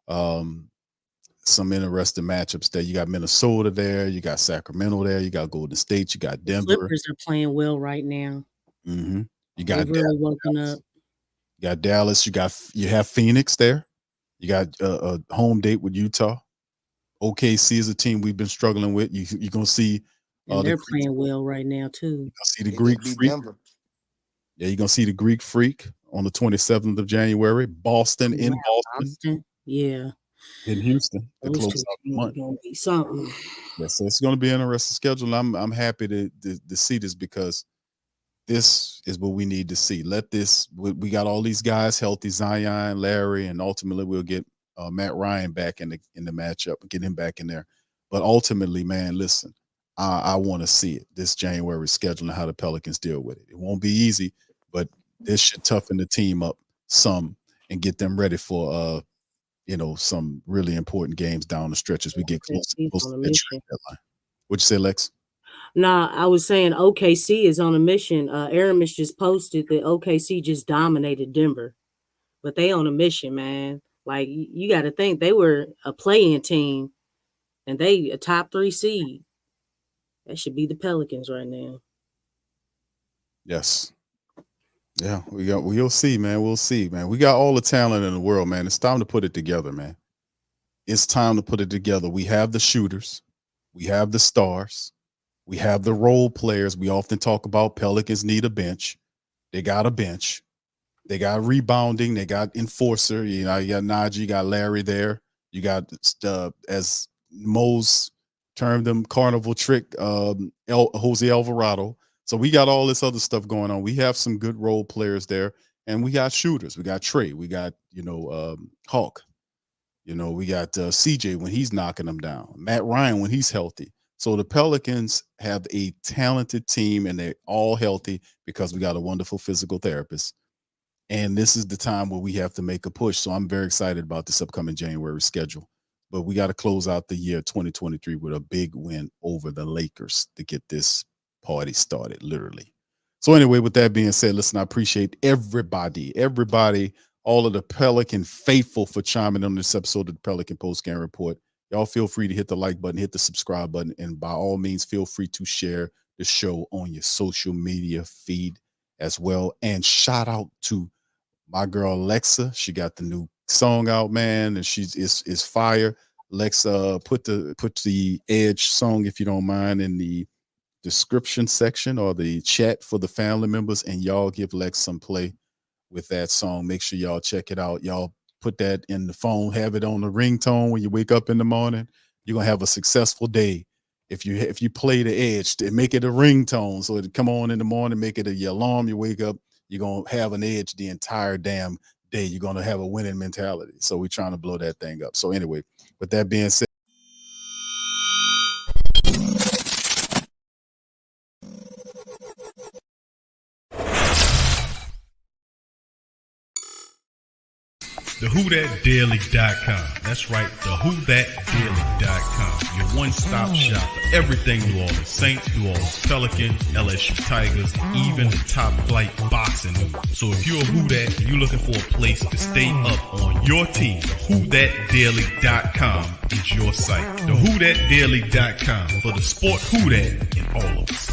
some interesting matchups there. You got Minnesota there. You got Sacramento there. You got Golden State. You got Denver. The Clippers are playing well right now. Mm-hmm. You got They've really woken up. You got Dallas. You have Phoenix there. You got a home date with Utah. OKC is a team we've been struggling with. You're going to see. And they're playing well right now, too. You're going to see the Greek Freak. Denver. Yeah, you're going to see the Greek Freak on the 27th of January. Boston in Boston. Yeah. In Houston to close out the month. Gonna be something. Yeah, so it's going to be an interesting schedule. And I'm happy to see this because this is what we need to see. We got all these guys healthy, Zion, Larry, and ultimately we'll get Matt Ryan back in the matchup and get him back in there. But ultimately, man, listen, I want to see it this January schedule and how the Pelicans deal with it. It won't be easy, but this should toughen the team up some and get them ready for some really important games down the stretch as we get close to that trade deadline. What'd you say, Lex? Nah, I was saying OKC is on a mission. Aramis just posted that OKC just dominated Denver, but they on a mission, man. Like you got to think they were a play-in team, and they a top 3 seed. That should be the Pelicans right now. Yes. Yeah, we'll see, man. We'll see, man. We got all the talent in the world, man. It's time to put it together, man. It's time to put it together. We have the shooters. We have the stars. We have the role players. We often talk about Pelicans need a bench. They got a bench. They got rebounding. They got enforcer. You got Najee, you got Larry there. You got, as Mose termed them, carnival trick, Jose Alvarado. So we got all this other stuff going on. We have some good role players there, and we got shooters. We got Trey. We got, Hawk. We got CJ when he's knocking them down. Matt Ryan when he's healthy. So the Pelicans have a talented team, and they're all healthy because we got a wonderful physical therapist. And this is the time where we have to make a push. So I'm very excited about this upcoming January schedule. But we got to close out the year 2023 with a big win over the Lakers to get this party started, literally. So anyway, with that being said, listen, I appreciate everybody, all of the Pelican faithful for chiming on this episode of the Pelican Postgame Report. y'all feel free to hit the like button, hit the subscribe button, and by all means, feel free to share the show on your social media feed as well. And shout out to my girl Lexxah. She got the new song out, man, and is fire. Lexxah, put the Edge song, if you don't mind, in the description section or the chat for the family members, and y'all give Lex some play with that song. Make sure y'all check it out. Y'all put that in the phone, have it on the ringtone when you wake up in the morning. You're gonna have a successful day if you play the Edge, to make it a ringtone, so it come on in the morning, make it your alarm. You wake up, you're gonna have an Edge the entire damn day. You're gonna have a winning mentality. So we're trying to blow that thing up. So anyway, with that being said, TheWhoThatDaily.com. That's right, TheWhoThatDaily.com. Your one-stop shop for everything New Orleans Saints, New Orleans Pelicans, LSU Tigers, even the top flight boxing news. So if you're a Who That and you're looking for a place to stay up on your team, TheWhoThatDaily.com is your site. TheWhoThatDaily.com for the sport Who That in all of us.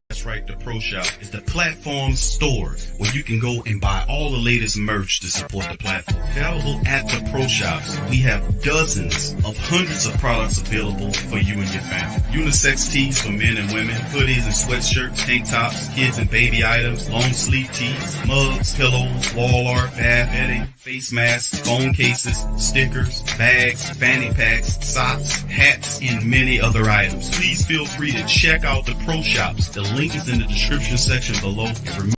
That's right, the Pro Shop is the platform store where you can go and buy all the latest merch to support the platform. Available at the Pro Shops, we have dozens of hundreds of products available for you and your family. Unisex tees for men and women, hoodies and sweatshirts, tank tops, kids and baby items, long sleeve tees, mugs, pillows, wall art, bath bedding, face masks, phone cases, stickers, bags, fanny packs, socks, hats, and many other items. Please feel free to check out the Pro Shops. The link is in the description section below.